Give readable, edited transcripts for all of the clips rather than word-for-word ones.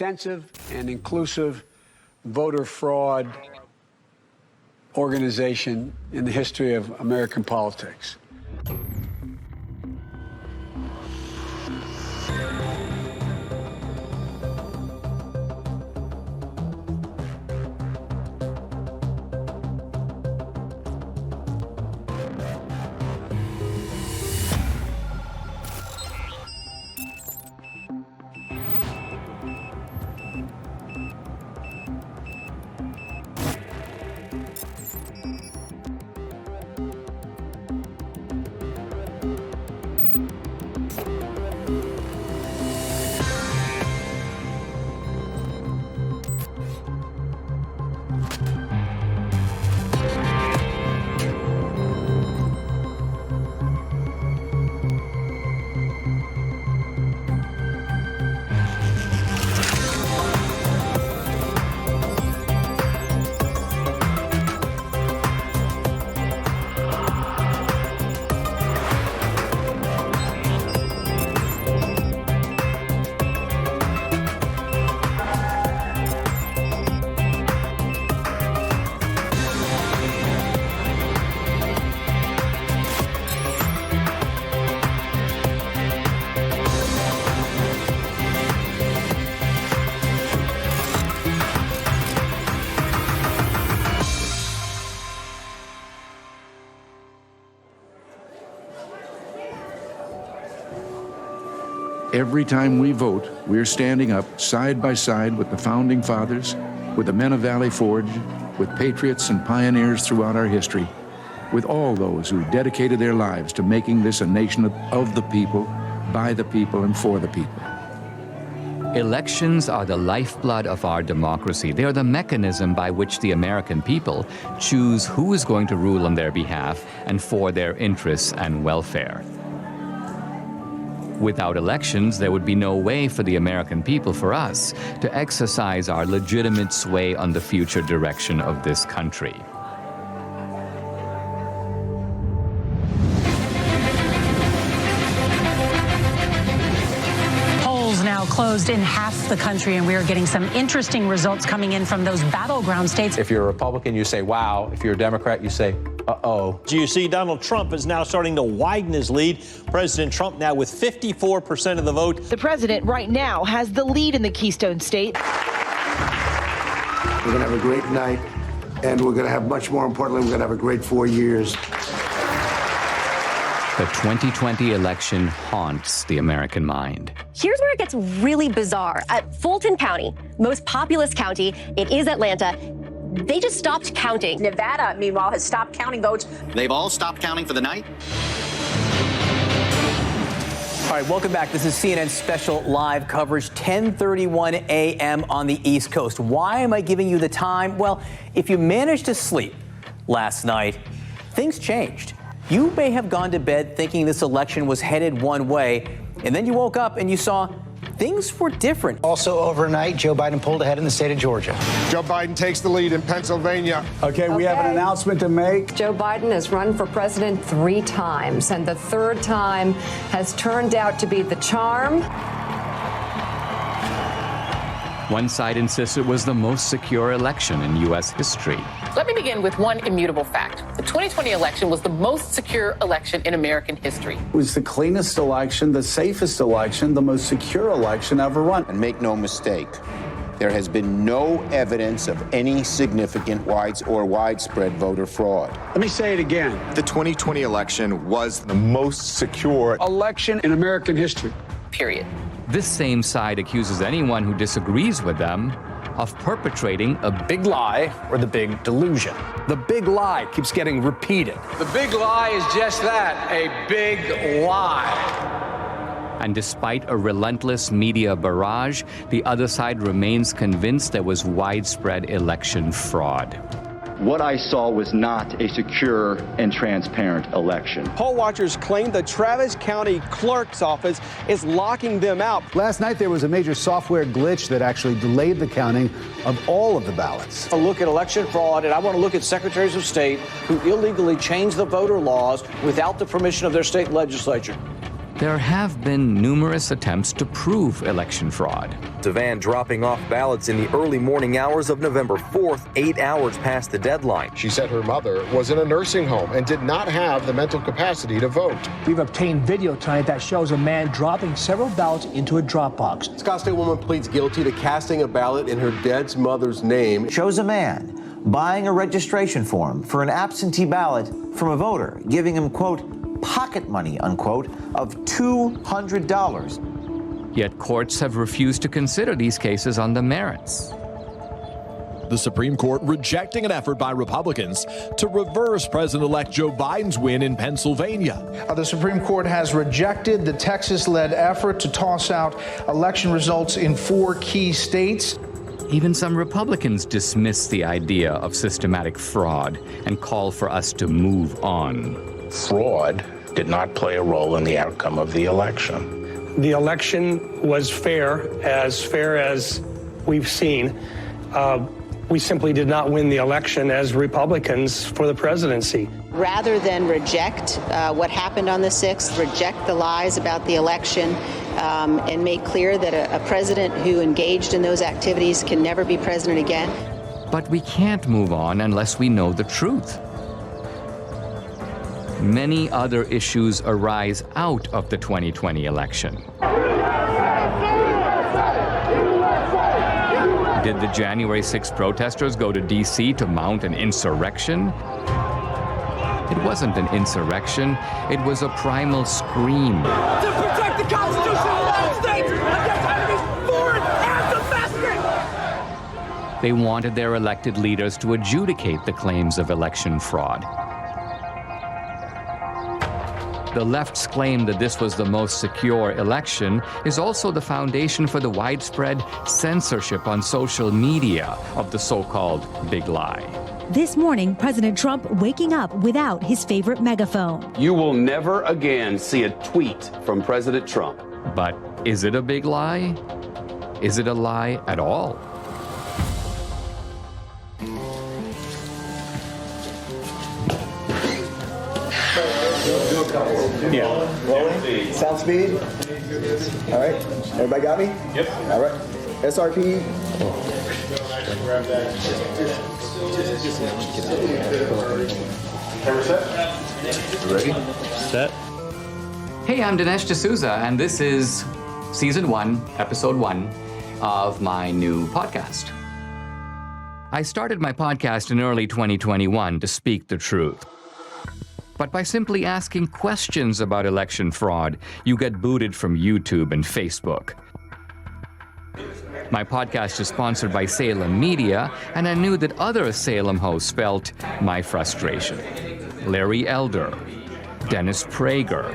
extensive and inclusive voter fraud organization in the history of American politics. Every time we vote, we're standing up side by side with the Founding Fathers, with the men of Valley Forge, with patriots and pioneers throughout our history, with all those who dedicated their lives to making this a nation of the people, by the people, and for the people. Elections are the lifeblood of our democracy. They are the mechanism by which the American people choose who is going to rule on their behalf and for their interests and welfare. Without elections, there would be no way for the American people, for us, to exercise our legitimate sway on the future direction of this country. Polls now closed in half the country, and we are getting some interesting results coming in from those battleground states. If you're a Republican, you say, wow. If you're a Democrat, you say, uh-oh. You see, Donald Trump is now starting to widen his lead. President Trump now with 54% of the vote. The president right now has the lead in the Keystone State. We're going to have a great night, and we're going to have, much more importantly, we're going to have a great 4 years. The 2020 election haunts the American mind. Here's where it gets really bizarre. At Fulton County, most populous county, it is Atlanta, they just stopped counting. Nevada, meanwhile, has stopped counting votes. They've all stopped counting for the night. All right, welcome back. This is CNN's special live coverage, 10:31 a.m. on the East Coast. Why am I giving you the time? Well, if you managed to sleep last night, things changed. You may have gone to bed thinking this election was headed one way, and then you woke up and you saw things were different. Also overnight, Joe Biden pulled ahead in the state of Georgia. Joe Biden takes the lead in Pennsylvania. Okay, we have an announcement to make. Joe Biden has run for president 3 times, and the 3rd time has turned out to be the charm. One side insists it was the most secure election in U.S. history. Let me begin with one immutable fact. The 2020 election was the most secure election in American history. It was the cleanest election, the safest election, the most secure election ever run. And make no mistake, there has been no evidence of any significant widespread voter fraud. Let me say it again. The 2020 election was the most secure election in American history. Period. This same side accuses anyone who disagrees with them of perpetrating a big lie or the big delusion. The big lie keeps getting repeated. The big lie is just that, a big lie. And despite a relentless media barrage, the other side remains convinced there was widespread election fraud. What I saw was not a secure and transparent election. Poll watchers claim the Travis County Clerk's Office is locking them out. Last night, there was a major software glitch that actually delayed the counting of all of the ballots. A look at election fraud, and I want to look at secretaries of state who illegally changed the voter laws without the permission of their state legislature. There have been numerous attempts to prove election fraud. The van dropping off ballots in the early morning hours of November 4th, 8 hours past the deadline. She said her mother was in a nursing home and did not have the mental capacity to vote. We've obtained video tonight that shows a man dropping several ballots into a drop box. Scottsdale woman pleads guilty to casting a ballot in her dead mother's name. Shows a man buying a registration form for an absentee ballot from a voter, giving him, quote, pocket money, unquote, of $200. Yet courts have refused to consider these cases on the merits. The Supreme Court rejecting an effort by Republicans to reverse President-elect Joe Biden's win in Pennsylvania. The Supreme Court has rejected the Texas-led effort to toss out election results in 4 key states. Even some Republicans dismiss the idea of systematic fraud and call for us to move on. Fraud did not play a role in the outcome of the election. The election was fair as we've seen. We simply did not win the election as Republicans for the presidency. Rather than reject what happened on the 6th, reject the lies about the election, and make clear that a president who engaged in those activities can never be president again. But we can't move on unless we know the truth. Many other issues arise out of the 2020 election. Did the January 6th protesters go to D.C. to mount an insurrection? It wasn't an insurrection, it was a primal scream. To protect the Constitution of the United States against enemies foreign and domestic! They wanted their elected leaders to adjudicate the claims of election fraud. The left's claim that this was the most secure election is also the foundation for the widespread censorship on social media of the so-called big lie. This morning, President Trump waking up without his favorite megaphone. You will never again see a tweet from President Trump. But is it a big lie? Is it a lie at all? Yeah. Rolling. Sound speed. All right. Everybody got me? Yep. All right. SRP. Grab that. Camera set. Ready? Set. Hey, I'm Dinesh D'Souza, and this is Season 1, Episode 1 of my new podcast. I started my podcast in early 2021 to speak the truth. But by simply asking questions about election fraud, you get booted from YouTube and Facebook. My podcast is sponsored by Salem Media, and I knew that other Salem hosts felt my frustration. Larry Elder, Dennis Prager,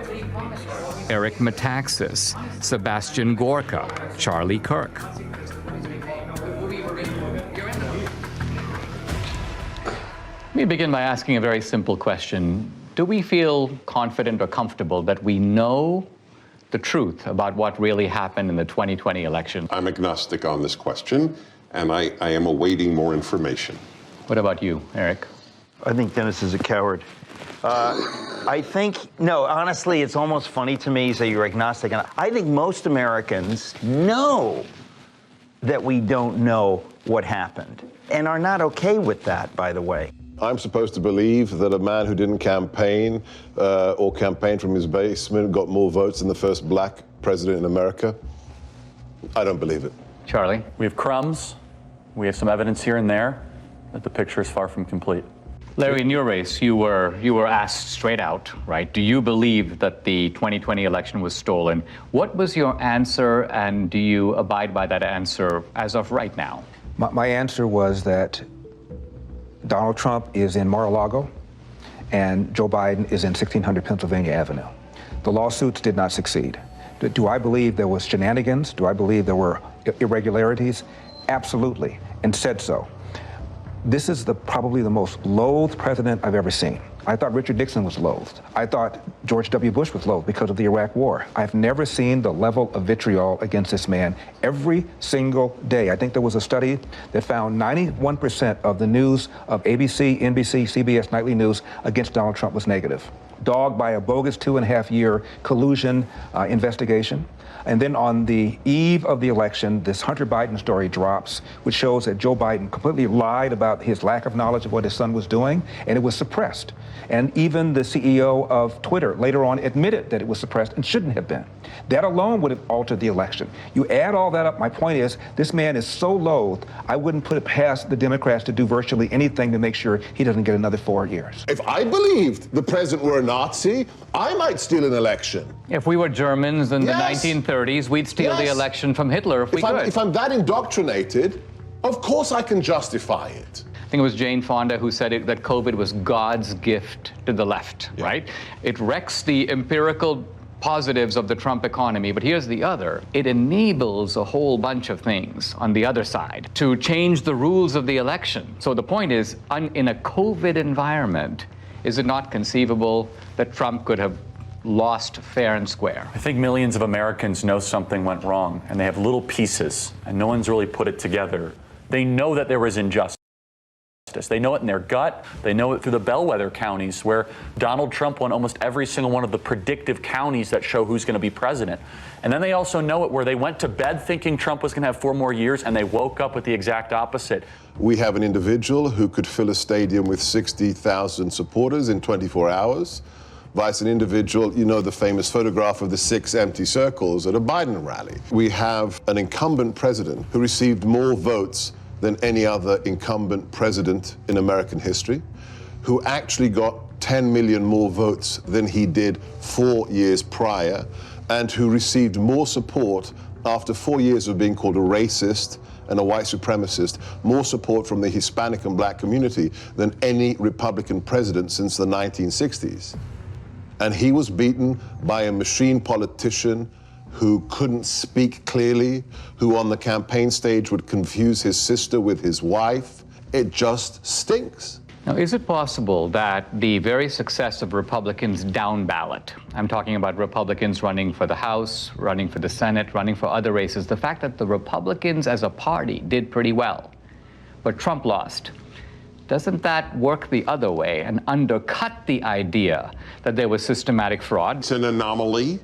Eric Metaxas, Sebastian Gorka, Charlie Kirk. Let me begin by asking a very simple question. Do we feel confident or comfortable that we know the truth about what really happened in the 2020 election? I'm agnostic on this question, and I am awaiting more information. What about you, Eric? I think Dennis is a coward. Honestly, it's almost funny to me you say you're agnostic. And I think most Americans know that we don't know what happened and are not okay with that, by the way. I'm supposed to believe that a man who didn't campaign or campaign from his basement got more votes than the first black president in America? I don't believe it. Charlie? We have crumbs. We have some evidence here and there, but the picture is far from complete. Larry, in your race, you were asked straight out, right? Do you believe that the 2020 election was stolen? What was your answer, and do you abide by that answer as of right now? My answer was that Donald Trump is in Mar-a-Lago, and Joe Biden is in 1600 Pennsylvania Avenue. The lawsuits did not succeed. Do I believe there was shenanigans? Do I believe there were irregularities? Absolutely, and said so. This is probably the most loathed president I've ever seen. I thought Richard Nixon was loathed. I thought George W. Bush was loathed because of the Iraq War. I've never seen the level of vitriol against this man every single day. I think there was a study that found 91% of the news of ABC, NBC, CBS nightly news against Donald Trump was negative, dogged by a bogus 2.5-year collusion investigation. And then on the eve of the election, this Hunter Biden story drops, which shows that Joe Biden completely lied about his lack of knowledge of what his son was doing, and it was suppressed. And even the CEO of Twitter later on admitted that it was suppressed and shouldn't have been. That alone would have altered the election. You add all that up, my point is, this man is so loathed, I wouldn't put it past the Democrats to do virtually anything to make sure he doesn't get another 4 years. If I believed the president were a Nazi, I might steal an election. If we were Germans in Yes. the 1930s, we'd steal the Yes. election from Hitler if we could. If I'm that indoctrinated, of course I can justify it. I think it was Jane Fonda who said that COVID was God's gift to the left, right? It wrecks the empirical positives of the Trump economy, but here's the other. It enables a whole bunch of things on the other side to change the rules of the election. So the point is, in a COVID environment, is it not conceivable that Trump could have lost fair and square? I think millions of Americans know something went wrong, and they have little pieces, and no one's really put it together. They know that there was injustice. They know it in their gut. They know it through the bellwether counties where Donald Trump won almost every single one of the predictive counties that show who's going to be president. And then they also know it where they went to bed thinking Trump was going to have 4 more years, and they woke up with the exact opposite. We have an individual who could fill a stadium with 60,000 supporters in 24 hours, vice an individual, you know, the famous photograph of the 6 empty circles at a Biden rally. We have an incumbent president who received more votes than any other incumbent president in American history, who actually got 10 million more votes than he did 4 years prior, and who received more support after 4 years of being called a racist and a white supremacist, more support from the Hispanic and black community than any Republican president since the 1960s. And he was beaten by a machine politician who couldn't speak clearly, who on the campaign stage would confuse his sister with his wife. It just stinks. Now, is it possible that the very success of Republicans down ballot, I'm talking about Republicans running for the House, running for the Senate, running for other races, the fact that the Republicans as a party did pretty well, but Trump lost, doesn't that work the other way and undercut the idea that there was systematic fraud? It's an anomaly.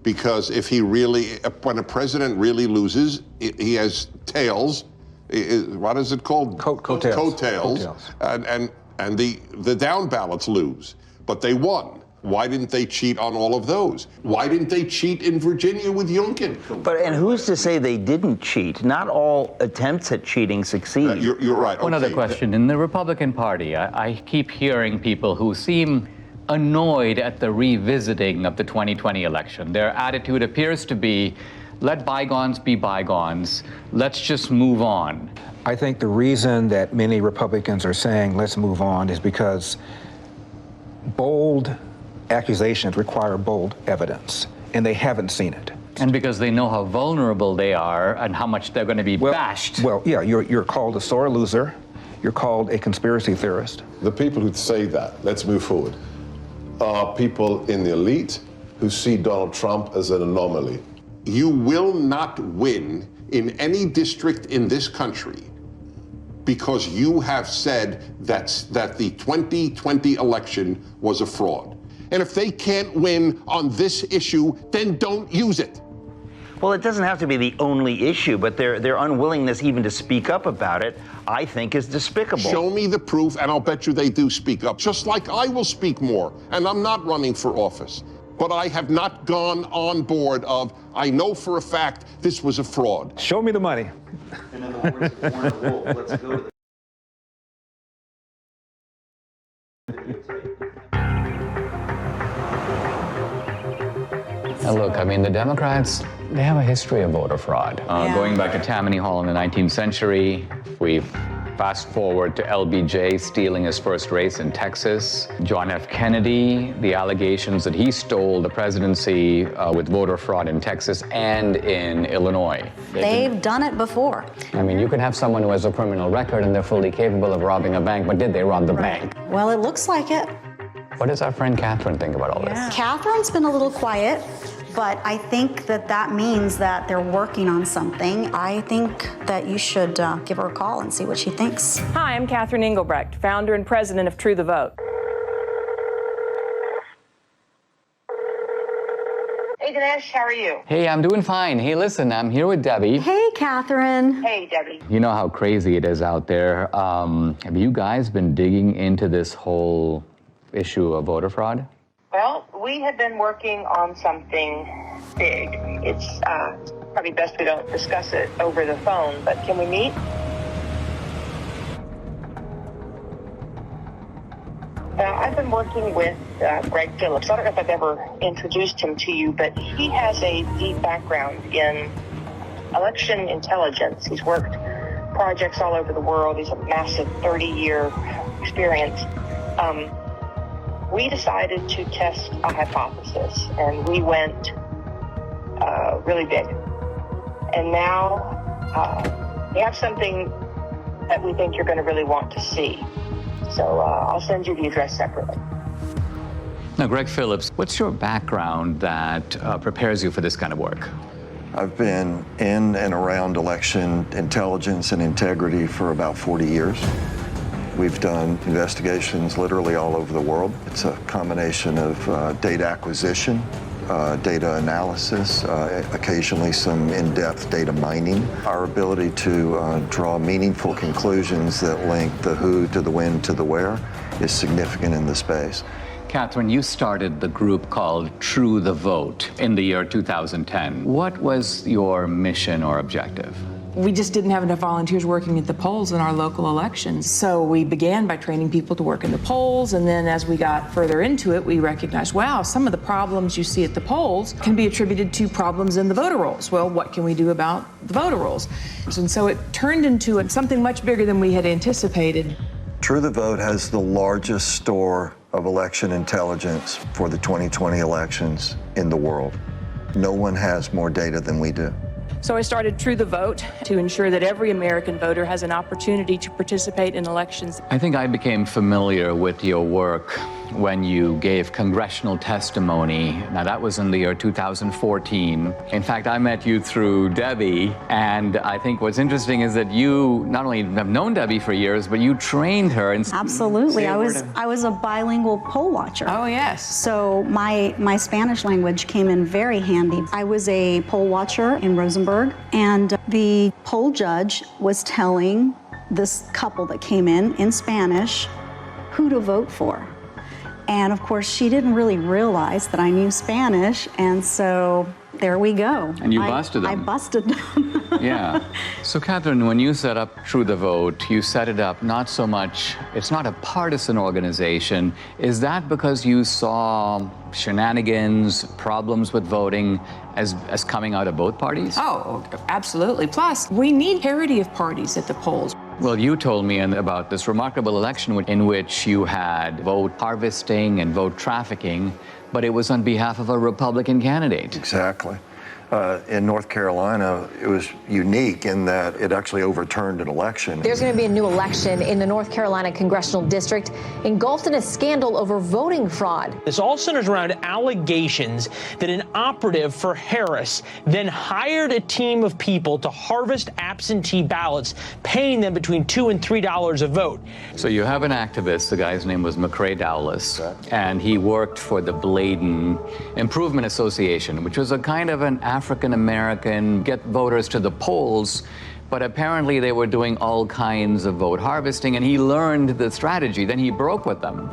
Because if he really, when a president really loses, he has tails. What is it called? Coattails. Coattails. And the down ballots lose. But they won. Why didn't they cheat on all of those? Why didn't they cheat in Virginia with Youngkin? And who's to say they didn't cheat? Not all attempts at cheating succeed. You're right. One other question. In the Republican Party, I keep hearing people who seem annoyed at the revisiting of the 2020 election. Their attitude appears to be, let bygones be bygones. Let's just move on. I think the reason that many Republicans are saying let's move on is because bold accusations require bold evidence, and they haven't seen it. And because they know how vulnerable they are and how much they're going to be bashed. Well, yeah, you're called a sore loser. You're called a conspiracy theorist. The people who say that, let's move forward, are people in the elite who see Donald Trump as an anomaly. You will not win in any district in this country because you have said that the 2020 election was a fraud. And if they can't win on this issue, then don't use it. Well, it doesn't have to be the only issue, but their unwillingness even to speak up about it, I think, is despicable. Show me the proof, and I'll bet you they do speak up. Just like I will speak more, and I'm not running for office. But I have not gone on board of, I know for a fact this was a fraud. Show me the money. And in the words of Warner Wolf, let's go to the Now look, I mean, the Democrats, they have a history of voter fraud. Going back to Tammany Hall in the 19th century, we've fast forward to LBJ stealing his first race in Texas. John F. Kennedy, the allegations that he stole the presidency with voter fraud in Texas and in Illinois. They've done it before. I mean, you could have someone who has a criminal record and they're fully capable of robbing a bank, but did they rob the bank? Well, it looks like it. What does our friend Catherine think about all this? Catherine's been a little quiet, but I think that means that they're working on something. I think that you should give her a call and see what she thinks. Hi, I'm Catherine Engelbrecht, founder and president of True the Vote. Hey, Dinesh, how are you? Hey, I'm doing fine. Hey, listen, I'm here with Debbie. Hey, Catherine. Hey, Debbie. You know how crazy it is out there. Have you guys been digging into this whole issue of voter fraud? Well, we have been working on something big. It's probably best we don't discuss it over the phone, but can we meet? I've been working with Greg Phillips. I don't know if I've ever introduced him to you, but he has a deep background in election intelligence. He's worked projects all over the world. He's a massive 30-year experience. We decided to test a hypothesis, and we went really big. And now we have something that we think you're going to really want to see. So I'll send you the address separately. Now, Greg Phillips, what's your background that prepares you for this kind of work? I've been in and around election intelligence and integrity for about 40 years. We've done investigations literally all over the world. It's a combination of data acquisition, data analysis, occasionally some in-depth data mining. Our ability to draw meaningful conclusions that link the who to the when to the where is significant in the space. Catherine, you started the group called True the Vote in the year 2010. What was your mission or objective? We just didn't have enough volunteers working at the polls in our local elections. So we began by training people to work in the polls, and then as we got further into it, we recognized, wow, some of the problems you see at the polls can be attributed to problems in the voter rolls. Well, what can we do about the voter rolls? And so it turned into something much bigger than we had anticipated. True the Vote has the largest store of election intelligence for the 2020 elections in the world. No one has more data than we do. So I started True the Vote to ensure that every American voter has an opportunity to participate in elections. I think I became familiar with your work when you gave congressional testimony. Now, that was in the year 2014. In fact, I met you through Debbie, and I think what's interesting is that you not only have known Debbie for years, but you trained her. And Absolutely. I was a bilingual poll watcher. Oh, yes. So my Spanish language came in very handy. I was a poll watcher in Rosenberg, and the poll judge was telling this couple that came in Spanish who to vote for. And of course, she didn't really realize that I knew Spanish, and so there we go. And you busted them. I busted them. Yeah. So, Catherine, when you set up True the Vote, you set it up not so much, it's not a partisan organization. Is that because you saw shenanigans, problems with voting as coming out of both parties? Oh, absolutely. Plus, we need parity of parties at the polls. Well, you told me about this remarkable election in which you had vote harvesting and vote trafficking, but it was on behalf of a Republican candidate. Exactly. In North Carolina, it was unique in that it actually overturned an election. There's going to be a new election in the North Carolina congressional district engulfed in a scandal over voting fraud. This all centers around allegations that an operative for Harris then hired a team of people to harvest absentee ballots, paying them between $2 and $3 a vote. So you have an activist, the guy's name was McCrae Dowless, and he worked for the Bladen Improvement Association, which was a kind of an African-American, get voters to the polls, but apparently they were doing all kinds of vote harvesting, and he learned the strategy. Then he broke with them,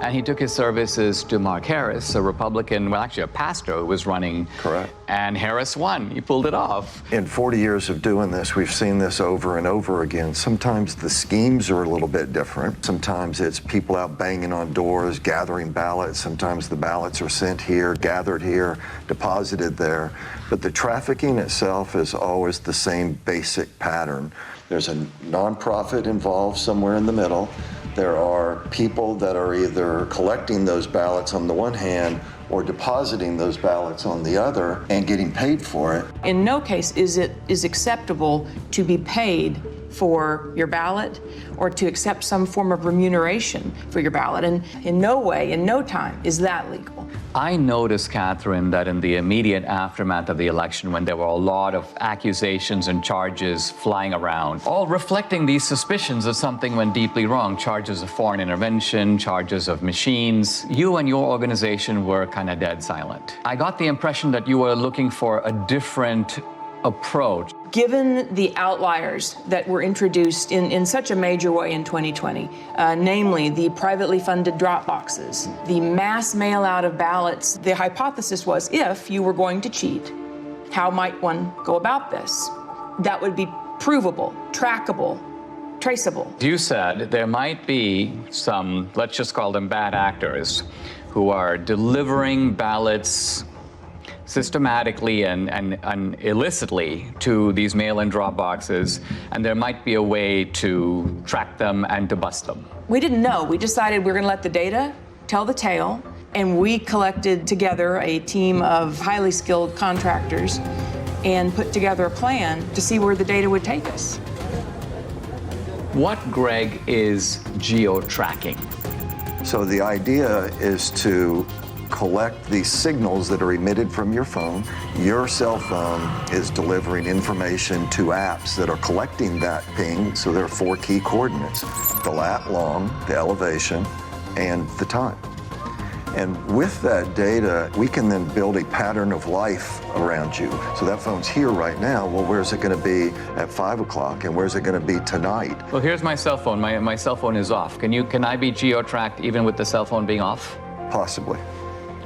and he took his services to Mark Harris, a Republican, well, actually a pastor who was running. Correct. And Harris won. He pulled it off. In 40 years of doing this, we've seen this over and over again. Sometimes the schemes are a little bit different. Sometimes it's people out banging on doors, gathering ballots. Sometimes the ballots are sent here, gathered here, deposited there. But the trafficking itself is always the same basic pattern. There's a nonprofit involved somewhere in the middle. There are people that are either collecting those ballots on the one hand or depositing those ballots on the other and getting paid for it. In no case is it acceptable to be paid for your ballot or to accept some form of remuneration for your ballot. And in no way, in no time, is that legal. I noticed, Catherine, that in the immediate aftermath of the election, when there were a lot of accusations and charges flying around, all reflecting these suspicions that something went deeply wrong, charges of foreign intervention, charges of machines, you and your organization were kind of dead silent. I got the impression that you were looking for a different approach. Given the outliers that were introduced in such a major way in 2020, namely the privately funded drop boxes, the mass mail out of ballots, the hypothesis was if you were going to cheat, how might one go about this? That would be provable, trackable, traceable. You said there might be some, let's just call them bad actors, who are delivering ballots systematically and illicitly to these mail-in drop boxes, and there might be a way to track them and to bust them. We didn't know. We decided we were going to let the data tell the tale, and we collected together a team of highly skilled contractors and put together a plan to see where the data would take us. What, Greg, is geo-tracking? So the idea is to collect these signals that are emitted from your phone. Your cell phone is delivering information to apps that are collecting that ping. So there are 4 key coordinates: the lat long, the elevation, and the time. And with that data, we can then build a pattern of life around you. So that phone's here right now. Well, where's it going to be at 5 o'clock, and where's it going to be tonight? Well, here's my cell phone. My cell phone is off. Can I be geo-tracked even with the cell phone being off? Possibly.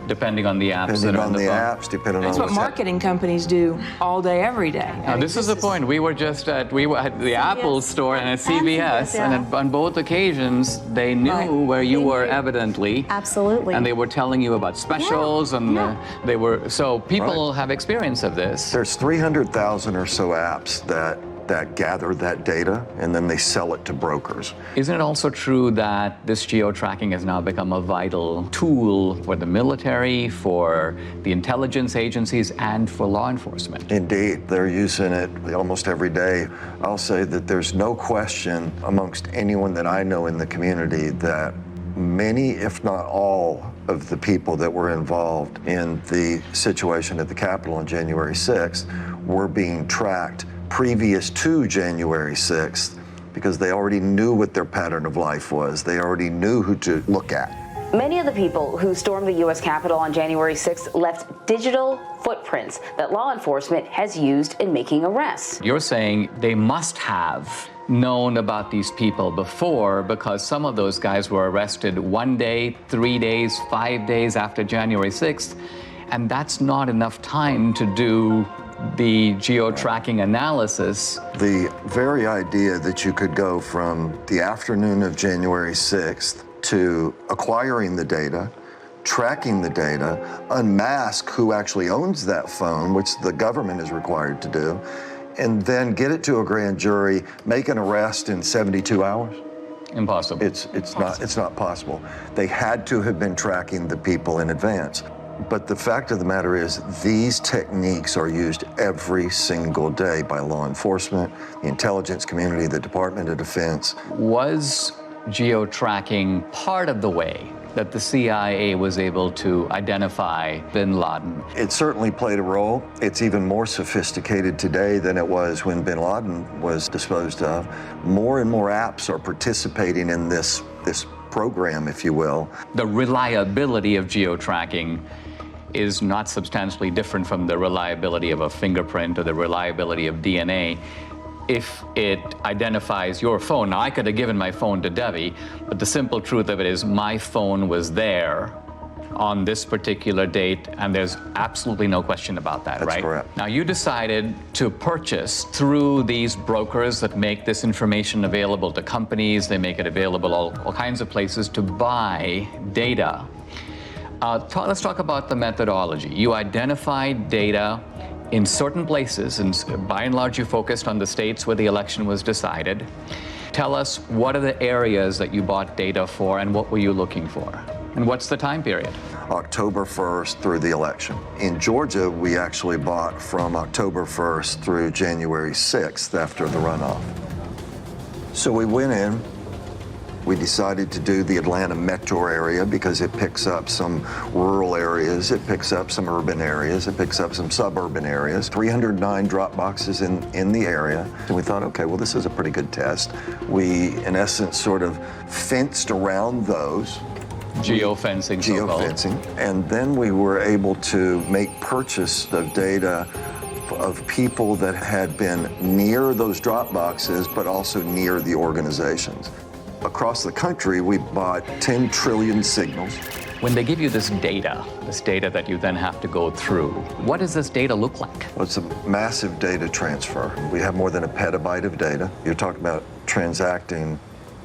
Depending on the apps Depending that are on on the phone. apps, depending That's on what marketing companies do all day, every day. Now, this is the point. We were at the Apple store and at CVS, and on both occasions, they knew where you were evidently. Absolutely. And they were telling you about specials, they were, so people have experience of this. There's 300,000 or so apps that gather that data, and then they sell it to brokers. Isn't it also true that this geo-tracking has now become a vital tool for the military, for the intelligence agencies, and for law enforcement? Indeed, they're using it almost every day. I'll say that there's no question amongst anyone that I know in the community that many, if not all, of the people that were involved in the situation at the Capitol on January 6th were being tracked previous to January 6th because they already knew what their pattern of life was. They already knew who to look at. Many of the people who stormed the U.S. Capitol on January 6th left digital footprints that law enforcement has used in making arrests. You're saying they must have known about these people before, because some of those guys were arrested 1 day, 3 days, 5 days after January 6th, and that's not enough time to do the geo-tracking analysis. The very idea that you could go from the afternoon of January 6th to acquiring the data, tracking the data, unmask who actually owns that phone, which the government is required to do, and then get it to a grand jury, make an arrest in 72 hours? Impossible. It's not possible. They had to have been tracking the people in advance. But the fact of the matter is, these techniques are used every single day by law enforcement, the intelligence community, the Department of Defense. Was geo-tracking part of the way that the CIA was able to identify bin Laden? It certainly played a role. It's even more sophisticated today than it was when bin Laden was disposed of. More and more apps are participating in this program, if you will. The reliability of geo-tracking is not substantially different from the reliability of a fingerprint or the reliability of DNA. If it identifies your phone, now I could have given my phone to Debbie, but the simple truth of it is my phone was there on this particular date, and there's absolutely no question about that, right? That's correct. Now, you decided to purchase through these brokers that make this information available to companies, they make it available all kinds of places to buy data. Let's talk about the methodology. You identified data in certain places, and by and large you focused on the states where the election was decided. Tell us, what are the areas that you bought data for, and what were you looking for? And what's the time period? October 1st through the election. In Georgia, we actually bought from October 1st through January 6th after the runoff. So we went in. We decided to do the Atlanta metro area because it picks up some rural areas, it picks up some urban areas, it picks up some suburban areas. 309 drop boxes in the area. And we thought, okay, well, this is a pretty good test. We, in essence, sort of fenced around those. Geofencing. Geofencing. And then we were able to make purchase of data of people that had been near those drop boxes, but also near the organizations. Across the country, we bought 10 trillion signals. When they give you this data that you then have to go through, what does this data look like? Well, it's a massive data transfer. We have more than a petabyte of data. You're talking about transacting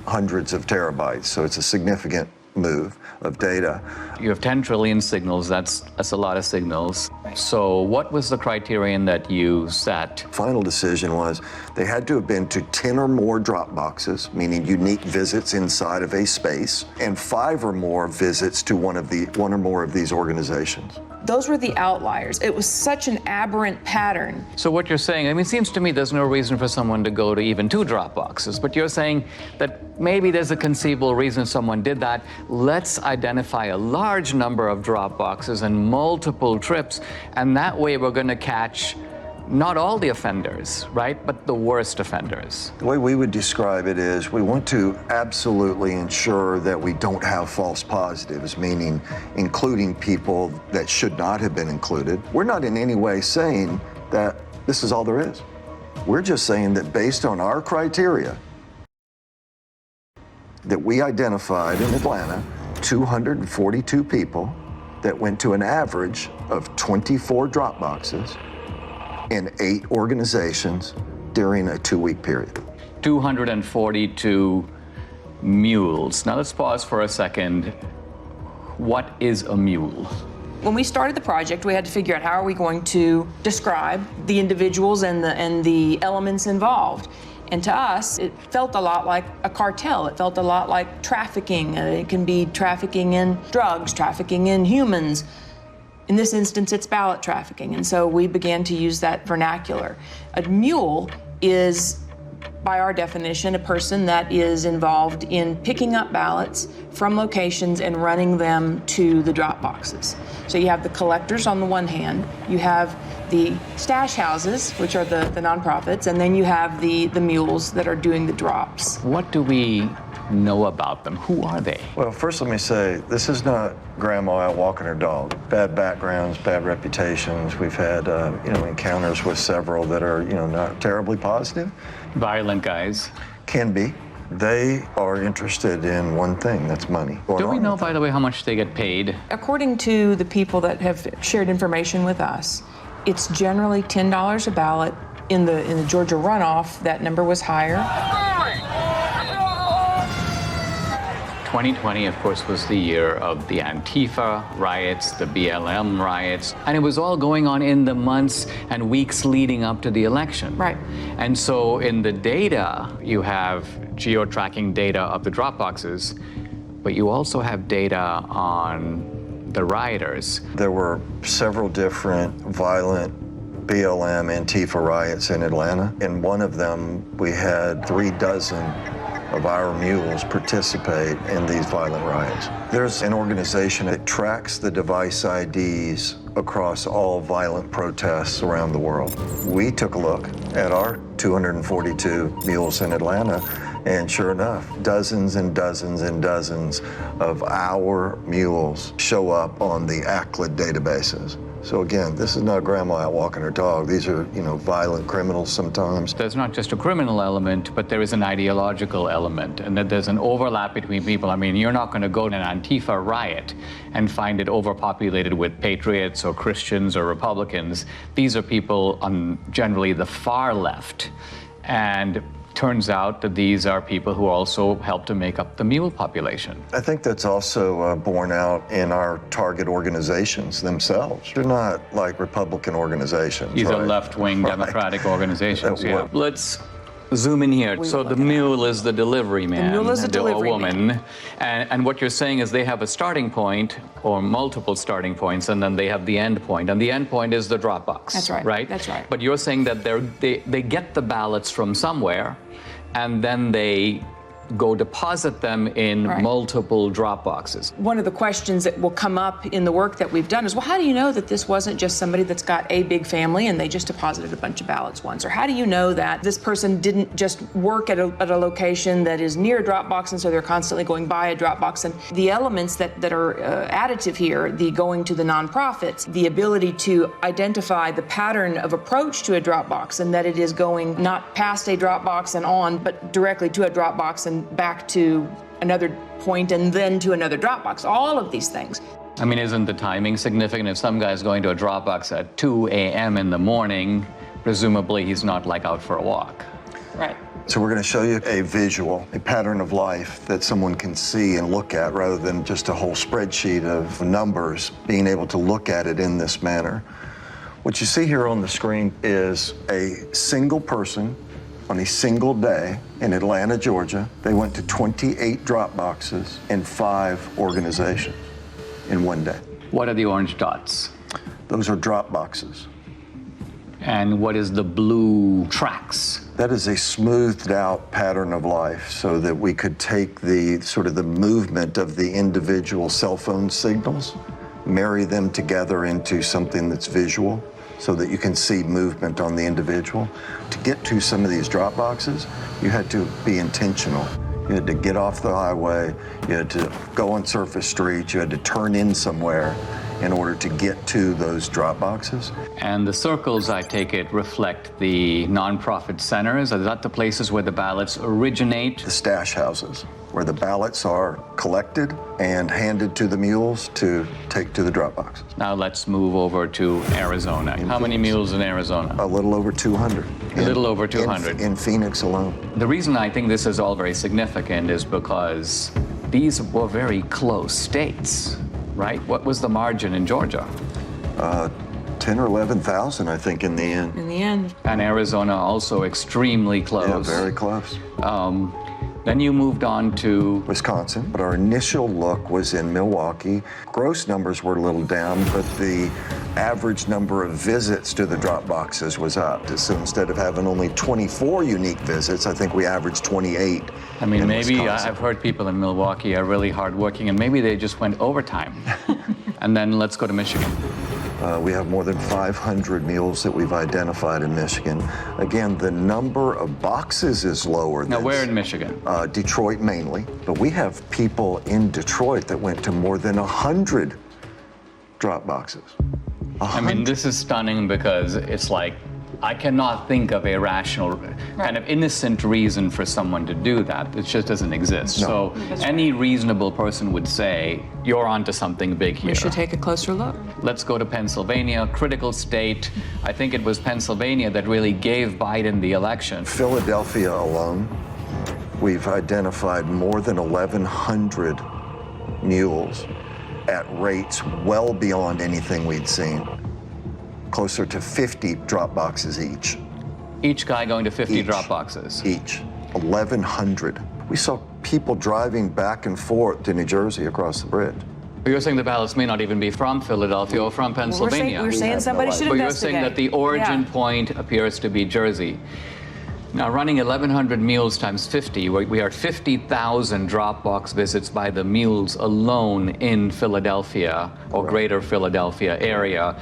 hundreds of terabytes, so it's a significant move of data. You have 10 trillion signals, that's a lot of signals. So what was the criterion that you set? Final decision was they had to have been to 10 or more drop boxes, meaning unique visits inside of a space, and 5 or more visits to one or more of these organizations. Those were the outliers. It was such an aberrant pattern. So what you're saying, I mean, it seems to me there's no reason for someone to go to even 2 drop boxes, but you're saying that maybe there's a conceivable reason someone did that. Let's identify a large number of drop boxes and multiple trips, and that way we're going to catch not all the offenders, right, but the worst offenders. The way we would describe it is we want to absolutely ensure that we don't have false positives, meaning including people that should not have been included. We're not in any way saying that this is all there is. We're just saying that based on our criteria that we identified in Atlanta, 242 people that went to an average of 24 drop boxes in 8 organizations during a 2-week period. 242 mules. Now let's pause for a second. What is a mule? When we started the project, we had to figure out how are we going to describe the individuals and the elements involved. And to us, it felt a lot like a cartel. It felt a lot like trafficking. It can be trafficking in drugs, trafficking in humans. In this instance, it's ballot trafficking, and so we began to use that vernacular. A mule is, by our definition, a person that is involved in picking up ballots from locations and running them to the drop boxes. So you have the collectors on the one hand, you have the stash houses, which are the nonprofits, and then you have the mules that are doing the drops. What do we know about them? Who are they? Well, first let me say, this is not grandma out walking her dog. Bad backgrounds, bad reputations. We've had, encounters with several that are, not terribly positive. Violent guys. Can be. They are interested in one thing, that's money. Do we know, by the way, how much they get paid? According to the people that have shared information with us, it's generally $10 a ballot. In the Georgia runoff, that number was higher. 2020, of course, was the year of the Antifa riots, the BLM riots, and it was all going on in the months and weeks leading up to the election. Right. And so in the data, you have geo-tracking data of the drop boxes, but you also have data on the rioters. There were several different violent BLM Antifa riots in Atlanta. In one of them, we had 36 of our mules participate in these violent riots. There's an organization that tracks the device IDs across all violent protests around the world. We took a look at our 242 mules in Atlanta, and sure enough, dozens and dozens and dozens of our mules show up on the ACLID databases. So again, this is not grandma out walking her dog. These are, violent criminals sometimes. There's not just a criminal element, but there is an ideological element, and that there's an overlap between people. I mean, you're not going to go to an Antifa riot and find it overpopulated with patriots or Christians or Republicans. These are people on generally the far left. And turns out that these are people who also help to make up the mule population. I think that's also borne out in our target organizations themselves. They're not like Republican organizations. These right? are left-wing Democratic organizations. Yeah. Let's zoom in here. So the mule is the delivery man. The mule is the delivery woman. man. And what you're saying is they have a starting point or multiple starting points, and then they have the end point. And the end point is the drop box. That's right. Right? That's right. But you're saying that they get the ballots from somewhere. and then they go deposit them in multiple drop boxes. One of the questions that will come up in the work that we've done is, well, how do you know that this wasn't just somebody that's got a big family and they just deposited a bunch of ballots once? Or how do you know that this person didn't just work at a location that is near a drop box and so they're constantly going by a drop box? And the elements that are additive here, the going to the nonprofits, the ability to identify the pattern of approach to a drop box, and that it is going not past a drop box and on, but directly to a drop box and back to another point and then to another Dropbox, all of these things. I mean, isn't the timing significant? If some guy's going to a Dropbox at 2 a.m. in the morning, presumably he's not like out for a walk. Right. So we're going to show you a visual, a pattern of life that someone can see and look at rather than just a whole spreadsheet of numbers, being able to look at it in this manner. What you see here on the screen is a single person on a single day in Atlanta, Georgia. They went to 28 drop boxes in 5 organizations in one day. What are the orange dots? Those are drop boxes. And what is the blue tracks? That is a smoothed out pattern of life so that we could take the sort of the movement of the individual cell phone signals, marry them together into something that's visual, so that you can see movement on the individual. To get to some of these drop boxes, you had to be intentional. You had to get off the highway, you had to go on surface streets, you had to turn in somewhere in order to get to those drop boxes. And the circles, I take it, reflect the nonprofit centers. Are that the places where the ballots originate? The stash houses, where the ballots are collected and handed to the mules to take to the drop boxes. Now let's move over to Arizona. How many mules in Arizona? A little over 200. A little over 200. In Phoenix alone. The reason I think this is all very significant is because these were very close states, right? What was the margin in Georgia? 10 or 11,000, I think, in the end. In the end. And Arizona also extremely close. Yeah, very close. Then you moved on to Wisconsin, but our initial look was in Milwaukee. Gross numbers were a little down, but the average number of visits to the drop boxes was up. So instead of having only 24 unique visits, I think we averaged 28. I mean, maybe Wisconsin. I've heard people in Milwaukee are really hardworking, and maybe they just went overtime. And then let's go to Michigan. We have more than 500 mules that we've identified in Michigan. Again, the number of boxes is lower. Now, where in Michigan? Detroit mainly, but we have people in Detroit that went to more than 100 drop boxes. I mean, this is stunning because it's like, I cannot think of a rational, kind of innocent reason for someone to do that. It just doesn't exist. No. So any reasonable person would say, you're onto something big here. We should take a closer look. Let's go to Pennsylvania, critical state. I think it was Pennsylvania that really gave Biden the election. Philadelphia alone, we've identified more than 1,100 mules at rates well beyond anything we'd seen. Closer to 50 drop boxes each. Each guy going to 50 drop boxes? Each. 1,100. We saw people driving back and forth to New Jersey across the bridge. But you're saying the ballots may not even be from Philadelphia or from Pennsylvania. We're saying somebody should But investigate. you're saying that the origin point appears to be Jersey. Now, running 1,100 mules times 50, we are at 50,000 drop box visits by the mules alone in Philadelphia or greater Philadelphia area.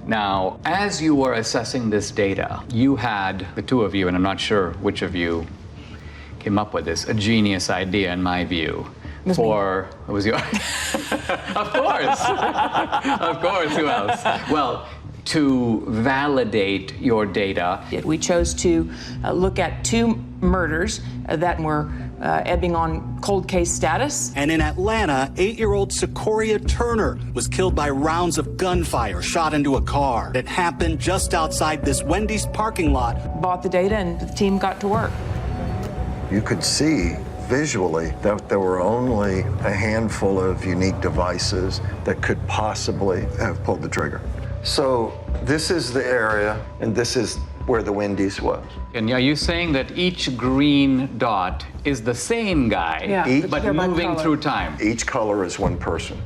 Now, as you were assessing this data, you had, the two of you, and I'm not sure which of you came up with this, a genius idea in my view. It was you? Of course. Of course, who else? Well, to validate your data. We chose to look at 2 murders that were ebbing on cold case status. And in Atlanta, 8-year-old Secoria Turner was killed by rounds of gunfire shot into a car. It happened just outside this Wendy's parking lot. Bought the data and the team got to work. You could see visually that there were only a handful of unique devices that could possibly have pulled the trigger. So this is the area, and this is where the Wendy's was. And are you saying that each green dot is the same guy, but moving through time? Each color is one person.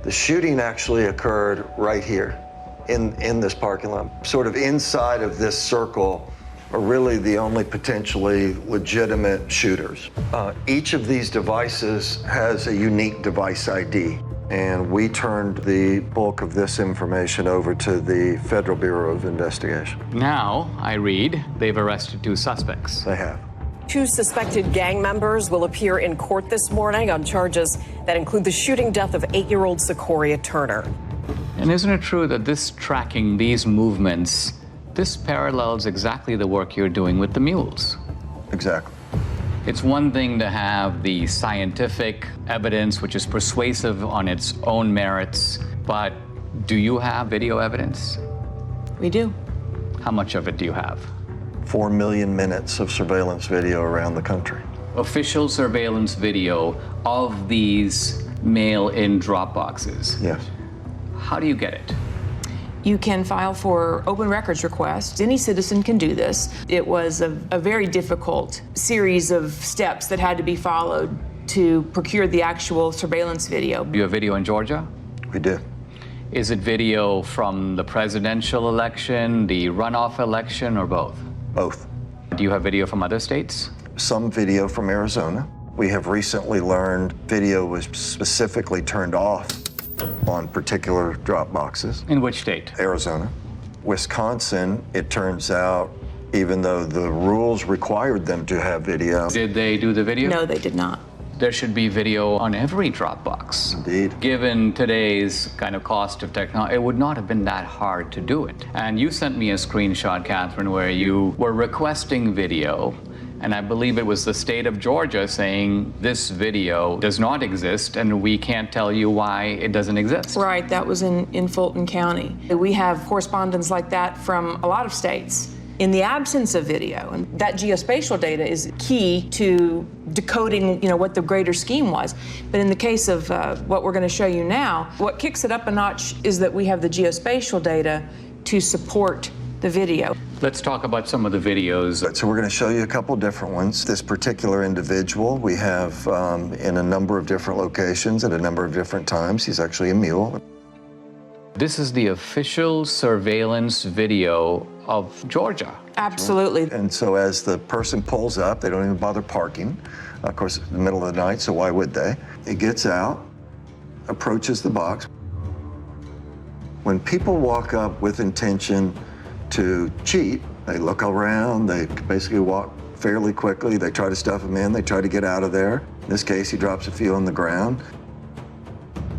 The shooting actually occurred right here in this parking lot, sort of inside of this circle are really the only potentially legitimate shooters. Each of these devices has a unique device ID, and we turned the bulk of this information over to the Federal Bureau of Investigation. Now, I read, they've arrested 2 suspects. They have. 2 suspected gang members will appear in court this morning on charges that include the shooting death of 8-year-old Secoria Turner. And isn't it true that this tracking, these movements, this parallels exactly the work you're doing with the Mules? Exactly. It's one thing to have the scientific evidence, which is persuasive on its own merits, but do you have video evidence? We do. How much of it do you have? 4 million minutes of surveillance video around the country. Official surveillance video of these mail-in drop boxes. Yes. How do you get it? You can file for open records requests. Any citizen can do this. It was a very difficult series of steps that had to be followed to procure the actual surveillance video. Do you have video in Georgia? We do. Is it video from the presidential election, the runoff election, or both? Both. Do you have video from other states? Some video from Arizona. We have recently learned video was specifically turned off on particular drop boxes. In which state? Arizona. Wisconsin, it turns out, even though the rules required them to have video. Did they do the video? No, they did not. There should be video on every Dropbox. Indeed. Given today's kind of cost of technology, it would not have been that hard to do it. And you sent me a screenshot, Catherine, where you were requesting video, and I believe it was the state of Georgia saying this video does not exist and we can't tell you why it doesn't exist. Right, that was in Fulton County. We have correspondence like that from a lot of states. In the absence of video, and that geospatial data is key to decoding, what the greater scheme was. But in the case of what we're going to show you now, what kicks it up a notch is that we have the geospatial data to support the video. Let's talk about some of the videos. So we're going to show you a couple different ones. This particular individual we have in a number of different locations at a number of different times. He's actually a mule. This is the official surveillance video of Georgia. Absolutely. And so as the person pulls up, they don't even bother parking. Of course, it's the middle of the night, so why would they? He gets out, approaches the box. When people walk up with intention to cheat, they look around, they basically walk fairly quickly, they try to stuff them in, they try to get out of there. In this case, he drops a few on the ground,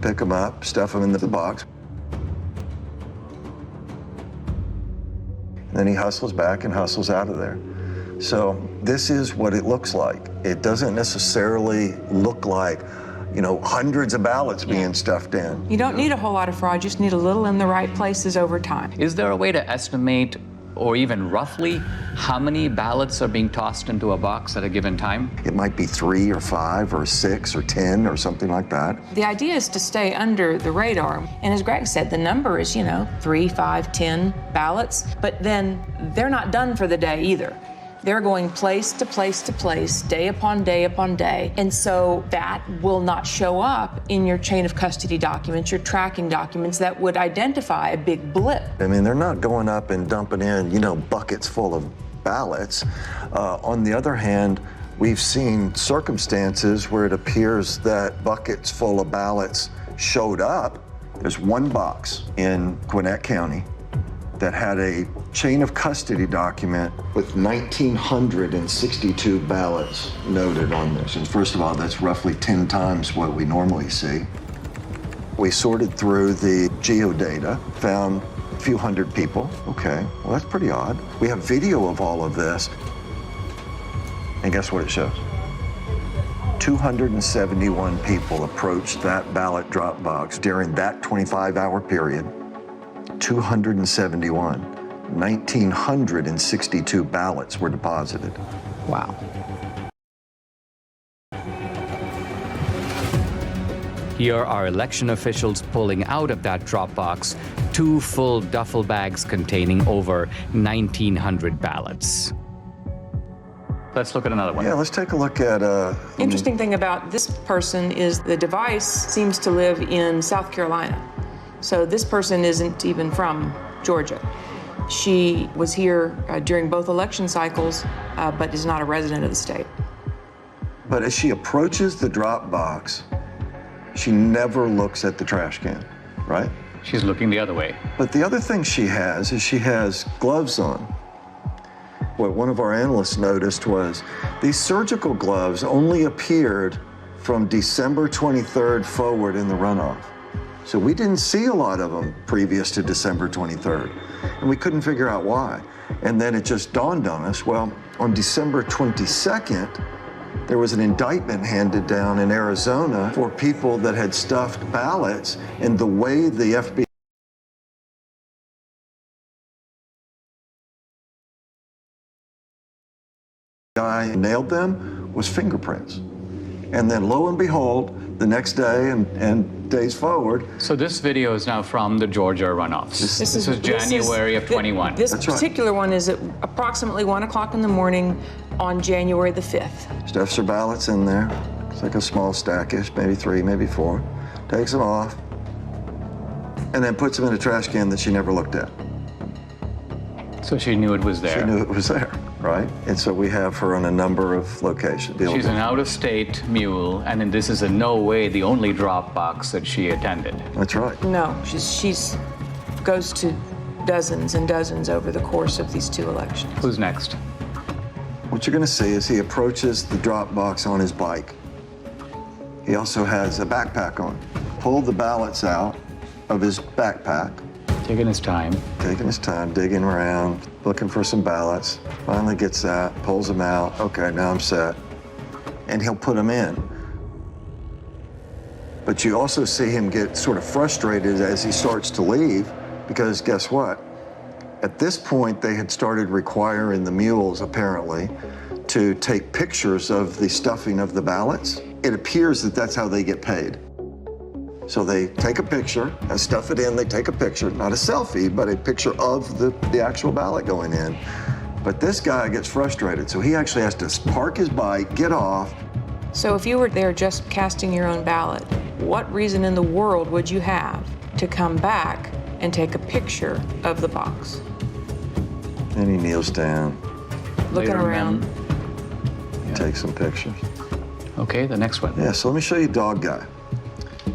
pick them up, stuff them into the box. Then he hustles back and hustles out of there. So this is what it looks like. It doesn't necessarily look like, hundreds of ballots being stuffed in. You don't need a whole lot of fraud, you just need a little in the right places over time. Is there a way to estimate, or even roughly, how many ballots are being tossed into a box at a given time? It might be 3 or 5 or 6 or 10 or something like that. The idea is to stay under the radar. And as Greg said, the number is, 3, 5, 10 ballots. But then they're not done for the day either. They're going place to place to place, day upon day upon day. And so that will not show up in your chain of custody documents, your tracking documents that would identify a big blip. I mean, they're not going up and dumping in, buckets full of ballots. On the other hand, we've seen circumstances where it appears that buckets full of ballots showed up. There's one box in Gwinnett County that had a chain of custody document with 1,962 ballots noted on this. And first of all, that's roughly 10 times what we normally see. We sorted through the geodata, found a few hundred people. Okay, well, that's pretty odd. We have video of all of this. And guess what it shows? 271 people approached that ballot drop box during that 25-hour period. 271. 1,962 ballots were deposited. Wow. Here are election officials pulling out of that drop box 2 full duffel bags containing over 1,900 ballots. Let's look at another one. Yeah, let's take a look at... Interesting thing about this person is the device seems to live in South Carolina. So this person isn't even from Georgia. She was here during both election cycles, but is not a resident of the state. But as she approaches the drop box, she never looks at the trash can, right? She's looking the other way. But the other thing she has is she has gloves on. What one of our analysts noticed was these surgical gloves only appeared from December 23rd forward in the runoff. So we didn't see a lot of them previous to December 23rd, and we couldn't figure out why. And then it just dawned on us, well, on December 22nd, there was an indictment handed down in Arizona for people that had stuffed ballots, and the way the FBI nailed them was fingerprints. And then lo and behold, the next day and days forward. So this video is now from the Georgia runoffs. This is January of 21. This particular one is at approximately 1 o'clock in the morning on January the 5th. Stuffs her ballots in there. It's like a small stackish, maybe 3, maybe 4. Takes them off, and then puts them in a trash can that she never looked at. So she knew it was there. She knew it was there, right? And so we have her on a number of locations. She's an out-of-state mule, and this is in no way the only drop box that she attended. That's right. No, she's goes to dozens and dozens over the course of these 2 elections. Who's next? What you're going to see is he approaches the drop box on his bike. He also has a backpack on. Pulled the ballots out of his backpack. Taking his time. Taking his time, digging around, looking for some ballots. Finally gets that, pulls them out. Okay, now I'm set. And he'll put them in. But you also see him get sort of frustrated as he starts to leave, because guess what? At this point, they had started requiring the mules, apparently, to take pictures of the stuffing of the ballots. It appears that that's how they get paid. So they take a picture and stuff it in. They take a picture, not a selfie, but a picture of the actual ballot going in. But this guy gets frustrated, so he actually has to park his bike, get off. So if you were there just casting your own ballot, what reason in the world would you have to come back and take a picture of the box? And he kneels down. Looking around. Take some pictures. Okay, the next one. Yeah, so let me show you Dog Guy.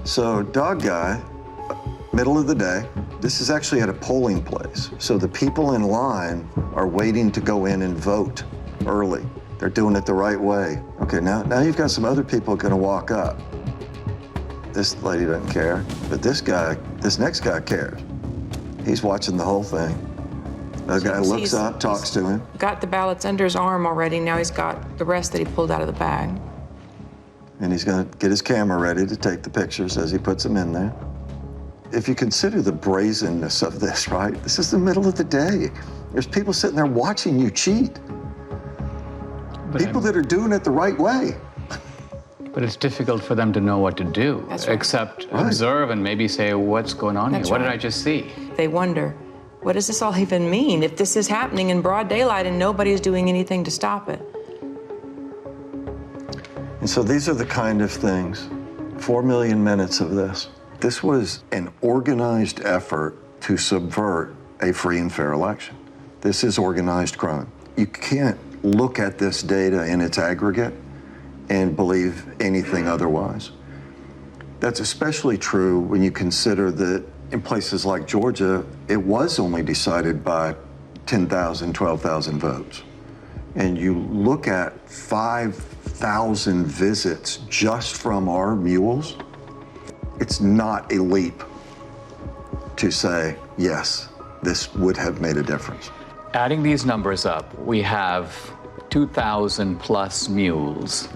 So Dog Guy, middle of the day, this is actually at a polling place. So the people in line are waiting to go in and vote early. They're doing it the right way. Okay, now you've got some other people gonna walk up. This lady doesn't care, but this next guy cares. He's watching the whole thing. The guy looks up, talks to him. Got the ballots under his arm already. Now he's got the rest that he pulled out of the bag. And he's gonna get his camera ready to take the pictures as he puts them in there. If you consider the brazenness of this, right? This is the middle of the day. There's people sitting there watching you cheat. People that are doing it the right way. But it's difficult for them to know what to do, except observe and maybe say, what's going on here? What did I just see? They wonder, what does this all even mean if this is happening in broad daylight and nobody is doing anything to stop it? And so these are the kind of things, 4 million minutes of this. This was an organized effort to subvert a free and fair election. This is organized crime. You can't look at this data in its aggregate and believe anything otherwise. That's especially true when you consider that in places like Georgia, it was only decided by 10,000, 12,000 votes. And you look at 5,000 visits just from our mules, it's not a leap to say, yes, this would have made a difference. Adding these numbers up, we have 2,000 plus mules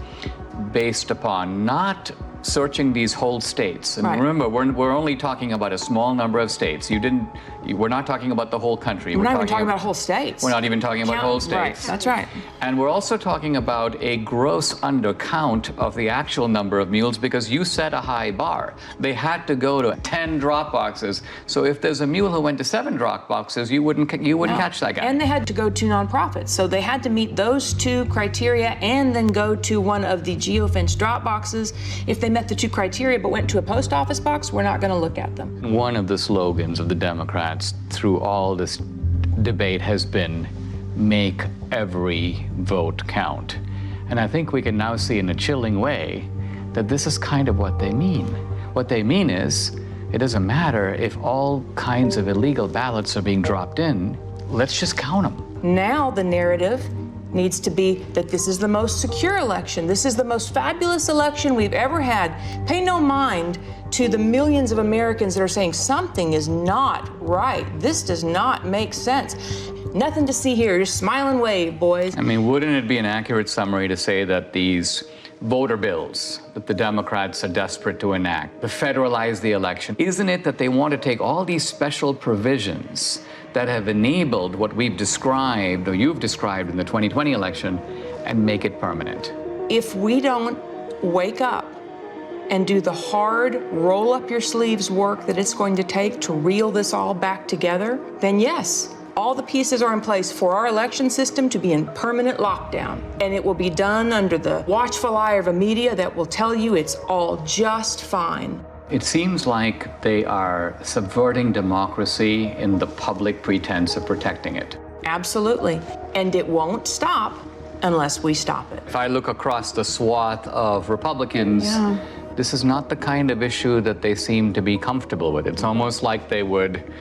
based upon not searching these whole states. And remember, we're only talking about a small number of states. We're not talking about the whole country. We're not even talking about whole states. We're not even talking about whole states. Right, that's right. And we're also talking about a gross undercount of the actual number of mules because you set a high bar. They had to go to 10 drop boxes. So if there's a mule who went to 7 drop boxes, you wouldn't catch that guy. And they had to go to nonprofits. So they had to meet those 2 criteria and then go to one of the geofence drop boxes. If they met the 2 criteria but went to a post office box, we're not going to look at them. One of the slogans of the Democrats through all this debate has been make every vote count. And I think we can now see in a chilling way that this is kind of what they mean. What they mean is, it doesn't matter if all kinds of illegal ballots are being dropped in, let's just count them. Now the narrative needs to be that this is the most secure election. This is the most fabulous election we've ever had. Pay no mind to the millions of Americans that are saying something is not right. This does not make sense. Nothing to see here. Just smile and wave, boys. I mean, wouldn't it be an accurate summary to say that these voter bills that the Democrats are desperate to enact, to federalize the election, isn't it that they want to take all these special provisions that have enabled what we've described, or you've described in the 2020 election, and make it permanent? If we don't wake up and do the hard, roll up your sleeves work that it's going to take to reel this all back together, then yes, all the pieces are in place for our election system to be in permanent lockdown. And it will be done under the watchful eye of a media that will tell you it's all just fine. It seems like they are subverting democracy in the public pretense of protecting it. Absolutely. And it won't stop unless we stop it. If I look across the swath of Republicans, this is not the kind of issue that they seem to be comfortable with. It's almost like they would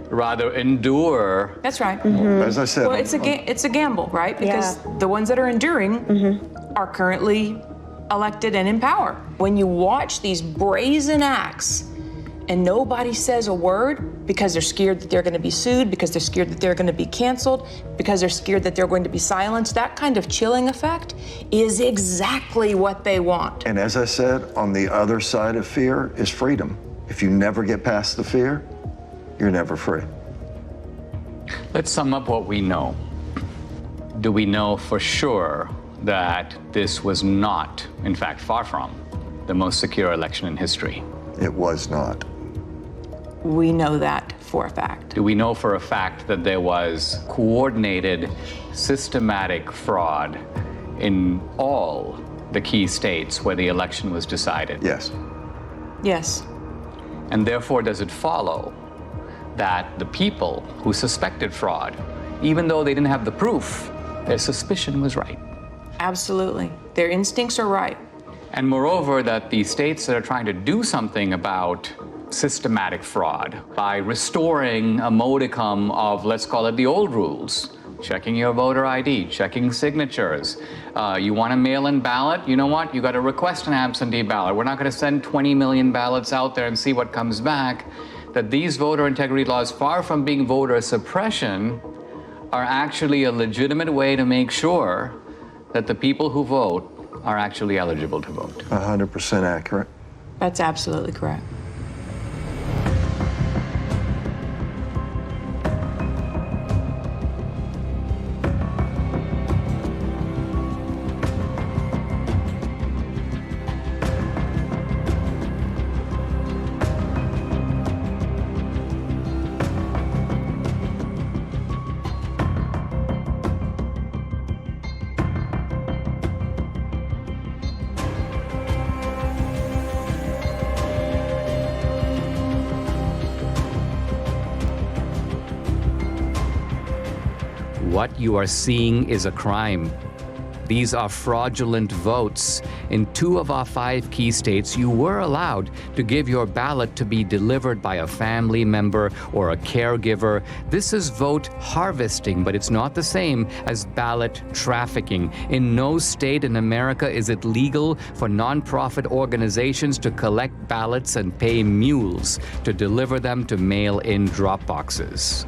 rather endure. That's right. As I said, well, it's a gamble, right? Because the ones that are enduring are currently elected and in power. When you watch these brazen acts and nobody says a word because they're scared that they're going to be sued, because they're scared that they're going to be canceled, because they're scared that they're going to be silenced, that kind of chilling effect is exactly what they want. And as I said, on the other side of fear is freedom. If you never get past the fear, you're never free. Let's sum up what we know. Do we know for sure that this was not, in fact, far from, the most secure election in history? It was not. We know that for a fact. Do we know for a fact that there was coordinated, systematic fraud in all the key states where the election was decided? Yes. Yes. And therefore, does it follow that the people who suspected fraud, even though they didn't have the proof, their suspicion was right? Absolutely. Their instincts are right. And moreover, that the states that are trying to do something about systematic fraud by restoring a modicum of, let's call it the old rules, checking your voter ID, checking signatures. You want a mail-in ballot? You know what? You got to request an absentee ballot. We're not going to send 20 million ballots out there and see what comes back. That these voter integrity laws, far from being voter suppression, are actually a legitimate way to make sure that the people who vote are actually eligible to vote. 100% accurate. That's absolutely correct. What you are seeing is a crime. These are fraudulent votes. In 2 of our 5 key states, you were allowed to give your ballot to be delivered by a family member or a caregiver. This is vote harvesting, but it's not the same as ballot trafficking. In no state in America is it legal for nonprofit organizations to collect ballots and pay mules to deliver them to mail-in drop boxes.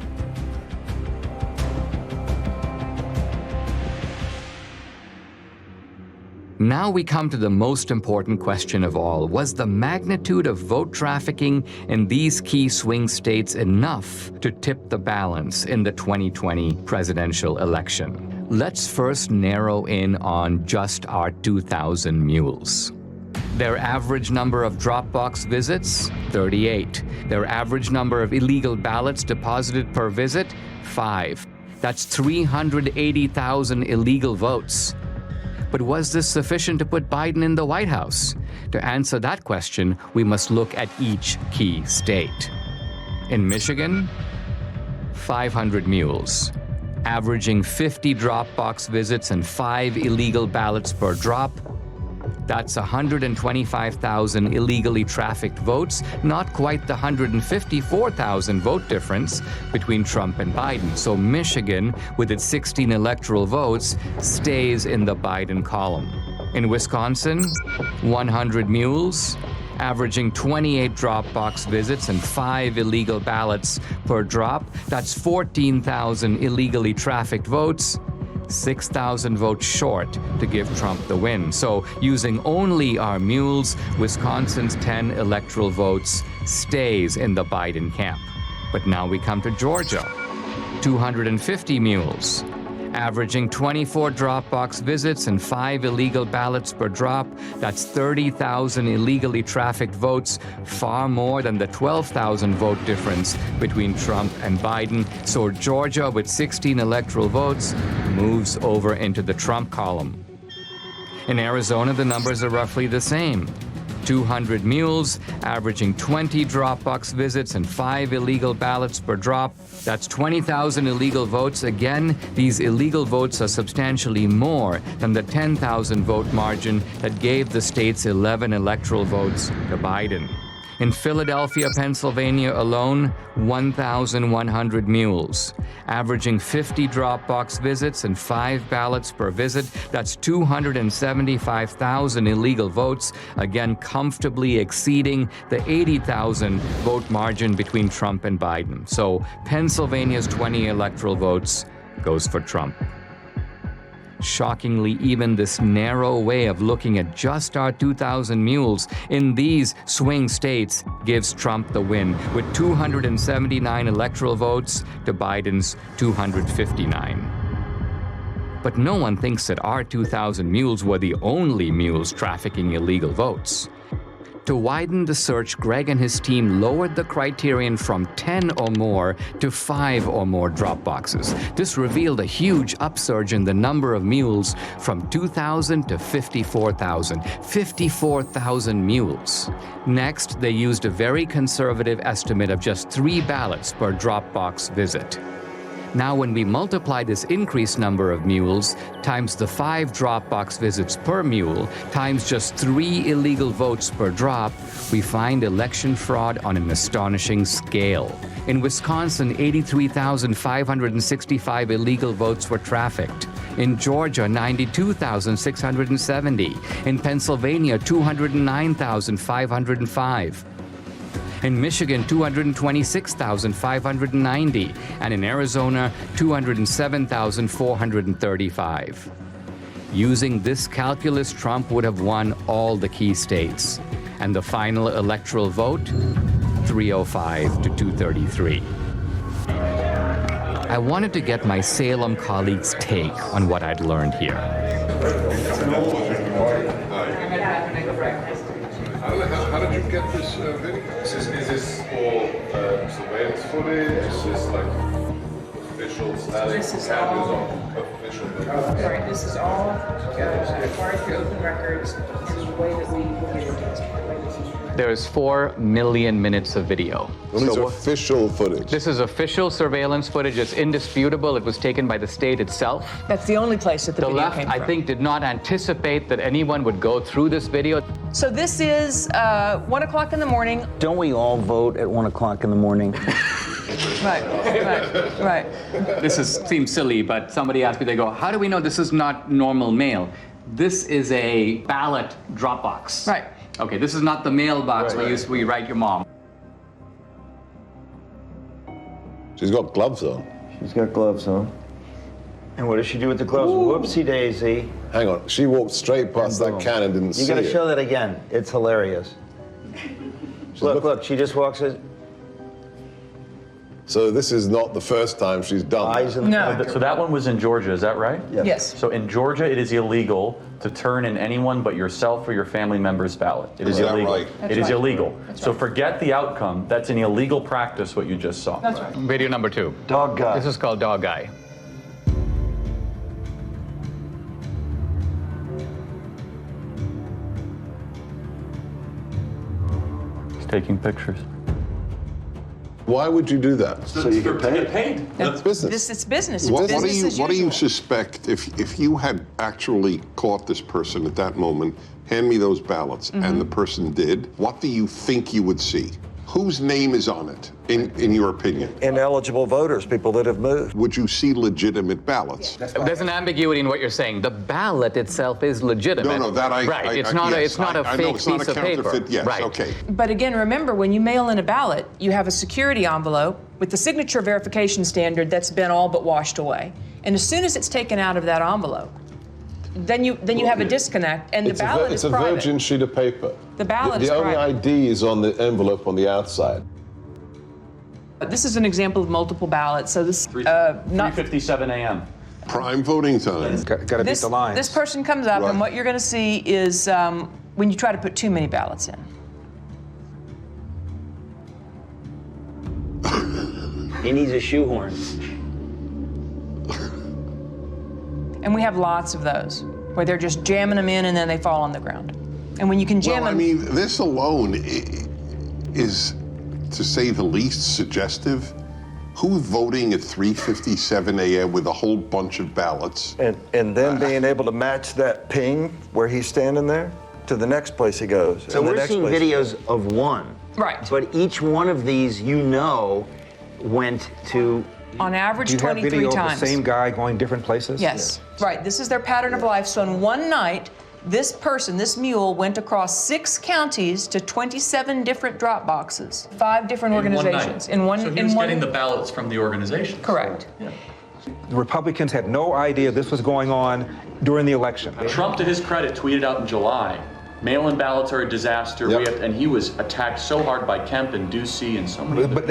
Now we come to the most important question of all. Was the magnitude of vote trafficking in these key swing states enough to tip the balance in the 2020 presidential election? Let's first narrow in on just our 2,000 mules. Their average number of Dropbox visits, 38. Their average number of illegal ballots deposited per visit, 5. That's 380,000 illegal votes. But was this sufficient to put Biden in the White House? To answer that question, we must look at each key state. In Michigan, 500 mules, averaging 50 drop box visits and 5 illegal ballots per drop. That's 125,000 illegally trafficked votes, not quite the 154,000 vote difference between Trump and Biden. So Michigan, with its 16 electoral votes, stays in the Biden column. In Wisconsin, 100 mules, averaging 28 drop box visits and 5 illegal ballots per drop. That's 14,000 illegally trafficked votes, 6,000 votes short to give Trump the win. So using only our mules, Wisconsin's 10 electoral votes stays in the Biden camp. But now we come to Georgia. 250 mules, averaging 24 drop box visits and 5 illegal ballots per drop. That's 30,000 illegally trafficked votes, far more than the 12,000 vote difference between Trump and Biden. So Georgia, with 16 electoral votes, moves over into the Trump column. In Arizona, the numbers are roughly the same. 200 mules, averaging 20 drop box visits and 5 illegal ballots per drop. That's 20,000 illegal votes. Again, these illegal votes are substantially more than the 10,000 vote margin that gave the state's 11 electoral votes to Biden. In Philadelphia, Pennsylvania alone, 1,100 mules, averaging 50 drop box visits and 5 ballots per visit. That's 275,000 illegal votes, again comfortably exceeding the 80,000 vote margin between Trump and Biden. So Pennsylvania's 20 electoral votes goes for Trump. Shockingly, even this narrow way of looking at just our 2,000 mules in these swing states gives Trump the win, with 279 electoral votes to Biden's 259. But no one thinks that our 2,000 mules were the only mules trafficking illegal votes. To widen the search, Greg and his team lowered the criterion from 10 or more to 5 or more drop boxes. This revealed a huge upsurge in the number of mules from 2,000 to 54,000. 54,000 mules. Next, they used a very conservative estimate of just 3 ballots per drop box visit. Now, when we multiply this increased number of mules times the 5 drop box visits per mule times just 3 illegal votes per drop, we find election fraud on an astonishing scale. In Wisconsin, 83,565 illegal votes were trafficked. In Georgia, 92,670. In Pennsylvania, 209,505. In Michigan, 226,590, and in Arizona, 207,435. Using this calculus, Trump would have won all the key states. And the final electoral vote, 305 to 233. I wanted to get my Salem colleagues' take on what I'd learned here. How did you get this video? Is this all surveillance footage? Is this like official static? This is all official. Sorry, this is all acquired through open records and the way that we get it. There's 4 million minutes of video. Well, these are official footage. This is official surveillance footage. It's indisputable. It was taken by the state itself. That's the only place that the video left, came from. I think, did not anticipate that anyone would go through this video. So this is 1 o'clock in the morning. Don't we all vote at 1 o'clock in the morning? Right. This seems silly, but somebody asked me, they go, how do we know this is not normal mail? This is a ballot drop box. Right. Okay, this is not the mailbox where you write your mom. She's got gloves on. She's got gloves on. And what does she do with the gloves? Whoopsie daisy. Hang on, she walked straight past that can and didn't see it. You gotta show that again. It's hilarious. Look, she just walks in. So this is not the first time she's done that. No. So that one was in Georgia, is that right? Yes. So in Georgia, it is illegal to turn in anyone but yourself or your family member's ballot. It is illegal. Right? It is illegal. So forget the outcome. That's an illegal practice, what you just saw. That's right. Video number 2. Dog guy. This is called Dog Guy. He's taking pictures. Why would you do that? So you get paid. That's business. It's business. It's What business do you as What do you usual. suspect if you had actually caught this person at that moment? Hand me those ballots, and the person did. What do you think you would see? Whose name is on it, in your opinion? Ineligible voters, people that have moved. Would you see legitimate ballots? There's an ambiguity in what you're saying. The ballot itself is legitimate. No, that right. It's not a fake know it's not piece a of paper. counterfeit. Yes, right. okay. But again, remember, when you mail in a ballot, you have a security envelope with the signature verification standard that's been all but washed away. And as soon as it's taken out of that envelope, then you have a disconnect, and the ballot is private. It's a virgin sheet of paper. The ballot is The only private. ID is on the envelope on the outside. This is an example of multiple ballots. So this not 3:57 a.m. Prime voting time. Got to beat the lines. This person comes up, Right. and what you're going to see is when you try to put too many ballots in. He needs a shoehorn. And we have lots of those where they're just jamming them in and then they fall on the ground. And when you can jam Well, I them, mean, this alone is, to say the least, suggestive. Who's voting at 3:57 a.m. with a whole bunch of ballots? And then being able to match that ping where he's standing there to the next place he goes. So and the we're next seeing place he videos goes. of one. Right. But each one of these, went to. on average, Do you have 23 video of times. the same guy going different places? Yes, right. This is their pattern of life. So in one night, this person, this mule, went across 6 counties to 27 different drop boxes, 5 different organizations. So he was getting the ballots from the organization. Correct. The Republicans had no idea this was going on during the election. Trump, to his credit, tweeted out in July, mail-in ballots are a disaster. Yep. And he was attacked so hard by Kemp and Ducey and so many. But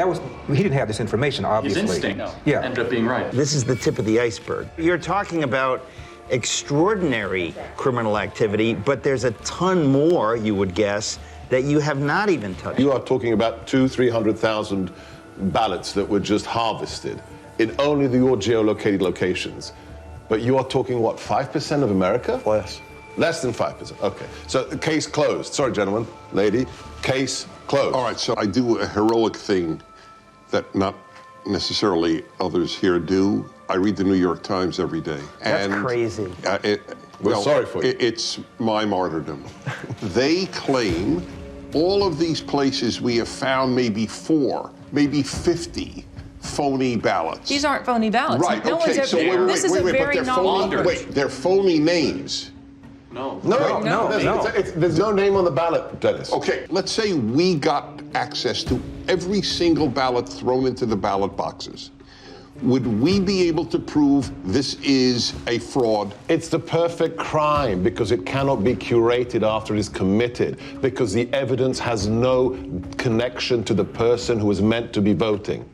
he didn't have this information, obviously. His instinct ended up being right. This is the tip of the iceberg. You're talking about extraordinary criminal activity, but there's a ton more, you would guess, that you have not even touched. You are talking about 200,000-300,000 ballots that were just harvested in only your geolocated locations. But you are talking, what, 5% of America? Less. Less than 5%. Okay. So the case closed. Sorry, gentlemen, lady. Case closed. All right, so I do a heroic thing that not necessarily others here do. I read the New York Times every day. That's crazy. We're sorry for you. It's my martyrdom. They claim all of these places we have found maybe 4, maybe 50 phony ballots. These aren't phony ballots. Right, No okay, one's so ever, wait, this is a but very they're novel. phony, they're phony names. No. There's no name on the ballot, Dennis. Okay, let's say we got access to every single ballot thrown into the ballot boxes. Would we be able to prove this is a fraud? It's the perfect crime because it cannot be curated after it is committed, because the evidence has no connection to the person who is meant to be voting.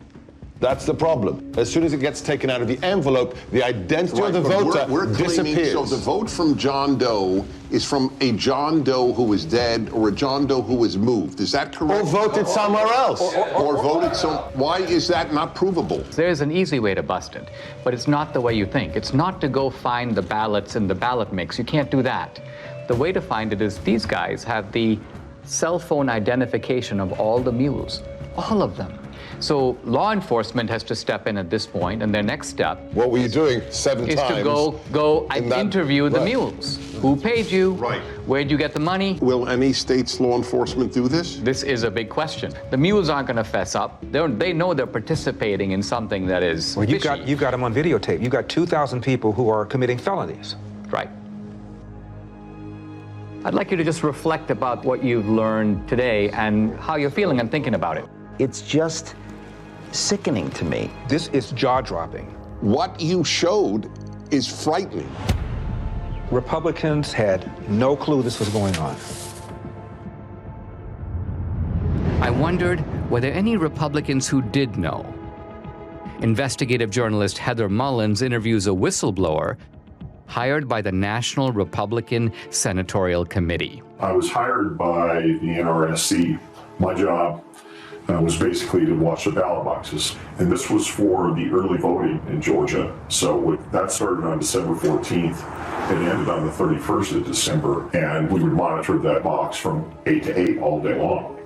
That's the problem. As soon as it gets taken out of the envelope, the identity of the but voter we're claiming, disappears. so the vote from John Doe is from a John Doe who is dead or a John Doe who was moved. Is that correct? Or voted somewhere else. Or voted why is that not provable? There's an easy way to bust it, but it's not the way you think. It's not to go find the ballots in the ballot mix. You can't do that. The way to find it is these guys have the cell phone identification of all the mules, all of them. So law enforcement has to step in at this point, and their next step. What were you doing 7 is times? to go and interview the mules. Who paid you? Right. Where'd you get the money? Will any state's law enforcement do this? This is a big question. The mules aren't going to fess up. They know they're participating in something that is Well, you've fishy. got them on videotape. You've got 2,000 people who are committing felonies. Right. I'd like you to just reflect about what you've learned today and how you're feeling and thinking about it. It's just sickening to me. This is jaw-dropping. What you showed is frightening. Republicans had no clue this was going on. I wondered, were there any Republicans who did know? Investigative journalist Heather Mullins interviews a whistleblower hired by the National Republican Senatorial Committee. I was hired by the NRSC. My job was basically to watch the ballot boxes. And this was for the early voting in Georgia. So that started on December 14th. It ended on the 31st of December. And we would monitor that box from 8 to 8 all day long.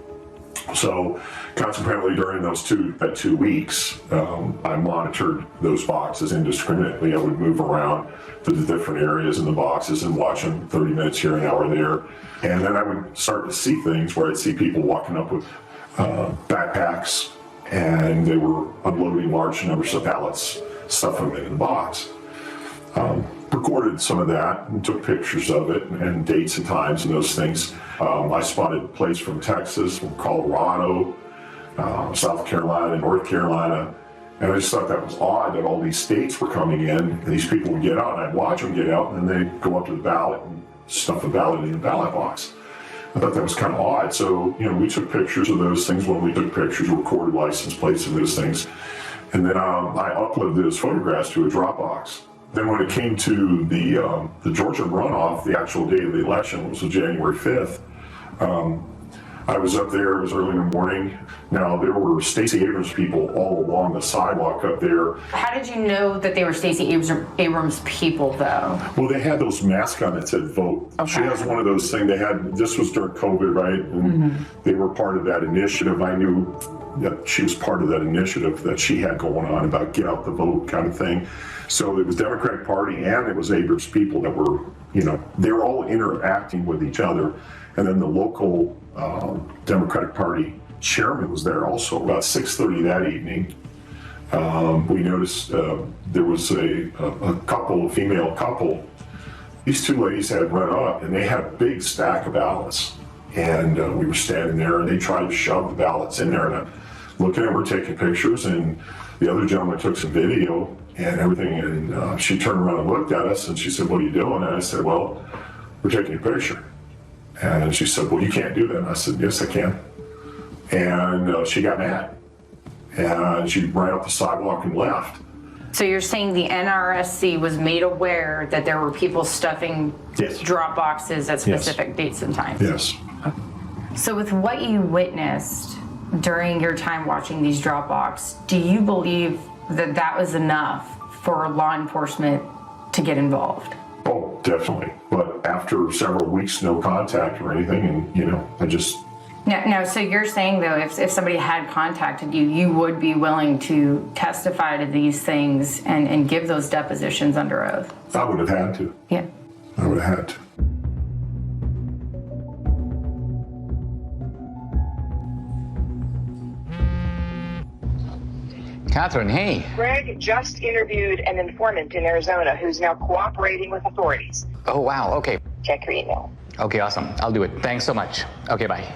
So consequently, during those 2 weeks, I monitored those boxes indiscriminately. I would move around to the different areas in the boxes and watch them 30 minutes here, an hour there. And then I would start to see things where I'd see people walking up with backpacks, and they were unloading large numbers of pallets, stuffing them in the box. Recorded some of that and took pictures of it and dates and times and those things. I spotted plates from Texas, from Colorado, South Carolina, North Carolina, and I just thought that was odd that all these states were coming in and these people would get out, and I'd watch them get out, and then they'd go up to the ballot and stuff the ballot in the ballot box. I thought that was kind of odd. So, we took pictures of those things when we took pictures, recorded license plates and those things. And then I uploaded those photographs to a Dropbox. Then when it came to the Georgia runoff, the actual day of the election was January 5th. I was up there, it was early in the morning. Now, there were Stacey Abrams people all along the sidewalk up there. How did you know that they were Stacey Abrams people, though? Well, they had those masks on that said vote. Okay. She has one of those things they had, this was during COVID, right? And they were part of that initiative. I knew that she was part of that initiative that she had going on about get out the vote kind of thing. So it was Democratic Party and it was Abrams people that were, they were all interacting with each other. And then the local Democratic Party chairman was there also. About 6:30 that evening, we noticed there was a couple, a female couple. These two ladies had run up and they had a big stack of ballots. And we were standing there and they tried to shove the ballots in there. And I'm looking at them, we're taking pictures, and the other gentleman took some video and everything. And she turned around and looked at us and she said, "What are you doing?" And I said, "Well, we're taking a picture." And she said, "Well, you can't do that." And I said, "Yes, I can." And she got mad. And she ran up the sidewalk and left. So you're saying the NRSC was made aware that there were people stuffing drop boxes at specific dates and times? Yes. So with what you witnessed during your time watching these drop boxes, do you believe that that was enough for law enforcement to get involved? Oh, definitely. But after several weeks, no contact or anything, and I just... Now, so you're saying, though, if somebody had contacted you, you would be willing to testify to these things and give those depositions under oath? I would have had to. Yeah. I would have had to. Catherine, hey. Greg just interviewed an informant in Arizona who's now cooperating with authorities. Oh, wow, okay. Check your email. Okay, awesome. I'll do it. Thanks so much. Okay, bye.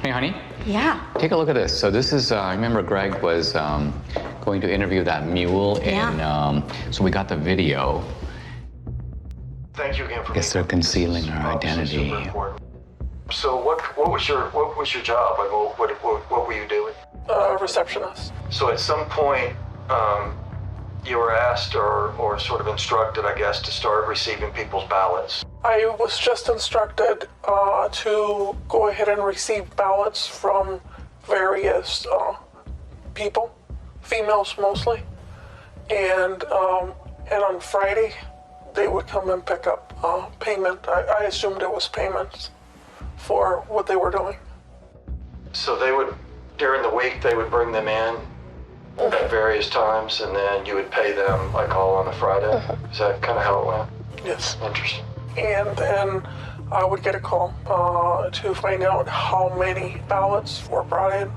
Hey, honey. Yeah. Take a look at this. So this is, I remember Greg was going to interview that mule, and so we got the video. Thank you again for. I guess they're concealing her identity. So what was your job? Like, what were you doing? Receptionist. So at some point, you were asked or sort of instructed, I guess, to start receiving people's ballots. I was just instructed to go ahead and receive ballots from various people, females mostly, and on Friday they would come and pick up payment. I assumed it was payments for what they were doing. So they would, during the week, they would bring them in at various times, and then you would pay them like all on a Friday. Is that kind of how it went? Yes. Interesting. And then I would get a call to find out how many ballots were brought in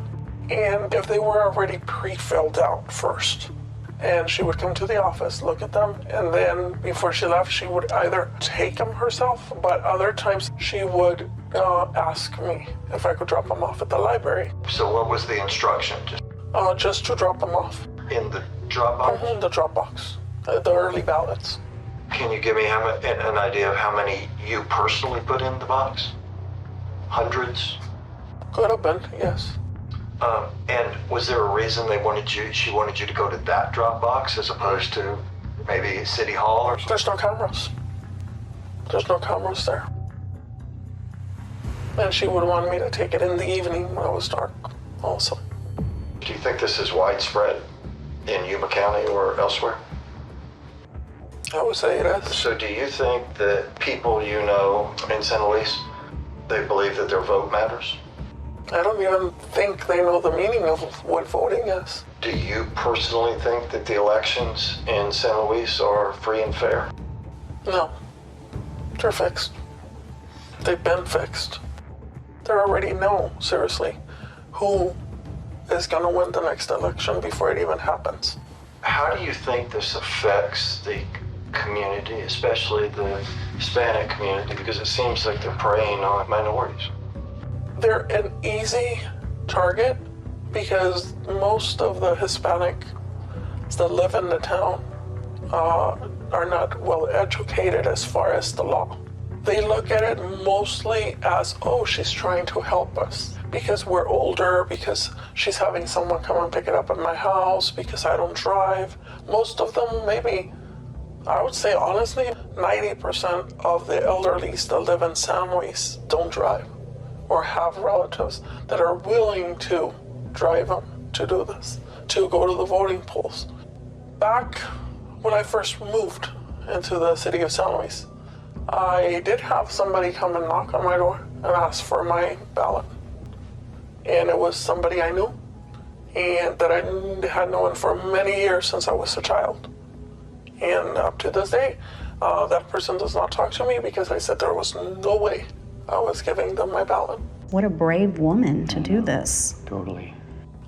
and if they were already pre-filled out first. And she would come to the office, look at them, and then before she left, she would either take them herself, but other times she would ask me if I could drop them off at the library. So what was the instruction? Just to drop them off. In the drop box? The drop box, the early ballots. Can you give me an idea of how many you personally put in the box? Hundreds? Could have been, yes. And was there a reason she wanted you to go to that drop box as opposed to maybe City Hall or something? There's no cameras. There's no cameras there. And she would want me to take it in the evening when it was dark also. Do you think this is widespread in Yuma County or elsewhere? I would say it is. So do you think that people you know in San Luis, they believe that their vote matters? I don't even think they know the meaning of what voting is. Do you personally think that the elections in San Luis are free and fair? No. They're fixed. They've been fixed. They already know, seriously, who is going to win the next election before it even happens. How do you think this affects the community, especially the Hispanic community, because it seems like they're preying on minorities? They're an easy target because most of the Hispanics that live in the town are not well educated as far as the law. They look at it mostly as, oh, she's trying to help us because we're older, because she's having someone come and pick it up at my house, because I don't drive. Most of them, maybe, I would say honestly, 90% of the elderlies that live in San Luis don't drive or have relatives that are willing to drive them to do this, to go to the voting polls. Back when I first moved into the city of San Luis, I did have somebody come and knock on my door and ask for my ballot. And it was somebody I knew and that I had known for many years since I was a child. And up to this day, that person does not talk to me because I said there was no way I was giving them my ballot. What a brave woman to do this. Totally.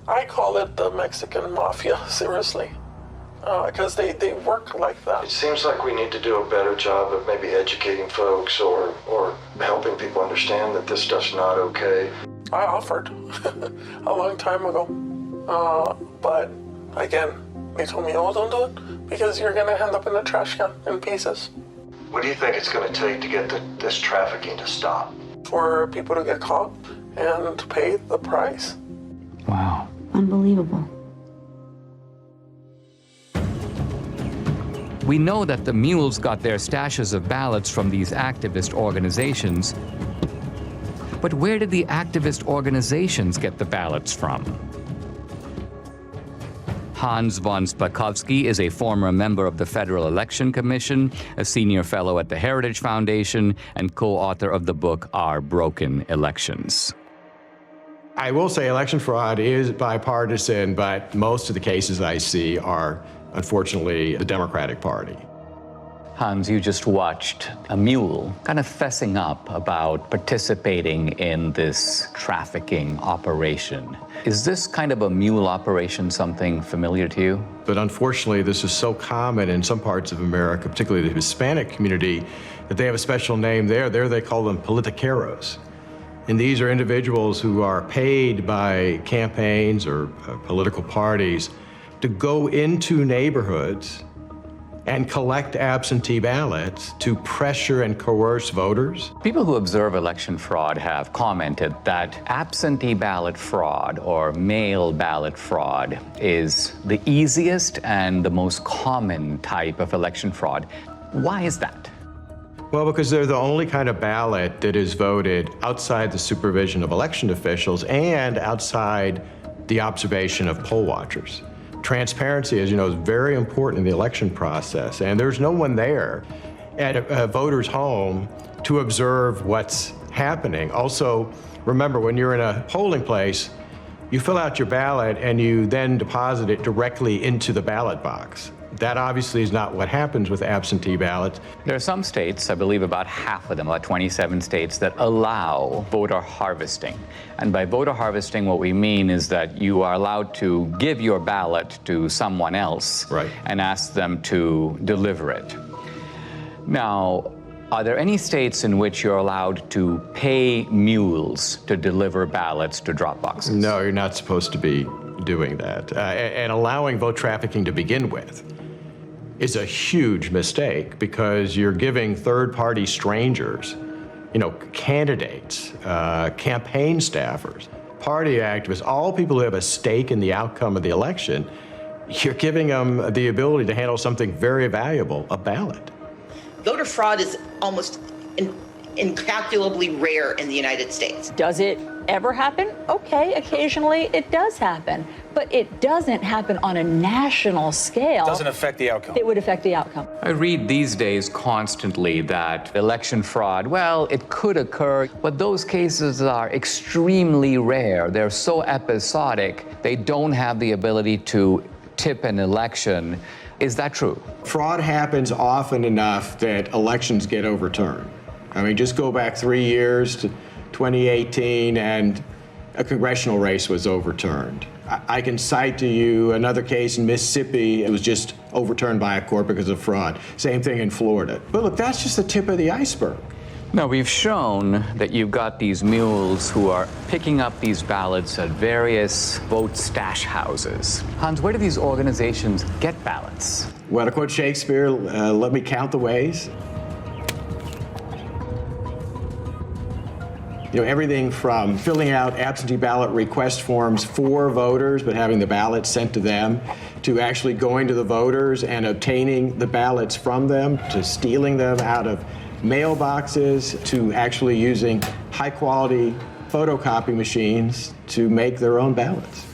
I call it the Mexican mafia, seriously, because they work like that. It seems like we need to do a better job of maybe educating folks or helping people understand that this stuff's not okay. I offered a long time ago, but again, they told me, oh, don't do it because you're going to end up in the trash can in pieces. What do you think it's going to take to get this trafficking to stop? For people to get caught and pay the price. Wow. Unbelievable. We know that the Mules got their stashes of ballots from these activist organizations. But where did the activist organizations get the ballots from? Hans von Spakovsky is a former member of the Federal Election Commission, a senior fellow at the Heritage Foundation, and co-author of the book Our Broken Elections. I will say election fraud is bipartisan, but most of the cases I see are, unfortunately, the Democratic Party. Hans, you just watched a mule kind of fessing up about participating in this trafficking operation. Is this kind of a mule operation something familiar to you? But unfortunately, this is so common in some parts of America, particularly the Hispanic community, that they have a special name there. There they call them politiqueros. And these are individuals who are paid by campaigns or political parties to go into neighborhoods and collect absentee ballots to pressure and coerce voters. People who observe election fraud have commented that absentee ballot fraud or mail ballot fraud is the easiest and the most common type of election fraud. Why is that? Well, because they're the only kind of ballot that is voted outside the supervision of election officials and outside the observation of poll watchers. Transparency, as you know, is very important in the election process, and there's no one there at a voter's home to observe what's happening. Also, remember, when you're in a polling place, you fill out your ballot and you then deposit it directly into the ballot box. That obviously is not what happens with absentee ballots. There are some states, I believe about half of them, about 27 states, that allow voter harvesting. And by voter harvesting, what we mean is that you are allowed to give your ballot to someone else and ask them to deliver it. Now, are there any states in which you're allowed to pay mules to deliver ballots to drop boxes? No, you're not supposed to be doing that. And allowing vote trafficking to begin with is a huge mistake because you're giving third-party strangers, candidates, campaign staffers, party activists, all people who have a stake in the outcome of the election, you're giving them the ability to handle something very valuable, a ballot. Voter fraud is almost incalculably rare in the United States. Does it ever happen? Okay, occasionally it does happen, but it doesn't happen on a national scale. Doesn't affect the outcome. It would affect the outcome. I read these days constantly that election fraud, well, it could occur, but those cases are extremely rare. They're so episodic, they don't have the ability to tip an election. Is that true? Fraud happens often enough that elections get overturned. I mean, just go back 3 years to 2018 and a congressional race was overturned. I can cite to you another case in Mississippi. It was just overturned by a court because of fraud. Same thing in Florida. But look, that's just the tip of the iceberg. Now, we've shown that you've got these mules who are picking up these ballots at various vote stash houses. Hans, where do these organizations get ballots? Well, to quote Shakespeare, let me count the ways. You know, everything from filling out absentee ballot request forms for voters, but having the ballots sent to them, to actually going to the voters and obtaining the ballots from them, to stealing them out of mailboxes, to actually using high-quality photocopy machines to make their own ballots.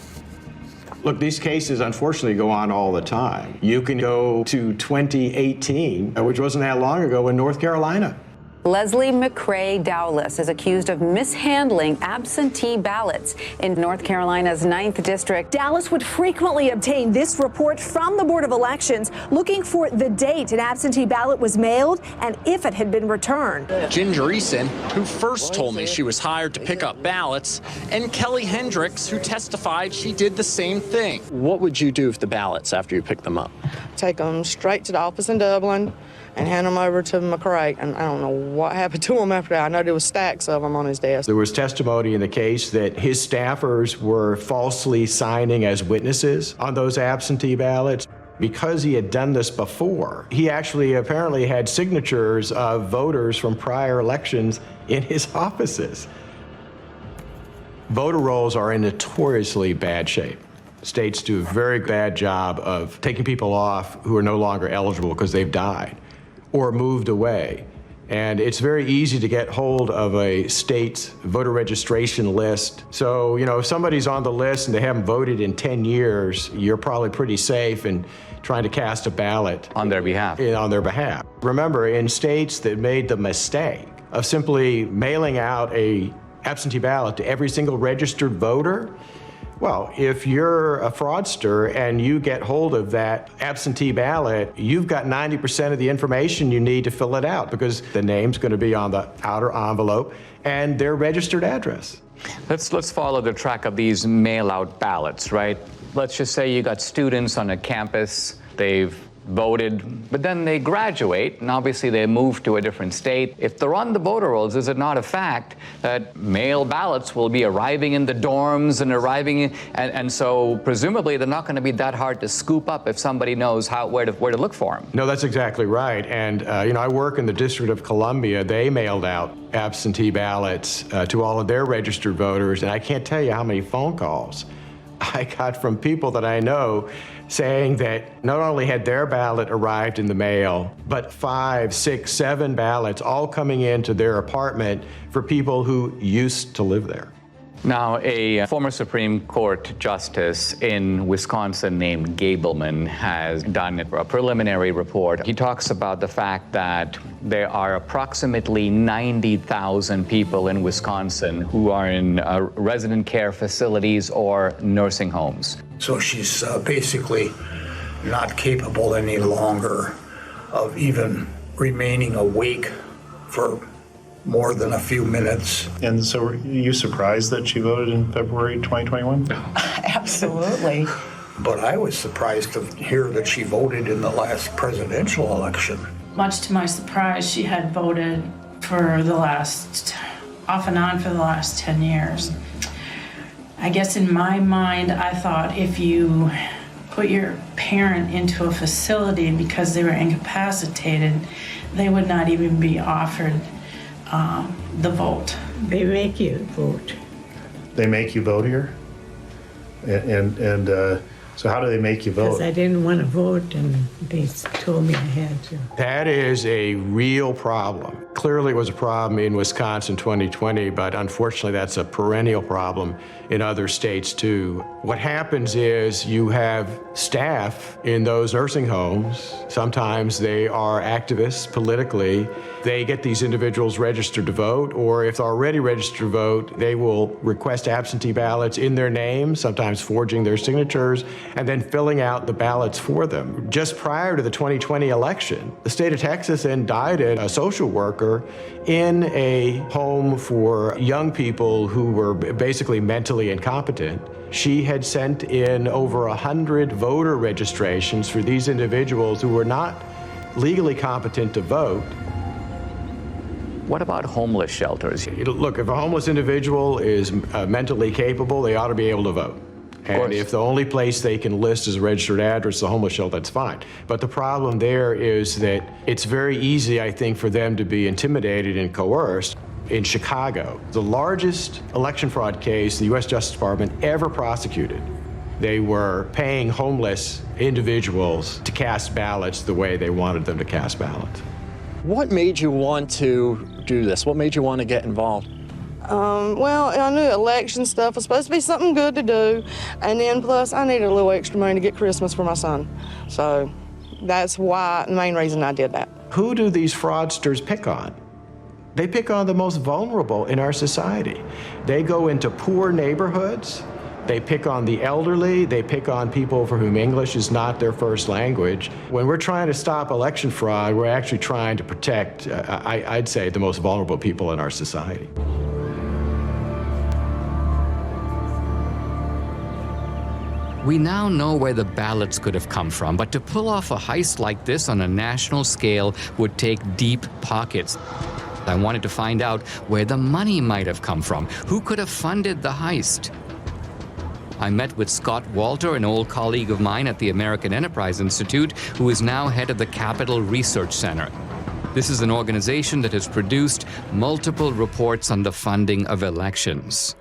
Look, these cases unfortunately go on all the time. You can go to 2018, which wasn't that long ago, in North Carolina. Leslie McCrae Dowless is accused of mishandling absentee ballots in North Carolina's 9th District. Dowless would frequently obtain this report from the Board of Elections looking for the date an absentee ballot was mailed and if it had been returned. Ginger Eason, who first told me she was hired to pick up ballots, and Kelly Hendricks, who testified she did the same thing. What would you do with the ballots after you picked them up? Take them straight to the office in Dublin and hand them over to McCrae. And I don't know what happened to him after that. I know there was stacks of them on his desk. There was testimony in the case that his staffers were falsely signing as witnesses on those absentee ballots. Because he had done this before, he actually apparently had signatures of voters from prior elections in his offices. Voter rolls are in notoriously bad shape. States do a very bad job of taking people off who are no longer eligible because they've died or moved away. And it's very easy to get hold of a state's voter registration list. So, you know, if somebody's on the list and they haven't voted in 10 years, you're probably pretty safe in trying to cast a ballot on their behalf. Remember, in states that made the mistake of simply mailing out a absentee ballot to every single registered voter, well, if you're a fraudster and you get hold of that absentee ballot, you've got 90% of the information you need to fill it out because the name's going to be on the outer envelope and their registered address. Let's follow the track of these mail-out ballots, right? Let's just say you got students on a campus, they've voted, but then they graduate, and obviously they move to a different state. If they're on the voter rolls, is it not a fact that mail ballots will be arriving in the dorms and and so presumably they're not going to be that hard to scoop up if somebody knows where to look for them? No, that's exactly right. And you know, I work in the District of Columbia. They mailed out absentee ballots to all of their registered voters, and I can't tell you how many phone calls I got from people that I know saying that not only had their ballot arrived in the mail, but 5, 6, 7 ballots all coming into their apartment for people who used to live there. Now, a former Supreme Court justice in Wisconsin named Gableman has done a preliminary report. He talks about the fact that there are approximately 90,000 people in Wisconsin who are in resident care facilities or nursing homes. So she's basically not capable any longer of even remaining awake for more than a few minutes. And so are you surprised that she voted in February 2021? Absolutely. But I was surprised to hear that she voted in the last presidential election. Much to my surprise, she had voted for the last, off and on for the last 10 years. I guess in my mind, I thought if you put your parent into a facility because they were incapacitated, they would not even be offered the vote. They make you vote. They make you vote here? And So how do they make you Because vote? I didn't want to vote, and they told me I had to. That is a real problem. Clearly it was a problem in Wisconsin 2020, but unfortunately that's a perennial problem in other states too. What happens is you have staff in those nursing homes. Sometimes they are activists politically. They get these individuals registered to vote, or if they're already registered to vote, they will request absentee ballots in their name, sometimes forging their signatures, and then filling out the ballots for them. Just prior to the 2020 election, the state of Texas indicted a social worker in a home for young people who were basically mentally incompetent. She had sent in over 100 voter registrations for these individuals who were not legally competent to vote. What about homeless shelters? Look, if a homeless individual is mentally capable, they ought to be able to vote. And if the only place they can list as a registered address is a homeless shelter, that's fine. But the problem there is that it's very easy, I think, for them to be intimidated and coerced. In Chicago, the largest election fraud case the U.S. Justice Department ever prosecuted, they were paying homeless individuals to cast ballots the way they wanted them to cast ballots. What made you want to do this? What made you want to get involved? Well, I knew election stuff was supposed to be something good to do, and then plus I needed a little extra money to get Christmas for my son. So that's why, the main reason I did that. Who do these fraudsters pick on? They pick on the most vulnerable in our society. They go into poor neighborhoods. They pick on the elderly. They pick on people for whom English is not their first language. When we're trying to stop election fraud, we're actually trying to protect, I'd say, the most vulnerable people in our society. We now know where the ballots could have come from, but to pull off a heist like this on a national scale would take deep pockets. I wanted to find out where the money might have come from. Who could have funded the heist? I met with Scott Walter, an old colleague of mine at the American Enterprise Institute, who is now head of the Capital Research Center. This is an organization that has produced multiple reports on the funding of elections.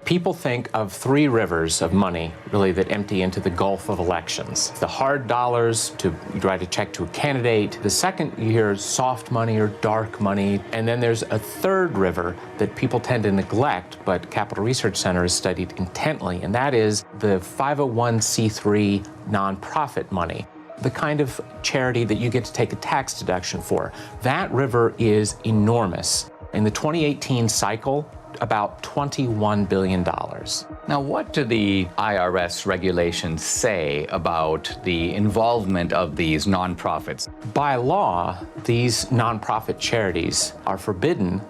People think of three rivers of money, really, that empty into the gulf of elections. The hard dollars to write a check to a candidate. The second, you hear soft money or dark money. And then there's a third river that people tend to neglect, but Capital Research Center has studied intently, and that is the 501c3 nonprofit money, the kind of charity that you get to take a tax deduction for. That river is enormous. In the 2018 cycle, about $21 billion. Now, what do the IRS regulations say about the involvement of these nonprofits? By law, these nonprofit charities are forbidden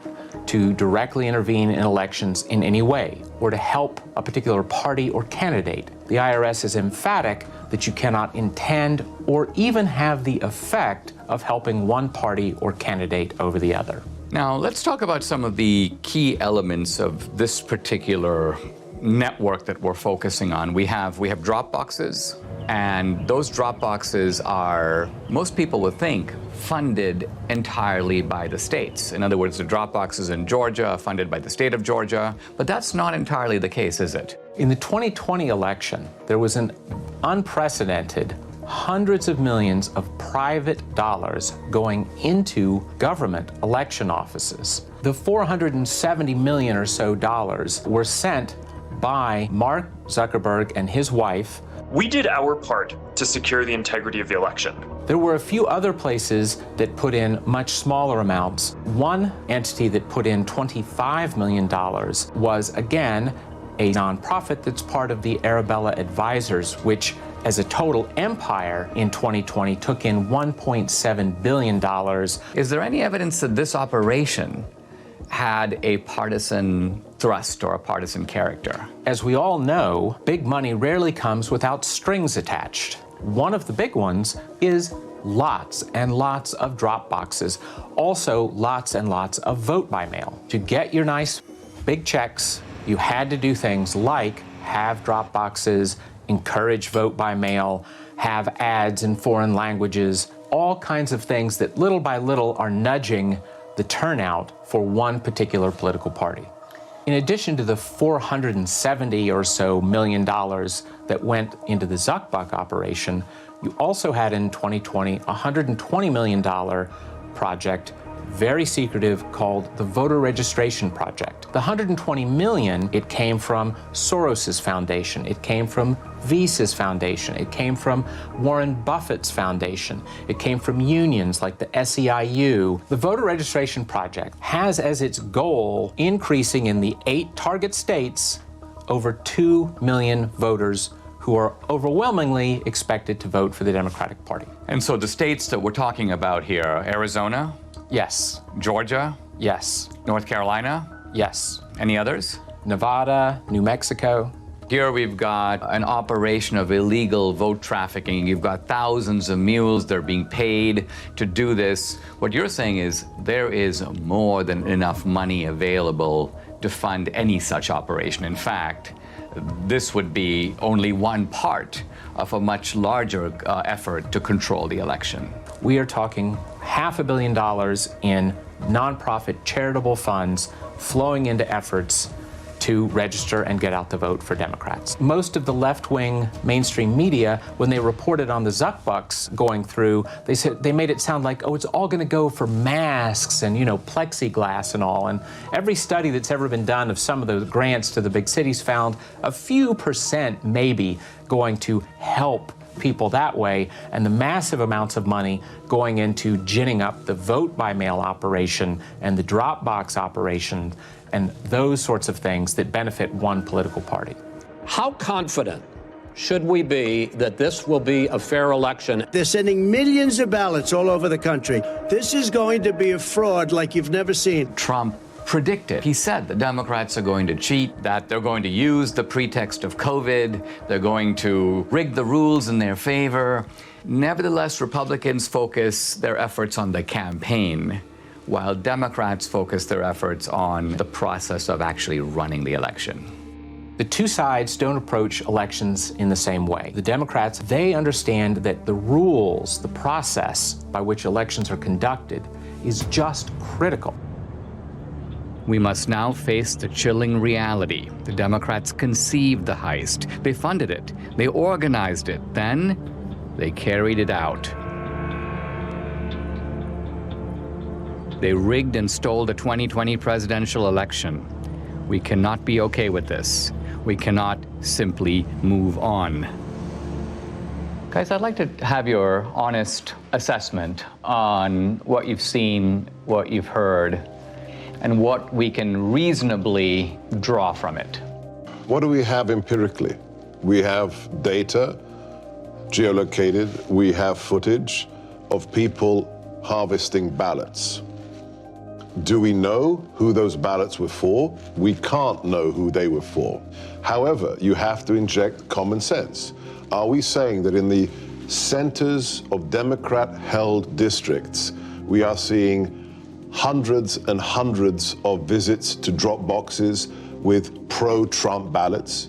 to directly intervene in elections in any way or to help a particular party or candidate. The IRS is emphatic that you cannot intend or even have the effect of helping one party or candidate over the other. Now, let's talk about some of the key elements of this particular network that we're focusing on. We have drop boxes, and those drop boxes are, most people would think, funded entirely by the states. In other words, the drop boxes in Georgia are funded by the state of Georgia, but that's not entirely the case, is it? In the 2020 election, there was an unprecedented hundreds of millions of private dollars going into government election offices. The $470 million or so dollars were sent by Mark Zuckerberg and his wife. We did our part to secure the integrity of the election. There were a few other places that put in much smaller amounts. One entity that put in $25 million was, again, a nonprofit that's part of the Arabella Advisors, which as a total empire in 2020 took in $1.7 billion. Is there any evidence that this operation had a partisan thrust or a partisan character? As we all know, big money rarely comes without strings attached. One of the big ones is lots and lots of drop boxes. Also, lots and lots of vote by mail. To get your nice big checks, you had to do things like have drop boxes, encourage vote by mail, have ads in foreign languages, all kinds of things that little by little are nudging the turnout for one particular political party. In addition to the $470 or so million that went into the Zuckbuck operation, you also had in 2020 a $120 million project, very secretive, called the Voter Registration Project. The $120 million, it came from Soros's foundation, it came from Visa's foundation, it came from Warren Buffett's foundation, it came from unions like the SEIU. The Voter Registration Project has as its goal increasing in the 8 target states over 2 million voters who are overwhelmingly expected to vote for the Democratic Party. And so the states that we're talking about here, Arizona? Yes. Georgia? Yes. North Carolina? Yes. Any others? Nevada, New Mexico. Here we've got an operation of illegal vote trafficking. You've got thousands of mules. They're being paid to do this. What you're saying is there is more than enough money available to fund any such operation. In fact, this would be only one part of a much larger effort to control the election. We are talking $500 million in nonprofit charitable funds flowing into efforts to register and get out the vote for Democrats. Most of the left-wing mainstream media, when they reported on the Zuckbucks going through, they made it sound like, oh, it's all going to go for masks and, plexiglass and all. And every study that's ever been done of some of the grants to the big cities found a few percent maybe going to help people that way, and the massive amounts of money going into ginning up the vote-by-mail operation and the drop box operation and those sorts of things that benefit one political party. How confident should we be that this will be a fair election? They're sending millions of ballots all over the country. This is going to be a fraud like you've never seen. Trump predicted. He said the Democrats are going to cheat, that they're going to use the pretext of COVID, they're going to rig the rules in their favor. Nevertheless, Republicans focus their efforts on the campaign, while Democrats focus their efforts on the process of actually running the election. The two sides don't approach elections in the same way. The Democrats, they understand that the rules, the process by which elections are conducted is just critical. We must now face the chilling reality. The Democrats conceived the heist. They funded it. They organized it. Then they carried it out. They rigged and stole the 2020 presidential election. We cannot be okay with this. We cannot simply move on. Guys, I'd like to have your honest assessment on what you've seen, what you've heard, and what we can reasonably draw from it. What do we have empirically? We have data, geolocated, we have footage of people harvesting ballots. Do we know who those ballots were for? We can't know who they were for. However, you have to inject common sense. Are we saying that in the centers of Democrat-held districts, we are seeing hundreds and hundreds of visits to drop boxes with pro-Trump ballots?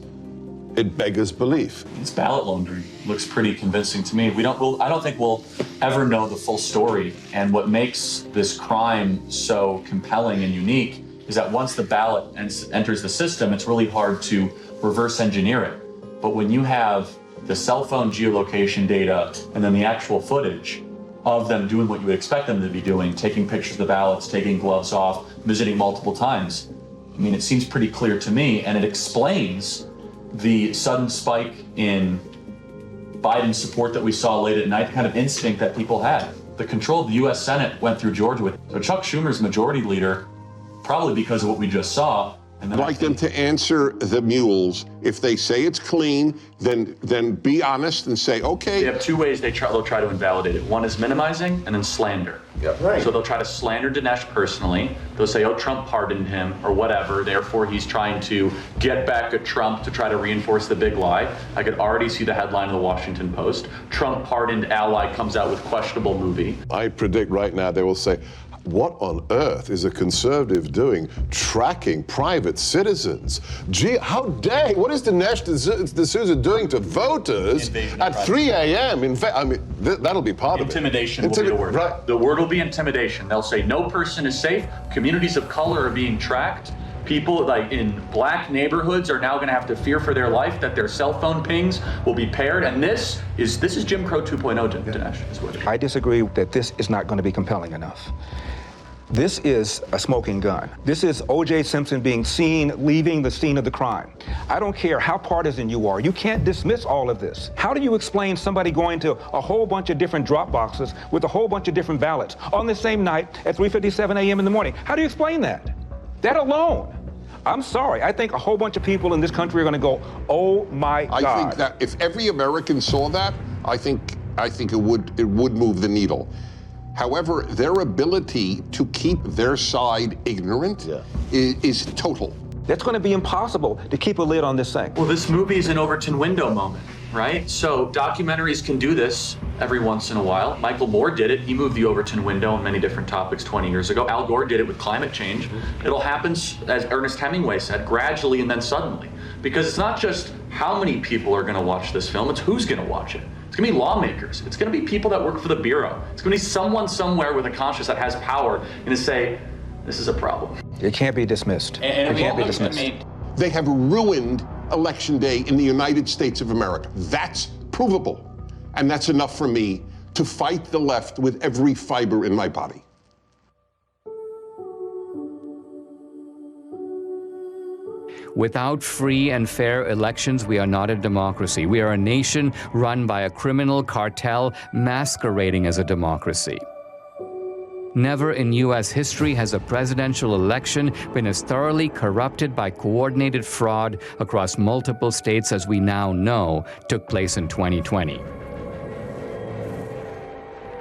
It beggars belief. This ballot laundering looks pretty convincing to me. I don't think we'll ever know the full story. And what makes this crime so compelling and unique is that once the ballot enters the system, it's really hard to reverse engineer it. But when you have the cell phone geolocation data and then the actual footage of them doing what you would expect them to be doing, taking pictures of the ballots, taking gloves off, visiting multiple times, I mean, it seems pretty clear to me, and it explains the sudden spike in Biden's support that we saw late at night, the kind of instinct that people had. The control of the U.S. Senate went through Georgia with. So Chuck Schumer's majority leader, probably because of what we just saw. I'd like them to answer the mules. If they say it's clean, then be honest and say, okay. They have two ways they'll try to invalidate it. One is minimizing and then slander. Yep. Right. So they'll try to slander Dinesh personally. They'll say, oh, Trump pardoned him or whatever. Therefore, he's trying to get back at Trump to try to reinforce the big lie. I could already see the headline of the Washington Post. Trump pardoned ally comes out with questionable movie. I predict right now they will say, what on earth is a conservative doing tracking private citizens? Gee, how dang, what is Dinesh D'Souza doing to voters at 3 a.m.? In fact, I mean, that'll be part of it. Intimidation will be the word. Right. The word will be intimidation. They'll say no person is safe, communities of color are being tracked, People like in black neighborhoods are now going to have to fear for their life that their cell phone pings will be paired. And this is Jim Crow 2.0, Dinesh, is what it is. I disagree that this is not going to be compelling enough. This is a smoking gun. This is O.J. Simpson being seen leaving the scene of the crime. I don't care how partisan you are. You can't dismiss all of this. How do you explain somebody going to a whole bunch of different drop boxes with a whole bunch of different ballots on the same night at 3:57 a.m. in the morning? How do you explain that? That alone. I'm sorry. I think a whole bunch of people in this country are going to go, oh my God. I think that if every American saw that, I think it would move the needle. However, their ability to keep their side ignorant is total. That's going to be impossible to keep a lid on this thing. Well, this movie is an Overton window moment, right? So documentaries can do this every once in a while. Michael Moore did it. He moved the Overton window on many different topics 20 years ago. Al Gore did it with climate change. It'll happen, as Ernest Hemingway said, gradually and then suddenly. Because it's not just how many people are going to watch this film, it's who's going to watch it. It's going to be lawmakers. It's going to be people that work for the Bureau. It's going to be someone somewhere with a conscience that has power and to say, this is a problem. It can't be dismissed. It can't be dismissed. They have ruined Election Day in the United States of America. That's provable. And that's enough for me to fight the left with every fiber in my body. Without free and fair elections, we are not a democracy. We are a nation run by a criminal cartel masquerading as a democracy. Never in U.S. history has a presidential election been as thoroughly corrupted by coordinated fraud across multiple states as we now know took place in 2020.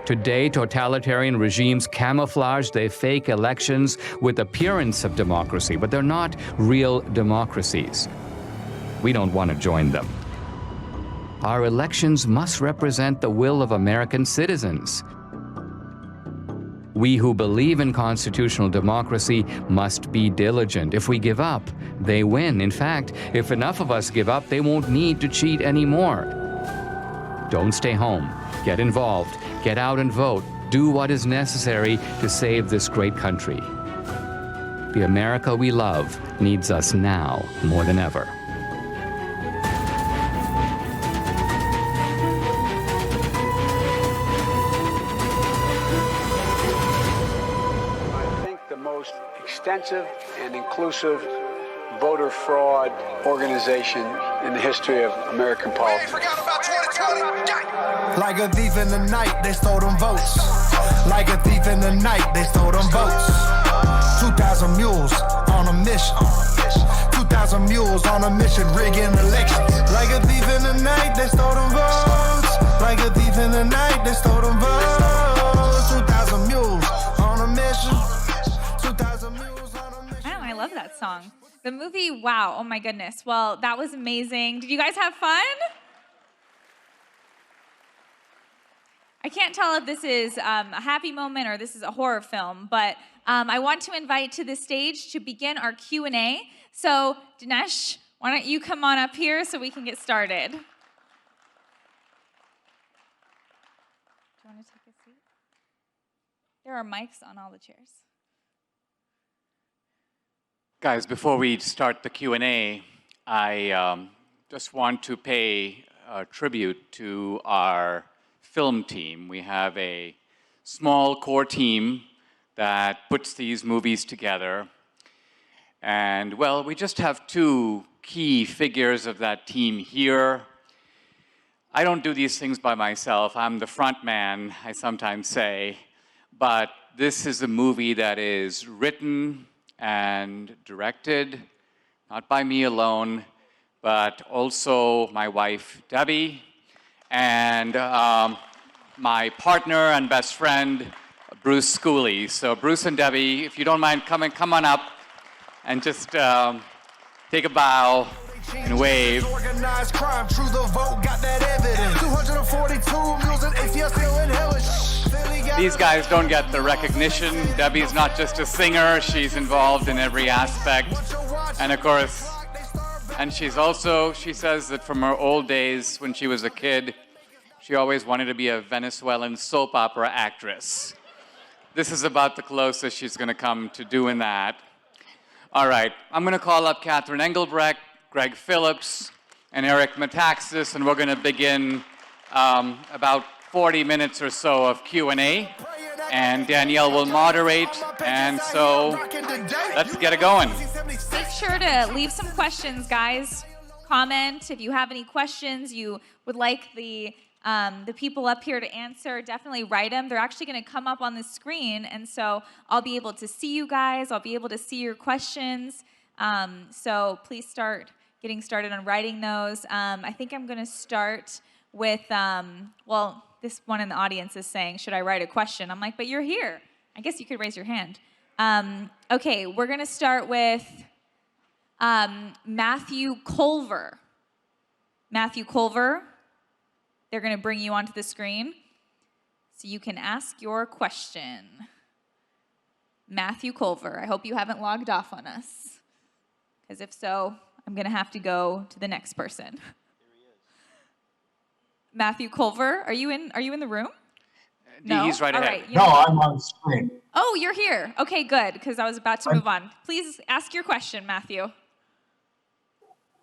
Today, totalitarian regimes camouflage their fake elections with appearance of democracy, but they're not real democracies. We don't want to join them. Our elections must represent the will of American citizens. We who believe in constitutional democracy must be diligent. If we give up, they win. In fact, if enough of us give up, they won't need to cheat anymore. Don't stay home. Get involved. Get out and vote. Do what is necessary to save this great country. The America we love needs us now more than ever. I think the most extensive and inclusive voter fraud organization in the history of American politics. Like a thief in the night, they stole them votes. Like a thief in the night, they stole them votes. 2,000 mules on a mission. 2,000 mules on a mission, rigging elections. Like a thief in the night, they stole them votes. Like a thief in the night, they stole them votes. 2,000 mules on a mission. 2,000 mules on a mission. I love that song. The movie, wow, oh my goodness. Well, that was amazing. Did you guys have fun? I can't tell if this is a happy moment or this is a horror film, but I want to invite to the stage to begin our Q&A. So, Dinesh, why don't you come on up here so we can get started? Do you want to take a seat? There are mics on all the chairs. Guys, before we start the Q&A, I just want to pay tribute to our film team. We have a small core team that puts these movies together. And, well, we just have two key figures of that team here. I don't do these things by myself. I'm the front man, I sometimes say. But this is a movie that is written and directed, not by me alone, but also my wife, Debbie, and my partner and best friend, Bruce Schooley. So Bruce and Debbie, if you don't mind, come on up and just take a bow and wave. Organized crime, true the vote, got that evidence. 242 mules and ACL still in hellish. These guys don't get the recognition. Debbie's not just a singer, she's involved in every aspect. And of course, and she says that from her old days when she was a kid, she always wanted to be a Venezuelan soap opera actress. This is about the closest she's going to come to doing that. All right, I'm going to call up Catherine Engelbrecht, Greg Phillips, and Eric Metaxas, and we're going to begin about 40 minutes or so of Q&A, and Danielle will moderate, and so let's get it going. Make sure to leave some questions, guys. Comment if you have any questions you would like the people up here to answer. Definitely write them. They're actually going to come up on the screen, and so I'll be able to see you guys. I'll be able to see your questions. So please start getting started on writing those. I think I'm going to start with, well, this one in the audience is saying, should I write a question? I'm like, but you're here. I guess you could raise your hand. Okay, we're going to start with Matthew Culver. Matthew Culver, they're going to bring you onto the screen so you can ask your question. Matthew Culver, I hope you haven't logged off on us, because if so, I'm going to have to go to the next person. Matthew Culver, are you in the room? No? He's right All ahead. right, No, I'm on the screen. Oh, you're here. Okay, good, because I was about to move on. Please ask your question, Matthew.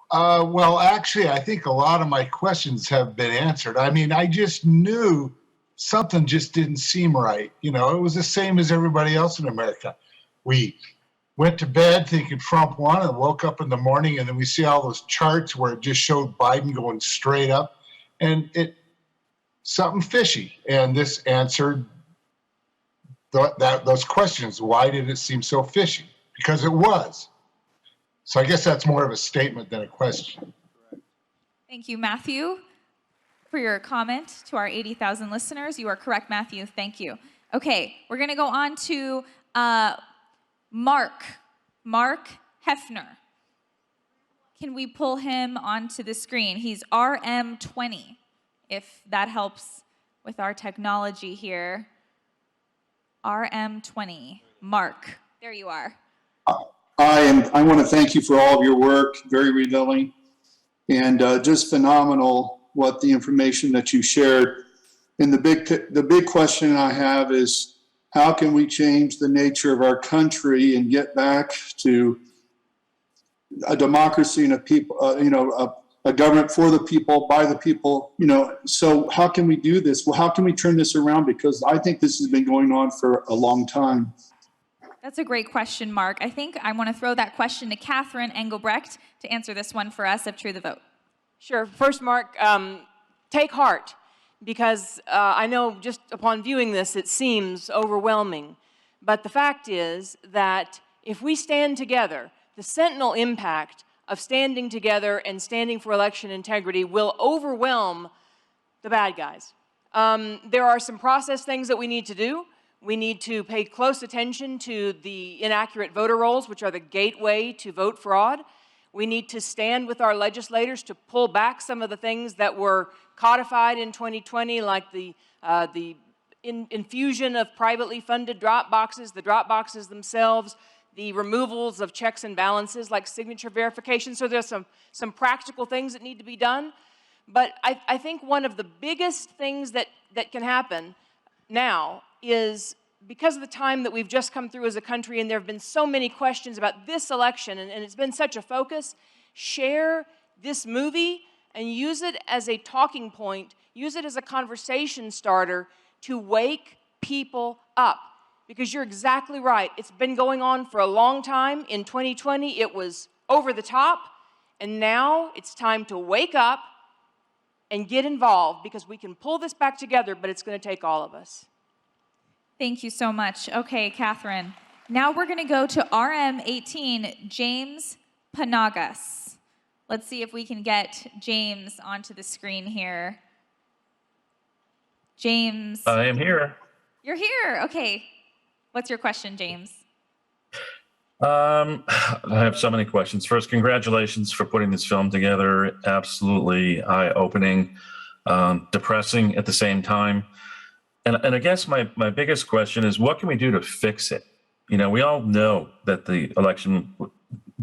Well, actually, I think a lot of my questions have been answered. I mean, I just knew something just didn't seem right. You know, it was the same as everybody else in America. We went to bed thinking Trump won and woke up in the morning, and then we see all those charts where it just showed Biden going straight up, and something fishy. And this answered those questions. Why did it seem so fishy? Because it was. So I guess that's more of a statement than a question. Thank you, Matthew, for your comment to our 80,000 listeners. You are correct, Matthew. Thank you. Okay, we're going to go on to Mark Hefner. Can we pull him onto the screen? He's RM20, if that helps with our technology here. RM20. Mark, there you are. I want to thank you for all of your work, very revealing, and just phenomenal what the information that you shared. And the big question I have is, how can we change the nature of our country and get back to a democracy and a government for the people, by the people, so how can we do this? Well, how can we turn this around? Because I think this has been going on for a long time. That's a great question, Mark. I think I want to throw that question to Catherine Engelbrecht to answer this one for us of True the Vote. Sure. First, Mark, take heart, because I know just upon viewing this, it seems overwhelming. But the fact is that if we stand together, the sentinel impact of standing together and standing for election integrity will overwhelm the bad guys. There are some process things that we need to do. We need to pay close attention to the inaccurate voter rolls, which are the gateway to vote fraud. We need to stand with our legislators to pull back some of the things that were codified in 2020, like the infusion of privately funded drop boxes, the drop boxes themselves, the removals of checks and balances like signature verification. So there's some practical things that need to be done. But I think one of the biggest things that can happen now is, because of the time that we've just come through as a country, and there have been so many questions about this election, and it's been such a focus, share this movie and use it as a talking point, use it as a conversation starter to wake people up. Because you're exactly right. It's been going on for a long time. In 2020, it was over the top, and now it's time to wake up and get involved, because we can pull this back together, but it's going to take all of us. Thank you so much. Okay, Catherine. Now we're going to go to RM18, James Panagas. Let's see if we can get James onto the screen here. James. I am here. You're here. Okay. What's your question, James? I have so many questions. First, congratulations for putting this film together. Absolutely eye-opening, depressing at the same time. And I guess my biggest question is, what can we do to fix it? You know, we all know that the election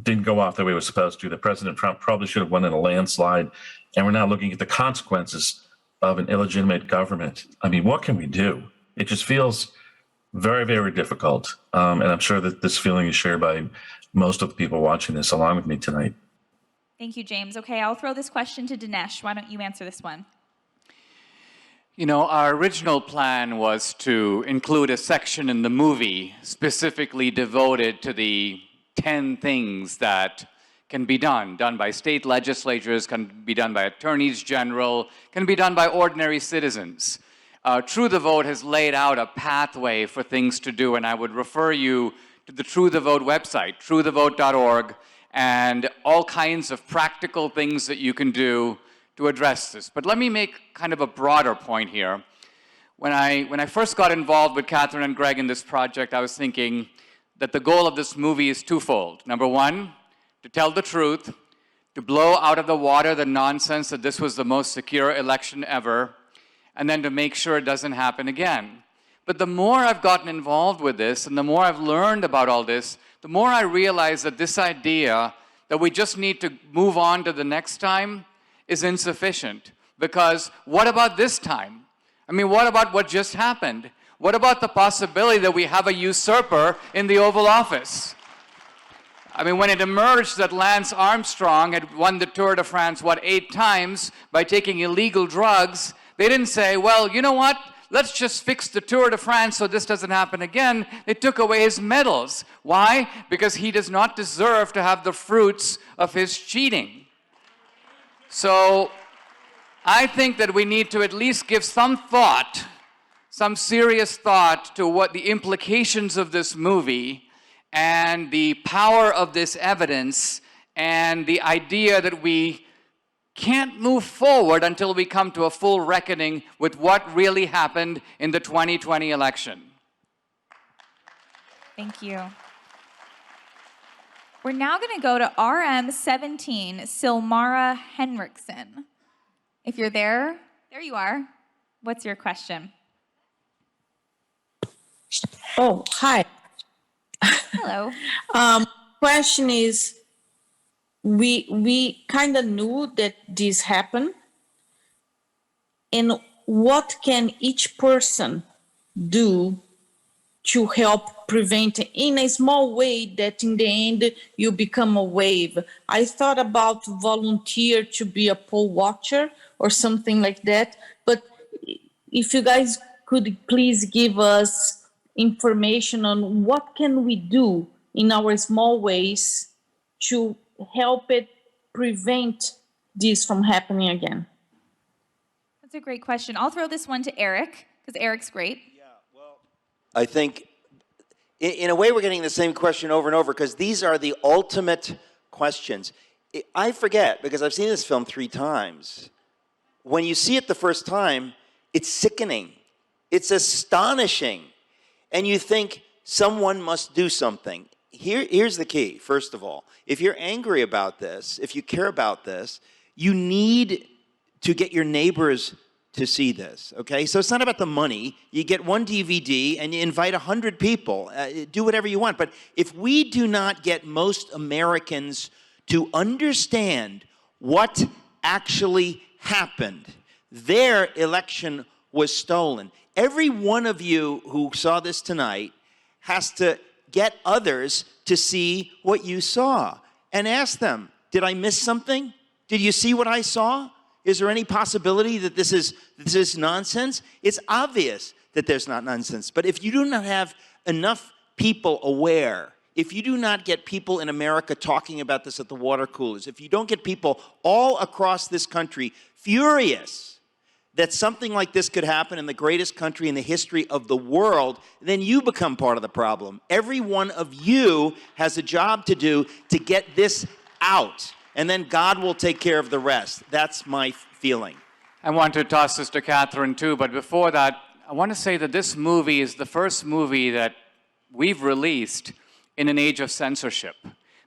didn't go off the way it was supposed to. That President Trump probably should have won in a landslide. And we're now looking at the consequences of an illegitimate government. I mean, what can we do? It just feels Very, very difficult. And I'm sure that this feeling is shared by most of the people watching this along with me tonight. Thank you, James. Okay, I'll throw this question to Dinesh. Why don't you answer this one? You know, our original plan was to include a section in the movie specifically devoted to the 10 things that can be done by state legislatures, can be done by attorneys general, can be done by ordinary citizens. True the Vote has laid out a pathway for things to do, and I would refer you to the True the Vote website, truethevote.org, and all kinds of practical things that you can do to address this. But let me make kind of a broader point here. When I first got involved with Catherine and Greg in this project, I was thinking that the goal of this movie is twofold. Number one, to tell the truth, to blow out of the water the nonsense that this was the most secure election ever, and then to make sure it doesn't happen again. But the more I've gotten involved with this, and the more I've learned about all this, the more I realize that this idea that we just need to move on to the next time is insufficient. Because what about this time? I mean, what about what just happened? What about the possibility that we have a usurper in the Oval Office? I mean, when it emerged that Lance Armstrong had won the Tour de France, 8 times by taking illegal drugs, they didn't say, well, you know what? Let's just fix the Tour de France so this doesn't happen again. They took away his medals. Why? Because he does not deserve to have the fruits of his cheating. So I think that we need to at least give some thought, some serious thought to what the implications of this movie and the power of this evidence and the idea that we can't move forward until we come to a full reckoning with what really happened in the 2020 election. Thank you. We're now going to go to RM17, Silmara Henriksen. If you're there you are. What's your question? Oh, hi. Hello. Question is, we kind of knew that this happened, and what can each person do to help prevent in a small way that in the end you become a wave? I thought about volunteer to be a poll watcher or something like that, but if you guys could please give us information on what can we do in our small ways to help it prevent this from happening again. That's a great question. I'll throw this one to Eric, because Eric's great. I think, in a way, we're getting the same question over and over, because these are the ultimate questions. I forget, because I've seen this film 3 times. When you see it the first time, it's sickening. It's astonishing. And you think, someone must do something. Here's the key, first of all. If you're angry about this, if you care about this, you need to get your neighbors to see this, okay? So it's not about the money. You get 1 DVD and you invite 100 people. Do whatever you want. But if we do not get most Americans to understand what actually happened, their election was stolen. Every one of you who saw this tonight has to get others to see what you saw and ask them, did I miss something? Did you see what I saw? Is there any possibility that this is nonsense? It's obvious that there's not nonsense. But if you do not have enough people aware, if you do not get people in America talking about this at the water coolers, if you don't get people all across this country furious that something like this could happen in the greatest country in the history of the world, then you become part of the problem. Every one of you has a job to do to get this out, and then God will take care of the rest. That's my feeling. I want to toss this to Catherine too, but before that, I want to say that this movie is the first movie that we've released in an age of censorship.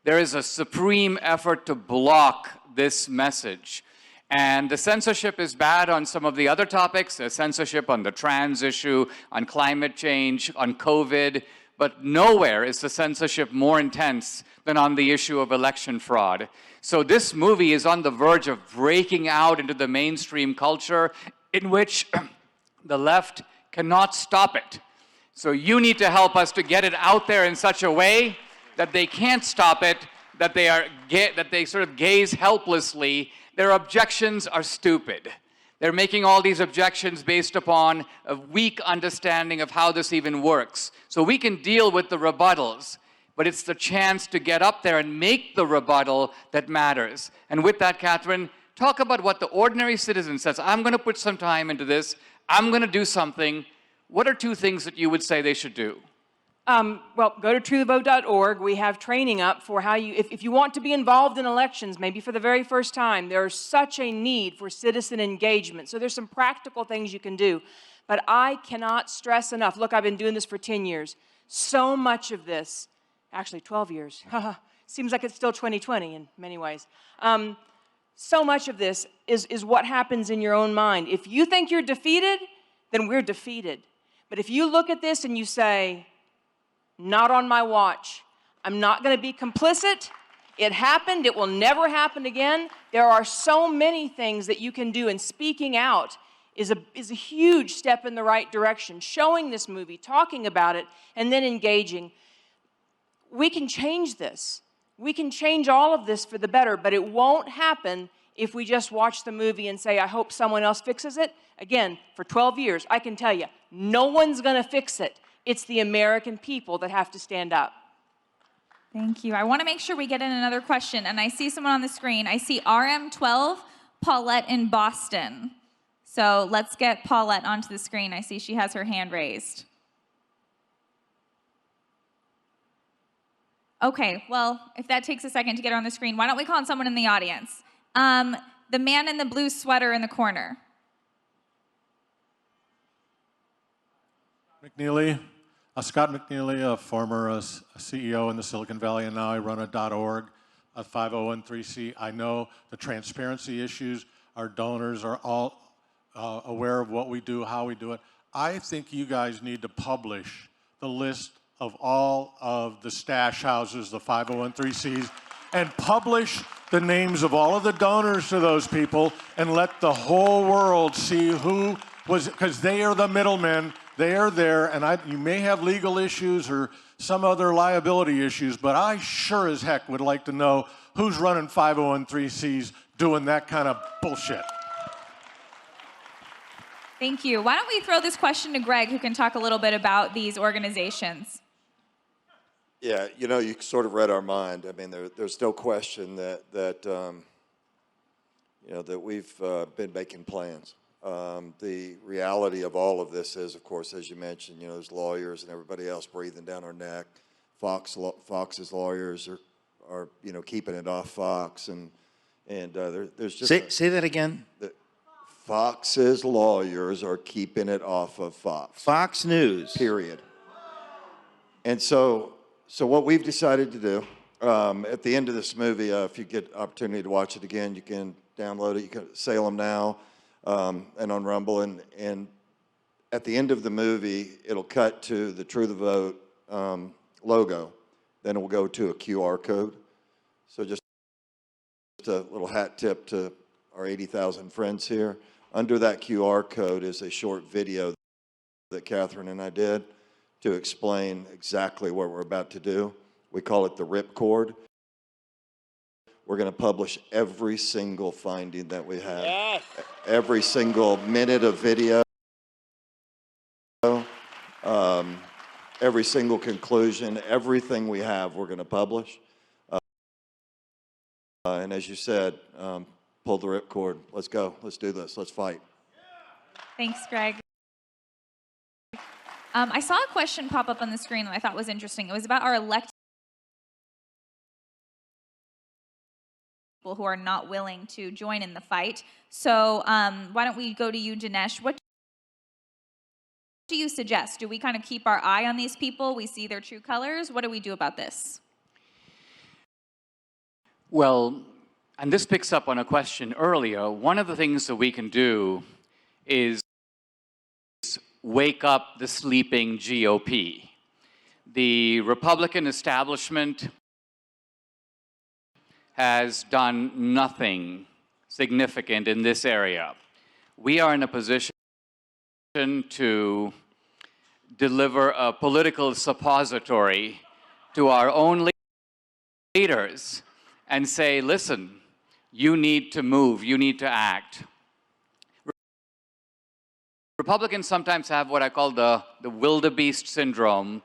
There is a supreme effort to block this message. And the censorship is bad on some of the other topics. There's censorship on the trans issue, on climate change, on COVID, but nowhere is the censorship more intense than on the issue of election fraud. So this movie is on the verge of breaking out into the mainstream culture in which the left cannot stop it. So you need to help us to get it out there in such a way that they can't stop it, that they sort of gaze helplessly. Their objections are stupid. They're making all these objections based upon a weak understanding of how this even works. So we can deal with the rebuttals, but it's the chance to get up there and make the rebuttal that matters. And with that, Catherine, talk about what the ordinary citizen says. I'm going to put some time into this. I'm going to do something. What are two things that you would say they should do? Well, go to truethevote.org. We have training up for how you, if you want to be involved in elections, maybe for the very first time, there's such a need for citizen engagement. So there's some practical things you can do. But I cannot stress enough. Look, I've been doing this for 10 years. So much of this, actually 12 years. Seems like it's still 2020 in many ways. So much of this is what happens in your own mind. If you think you're defeated, then we're defeated. But if you look at this and you say, not on my watch. I'm not going to be complicit. It happened. It will never happen again. There are so many things that you can do, and speaking out is a huge step in the right direction. Showing this movie, talking about it, and then engaging. We can change this. We can change all of this for the better, but it won't happen if we just watch the movie and say, I hope someone else fixes it. Again, for 12 years, I can tell you, no one's going to fix it. It's the American people that have to stand up. Thank you. I want to make sure we get in another question, and I see someone on the screen. I see RM12, Paulette in Boston. So let's get Paulette onto the screen. I see she has her hand raised. Okay, well, if that takes a second to get her on the screen, why don't we call on someone in the audience? The man in the blue sweater in the corner. McNeely. Scott McNeely, a former CEO in the Silicon Valley, and now I run a .org, a 501(c). I know the transparency issues. Our donors are all aware of what we do, how we do it. I think you guys need to publish the list of all of the stash houses, the 501(c)s, and publish the names of all of the donors to those people and let the whole world see who was, because they are the middlemen. They are there, and you may have legal issues or some other liability issues, but I sure as heck would like to know who's running 501(c)s doing that kind of bullshit. Thank you. Why don't we throw this question to Greg, who can talk a little bit about these organizations. Yeah, you know, you sort of read our mind. I mean, there's no question that you know, that we've been making plans. The reality of all of this is, of course, as you mentioned, you know, there's lawyers and everybody else breathing down our neck. Fox's lawyers are you know, keeping it off Fox, and there's just say that again. Fox's lawyers are keeping it off of Fox. Fox News. Period. And so what we've decided to do at the end of this movie, if you get opportunity to watch it again, you can download it. You can Salem Now. And on Rumble, and at the end of the movie, it'll cut to the True the Vote logo. Then it will go to a QR code. So just a little hat tip to our 80,000 friends here. Under that QR code is a short video that Catherine and I did to explain exactly what we're about to do. We call it the ripcord. We're going to publish every single finding that we have, yes. Every single minute of video, every single conclusion, everything we have, we're going to publish. And as you said, pull the ripcord. Let's go. Let's do this. Let's fight. Thanks, Greg. I saw a question pop up on the screen that I thought was interesting. It was about our elected people who are not willing to join in the fight. So why don't we go to you, Dinesh? What do you suggest? Do we kind of keep our eye on these people? We see their true colors. What do we do about this? Well, and this picks up on a question earlier. One of the things that we can do is wake up the sleeping GOP. The Republican establishment has done nothing significant in this area. We are in a position to deliver a political suppository to our own leaders and say, listen, you need to move, you need to act. Republicans sometimes have what I call the wildebeest syndrome.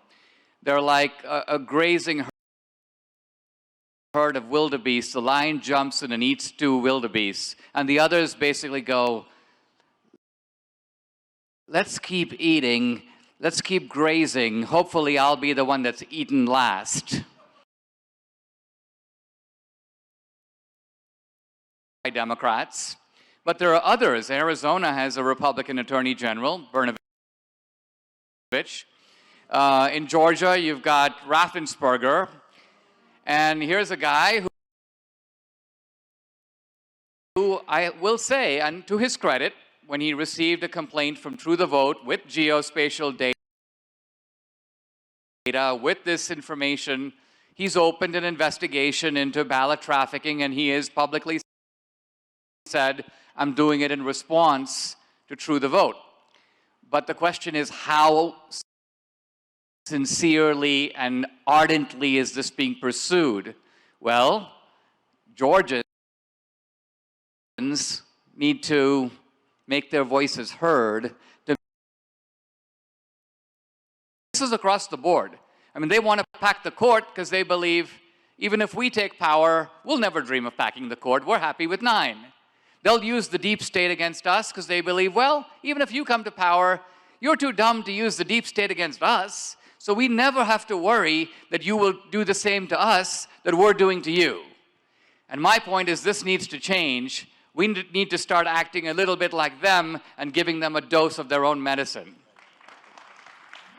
They're like a grazing herd of wildebeest. The lion jumps in and eats 2 wildebeest, and the others basically go, let's keep eating, let's keep grazing. Hopefully I'll be the one that's eaten last. By Democrats. But there are others. Arizona has a Republican Attorney General, Brnovich. In Georgia, you've got Raffensperger. And here's a guy who I will say, and to his credit, when he received a complaint from True the Vote with geospatial data, with this information, he's opened an investigation into ballot trafficking, and he has publicly said, I'm doing it in response to True the Vote. But the question is, how sincerely and ardently is this being pursued? Well, Georgians need to make their voices heard. This is across the board. I mean, they want to pack the court because they believe, even if we take power, we'll never dream of packing the court. We're happy with 9. They'll use the deep state against us because they believe, well, even if you come to power, you're too dumb to use the deep state against us, so we never have to worry that you will do the same to us that we're doing to you. And my point is, this needs to change. We need to start acting a little bit like them and giving them a dose of their own medicine.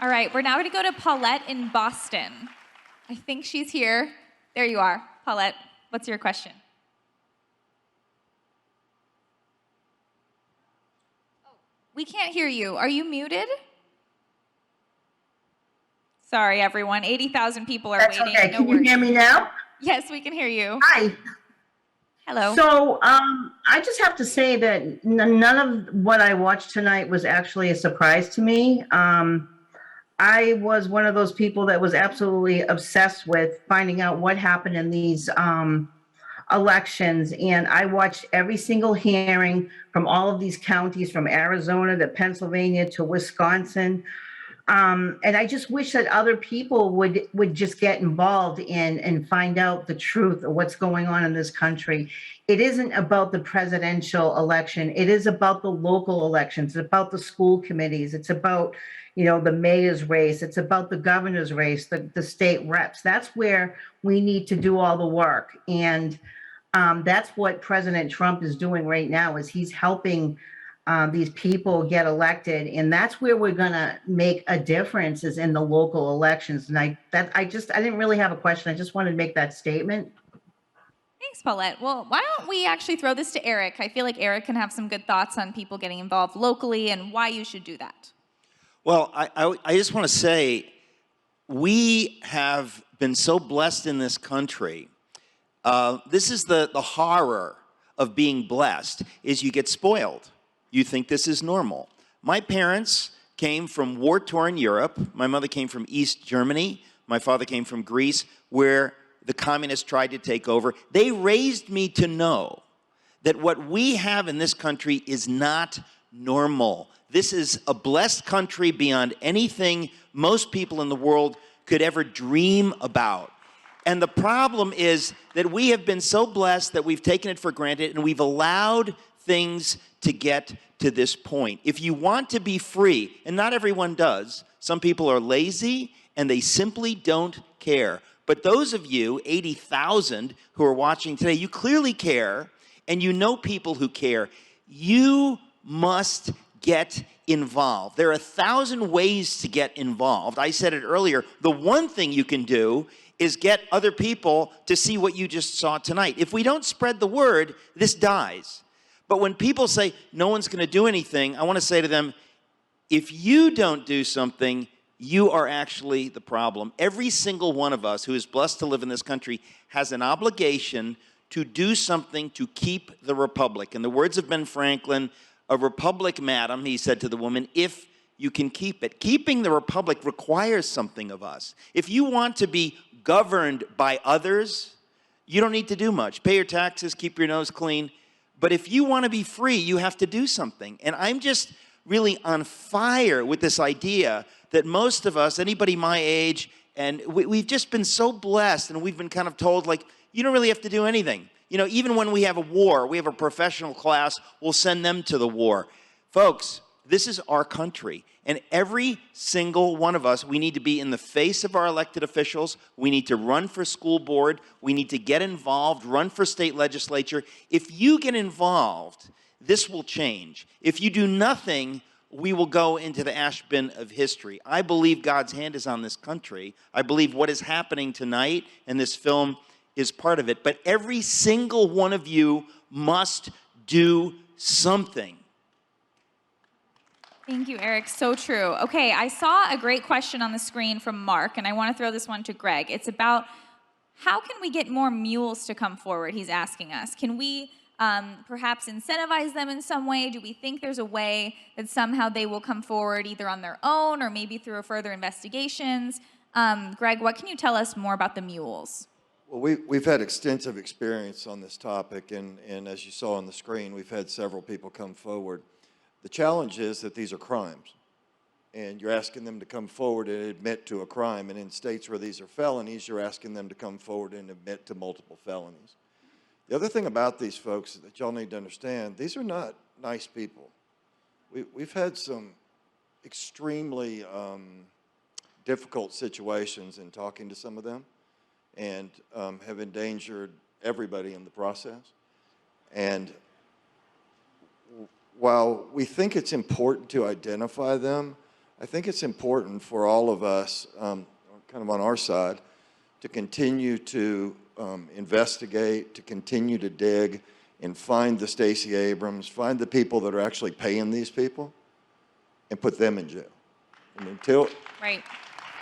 All right, we're now going to go to Paulette in Boston. I think she's here. There you are. Paulette, what's your question? We can't hear you. Are you muted? Sorry, everyone. 80,000 people are waiting. Okay. No Can you hear me now? Yes, we can hear you. Hi. Hello. So I just have to say that none of what I watched tonight was actually a surprise to me. I was one of those people that was absolutely obsessed with finding out what happened in these elections, and I watched every single hearing from all of these counties, from Arizona to Pennsylvania to Wisconsin. And I just wish that other people would just get involved and find out the truth of what's going on in this country. It isn't about the presidential election. It is about the local elections. It's about the school committees. It's about, the mayor's race. It's about the governor's race, the state reps. That's where we need to do all the work. And that's what President Trump is doing right now, is he's helping these people get elected, and that's where we're gonna make a difference, is in the local elections. And I didn't really have a question. I just wanted to make that statement. Thanks, Paulette. Well, why don't we actually throw this to Eric? I feel like Eric can have some good thoughts on people getting involved locally and why you should do that. Well, I just want to say, we have been so blessed in this country. This is the horror of being blessed, is you get spoiled. You think this is normal. My parents came from war-torn Europe. My mother came from East Germany. My father came from Greece, where the communists tried to take over. They raised me to know that what we have in this country is not normal. This is a blessed country beyond anything most people in the world could ever dream about. And the problem is that we have been so blessed that we've taken it for granted, and we've allowed things to get to this point. If you want to be free, and not everyone does, some people are lazy and they simply don't care. But those of you, 80,000 who are watching today, you clearly care, and you know people who care. You must get involved. There are 1,000 ways to get involved. I said it earlier. The one thing you can do is get other people to see what you just saw tonight. If we don't spread the word, this dies. But when people say, no one's going to do anything, I want to say to them, if you don't do something, you are actually the problem. Every single one of us who is blessed to live in this country has an obligation to do something to keep the republic. In the words of Ben Franklin, a republic, madam, he said to the woman, if you can keep it. Keeping the republic requires something of us. If you want to be governed by others, you don't need to do much. Pay your taxes, keep your nose clean. But if you want to be free, you have to do something. And I'm just really on fire with this idea that most of us, anybody my age, and we've just been so blessed, and we've been kind of told, like, you don't really have to do anything. You know, even when we have a war, we have a professional class, we'll send them to the war. Folks, this is our country. And every single one of us, we need to be in the face of our elected officials. We need to run for school board. We need to get involved, run for state legislature. If you get involved, this will change. If you do nothing, we will go into the ash bin of history. I believe God's hand is on this country. I believe what is happening tonight in this film is part of it. But every single one of you must do something. Thank you, Eric. So true. Okay, I saw a great question on the screen from Mark, and I want to throw this one to Greg. It's about how can we get more mules to come forward, he's asking us. Can we perhaps incentivize them in some way? Do we think there's a way that somehow they will come forward either on their own or maybe through further investigations? Greg, what can you tell us more about the mules? Well, we've had extensive experience on this topic, and as you saw on the screen, we've had several people come forward. The challenge is that these are crimes, and you're asking them to come forward and admit to a crime. And in states where these are felonies, you're asking them to come forward and admit to multiple felonies. The other thing about these folks that y'all need to understand, these are not nice people. We've had some extremely difficult situations in talking to some of them, and have endangered everybody in the process. And while we think it's important to identify them, I think it's important for all of us, kind of on our side, to continue to investigate, to continue to dig and find the Stacey Abrams, find the people that are actually paying these people, and put them in jail. And until Right,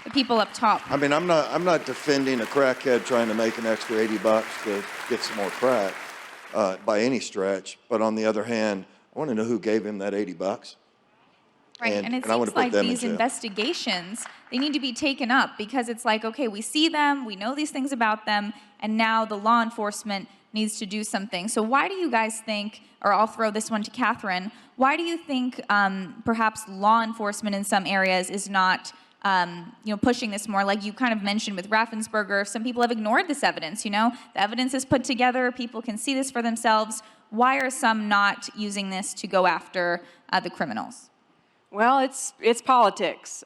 the people up top. I mean, I'm not defending a crackhead trying to make an extra $80 to get some more crack by any stretch. But on the other hand, I want to know who gave him that $80. Right, and it I want seems to put like them in these jail. investigations, they need to be taken up because it's like, okay, we see them, we know these things about them, and now the law enforcement needs to do something. So why do you guys think, or I'll throw this one to Catherine, why do you think perhaps law enforcement in some areas is not pushing this more? Like you kind of mentioned with Raffensperger, some people have ignored this evidence, the evidence is put together, people can see this for themselves. Why are some not using this to go after the criminals? Well, it's politics.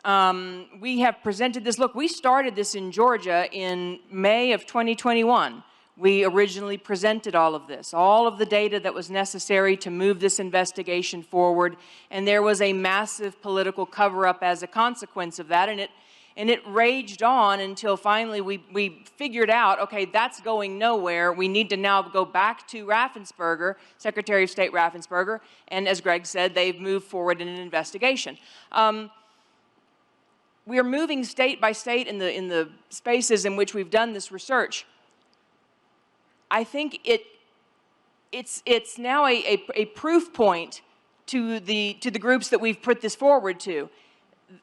We have presented this. Look, we started this in Georgia in May of 2021. We originally presented all of this, all of the data that was necessary to move this investigation forward, and there was a massive political cover-up as a consequence of that, and it raged on until finally we figured out, okay, that's going nowhere. We need to now go back to Raffensperger, Secretary of State Raffensperger, and as Greg said, they've moved forward in an investigation. We are moving state by state in the spaces in which we've done this research. I think it's now a proof point to the groups that we've put this forward to.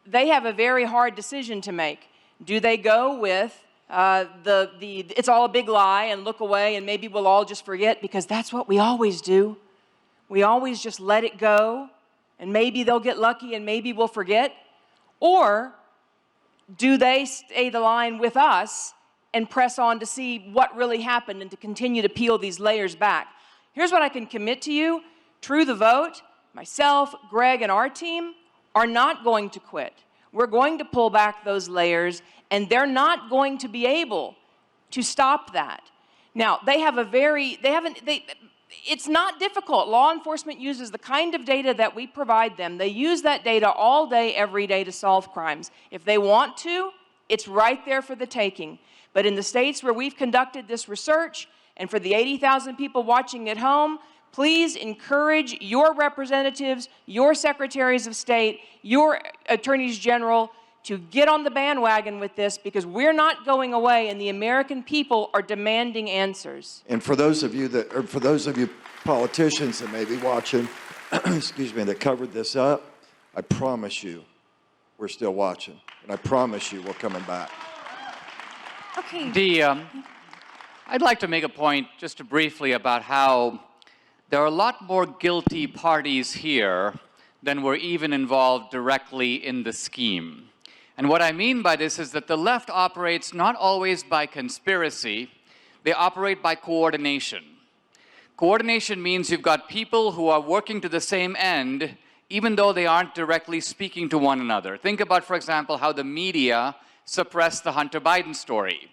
They have a very hard decision to make. Do they go with it's all a big lie and look away and maybe we'll all just forget, because that's what we always do. We always just let it go and maybe they'll get lucky and maybe we'll forget? Or do they stay the line with us and press on to see what really happened and to continue to peel these layers back? Here's what I can commit to you. True the Vote, myself, Greg, and our team are not going to quit. We're going to pull back those layers, and they're not going to be able to stop that. Now, it's not difficult. Law enforcement uses the kind of data that we provide them. They use that data all day, every day to solve crimes. If they want to, it's right there for the taking. But in the states where we've conducted this research, and for the 80,000 people watching at home, please encourage your representatives, your secretaries of state, your attorneys general to get on the bandwagon with this, because we're not going away and the American people are demanding answers. And for those of you politicians that may be watching, excuse me, that covered this up, I promise you, we're still watching. And I promise you we're coming back. Okay. I'd like to make a point just briefly about how there are a lot more guilty parties here than were even involved directly in the scheme. And what I mean by this is that the left operates not always by conspiracy, they operate by coordination. Coordination means you've got people who are working to the same end, even though they aren't directly speaking to one another. Think about, for example, how the media suppressed the Hunter Biden story.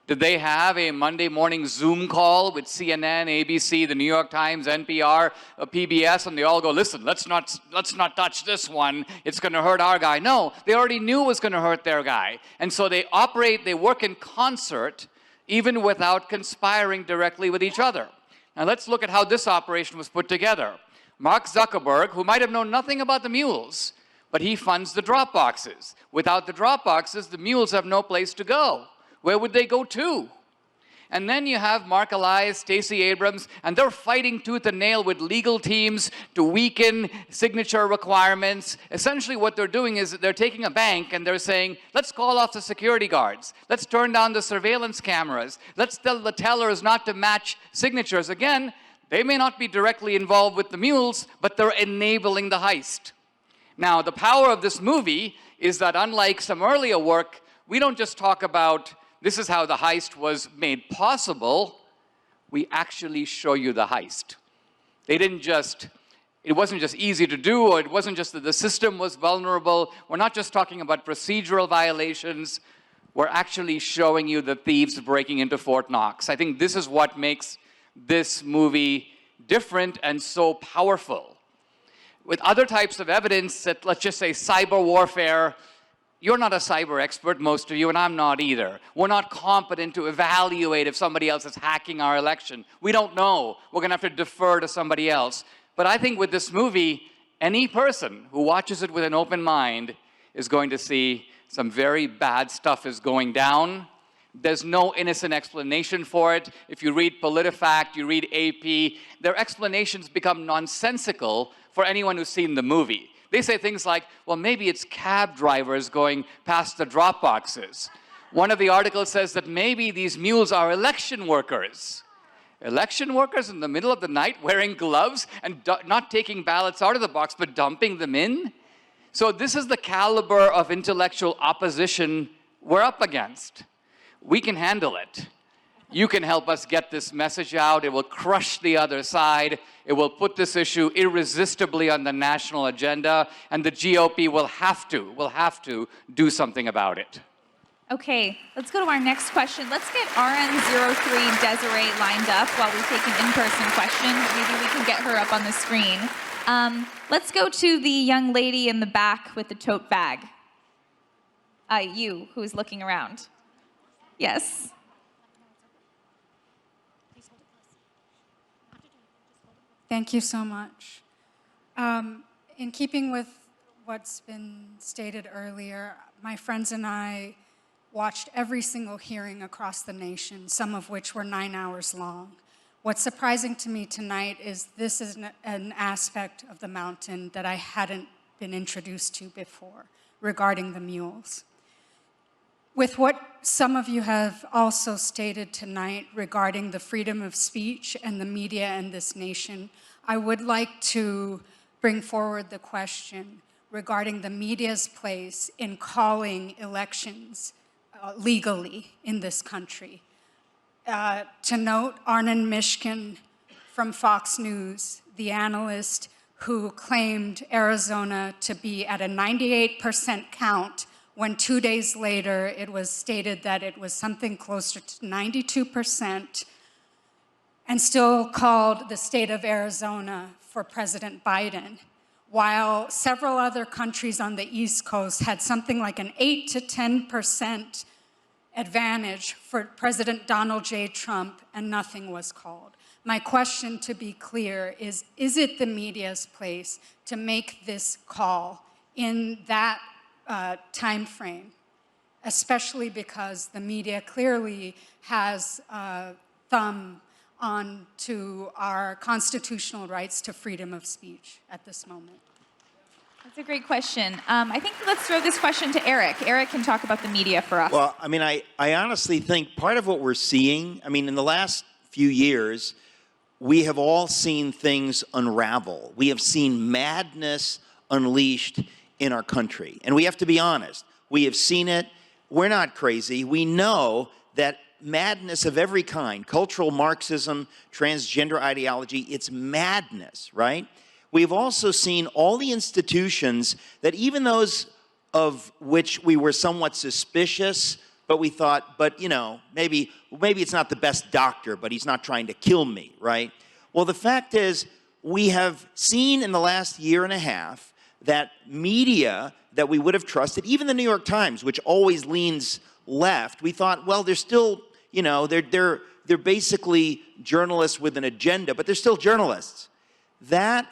Did they have a Monday morning Zoom call with CNN, ABC, the New York Times, NPR, PBS, and they all go, listen, let's not touch this one, it's gonna hurt our guy? No, they already knew it was gonna hurt their guy. And so they work in concert, even without conspiring directly with each other. Now let's look at how this operation was put together. Mark Zuckerberg, who might have known nothing about the Mules, but he funds the drop boxes. Without the drop boxes, the Mules have no place to go. Where would they go to? And then you have Mark Elias, Stacey Abrams, and they're fighting tooth and nail with legal teams to weaken signature requirements. Essentially what they're doing is they're taking a bank and they're saying, let's call off the security guards. Let's turn down the surveillance cameras. Let's tell the tellers not to match signatures. Again, they may not be directly involved with the Mules, but they're enabling the heist. Now, the power of this movie is that unlike some earlier work, we don't just talk about this is how the heist was made possible. We actually show you the heist. It wasn't just easy to do, or it wasn't just that the system was vulnerable. We're not just talking about procedural violations. We're actually showing you the thieves breaking into Fort Knox. I think this is what makes this movie different and so powerful. With other types of evidence that, let's just say, cyber warfare, you're not a cyber expert, most of you, and I'm not either. We're not competent to evaluate if somebody else is hacking our election. We don't know. We're going to have to defer to somebody else. But I think with this movie, any person who watches it with an open mind is going to see some very bad stuff is going down. There's no innocent explanation for it. If you read PolitiFact, you read AP, their explanations become nonsensical for anyone who's seen the movie. They say things like, well, maybe it's cab drivers going past the drop boxes. One of the articles says that maybe these mules are election workers. Election workers in the middle of the night wearing gloves and not taking ballots out of the box, but dumping them in? So this is the caliber of intellectual opposition we're up against. We can handle it. You can help us get this message out. It will crush the other side. It will put this issue irresistibly on the national agenda, and the GOP will have to do something about it. Okay, let's go to our next question. Let's get RN03 Desiree lined up while we take an in-person question. Maybe we can get her up on the screen. Let's go to the young lady in the back with the tote bag. You, who's looking around. Yes. Thank you so much. In keeping with what's been stated earlier, my friends and I watched every single hearing across the nation, some of which were 9 hours long. What's surprising to me tonight is this is an aspect of the mountain that I hadn't been introduced to before regarding the mules. With what some of you have also stated tonight regarding the freedom of speech and the media in this nation, I would like to bring forward the question regarding the media's place in calling elections legally in this country. To note, Arnon Mishkin from Fox News, the analyst who claimed Arizona to be at a 98% count when 2 days later it was stated that it was something closer to 92%, and still called the state of Arizona for President Biden, while several other countries on the East Coast had something like an 8 to 10% advantage for President Donald J. Trump, and nothing was called. My question, to be clear, is it the media's place to make this call in that time frame, especially because the media clearly has a thumb on to our constitutional rights to freedom of speech at this moment? It's a great question. I think let's throw this question to Eric. Eric can talk about the media for us. Well, I mean, I honestly think part of what we're seeing, I mean, in the last few years, we have all seen things unravel. We have seen madness unleashed in our country. And we have to be honest. We have seen it. We're not crazy. We know that madness of every kind, cultural Marxism, transgender ideology, it's madness, right? We've also seen all the institutions that even those of which we were somewhat suspicious, but we thought, but you know, maybe it's not the best doctor, but he's not trying to kill me, right? Well, the fact is, we have seen in the last year and a half that media that we would have trusted, even the New York Times, which always leans left, we thought, well, they're still, you know, they're basically journalists with an agenda, but they're still journalists. That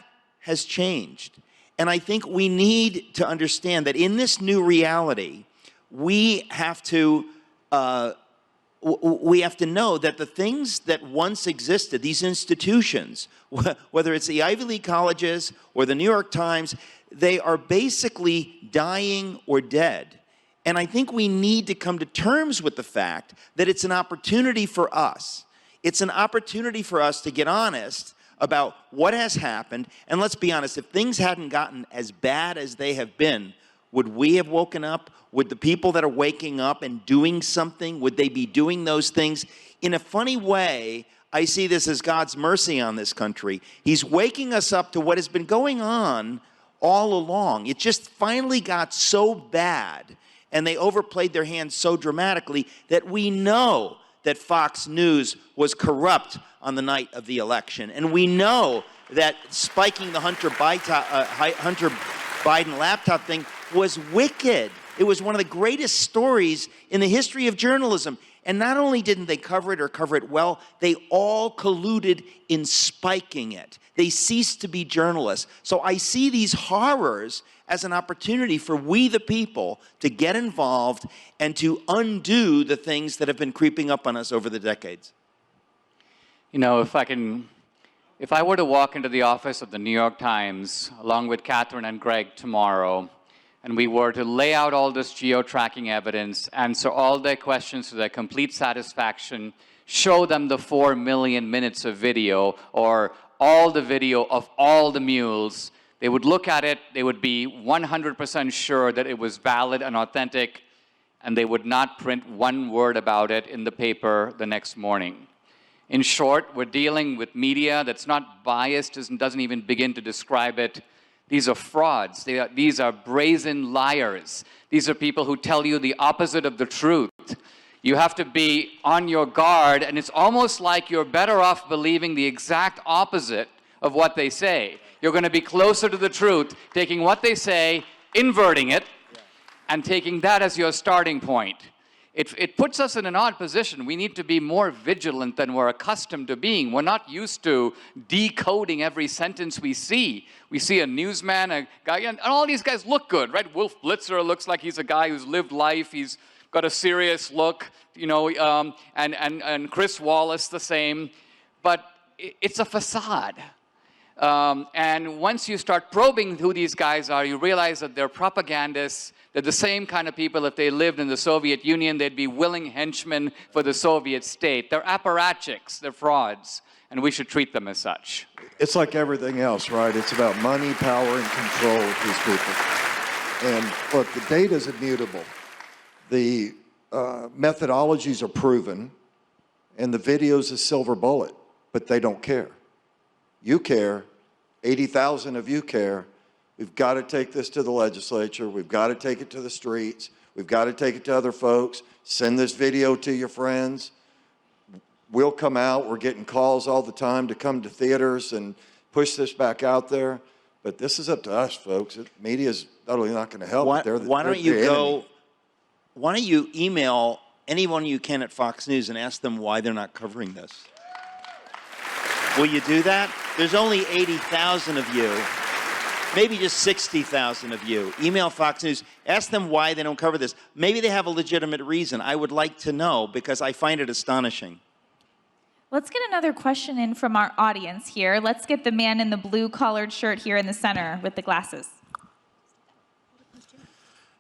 has changed. And I think we need to understand that in this new reality, we have to know that the things that once existed, these institutions, whether it's the Ivy League colleges or the New York Times, they are basically dying or dead. And I think we need to come to terms with the fact that it's an opportunity for us. It's an opportunity for us to get honest about what has happened. And let's be honest, if things hadn't gotten as bad as they have been, would we have woken up? Would the people that are waking up and doing something, would they be doing those things? In a funny way, I see this as God's mercy on this country. He's waking us up to what has been going on all along. It just finally got so bad, and they overplayed their hand so dramatically that we know that Fox News was corrupt on the night of the election. And we know that spiking the Hunter Biden laptop thing was wicked. It was one of the greatest stories in the history of journalism. And not only didn't they cover it or cover it well, they all colluded in spiking it. They ceased to be journalists. So I see these horrors as an opportunity for we the people to get involved and to undo the things that have been creeping up on us over the decades. You know, if I were to walk into the office of the New York Times, along with Catherine and Greg tomorrow, and we were to lay out all this geo-tracking evidence, answer all their questions to their complete satisfaction, show them the 4 million minutes of video, or all the video of all the mules, they would look at it, they would be 100% sure that it was valid and authentic, and they would not print one word about it in the paper the next morning. In short, we're dealing with media that's not biased, doesn't even begin to describe it. These are frauds. These are brazen liars. These are people who tell you the opposite of the truth. You have to be on your guard, and it's almost like you're better off believing the exact opposite of what they say. You're going to be closer to the truth, taking what they say, inverting it, and taking that as your starting point. It puts us in an odd position. We need to be more vigilant than we're accustomed to being. We're not used to decoding every sentence we see. We see a newsman, a guy, and all these guys look good, right? Wolf Blitzer looks like he's a guy who's lived life. He's got a serious look, you know, and Chris Wallace the same. But it's a facade. And once you start probing who these guys are, you realize that they're propagandists. They're the same kind of people. If they lived in the Soviet Union, they'd be willing henchmen for the Soviet state. They're apparatchiks. They're frauds. And we should treat them as such. It's like everything else, right? It's about money, power, and control of these people. And look, the data is immutable. The methodologies are proven, and the video's a silver bullet, but they don't care. You care. 80,000 of you care. We've got to take this to the legislature. We've got to take it to the streets. We've got to take it to other folks. Send this video to your friends. We'll come out. We're getting calls all the time to come to theaters and push this back out there. But this is up to us, folks. Media's utterly not going to help. Why don't you email anyone you can at Fox News and ask them why they're not covering this? Will you do that? There's only 80,000 of you. Maybe just 60,000 of you. Email Fox News. Ask them why they don't cover this. Maybe they have a legitimate reason. I would like to know because I find it astonishing. Let's get another question in from our audience here. Let's get the man in the blue collared shirt here in the center with the glasses.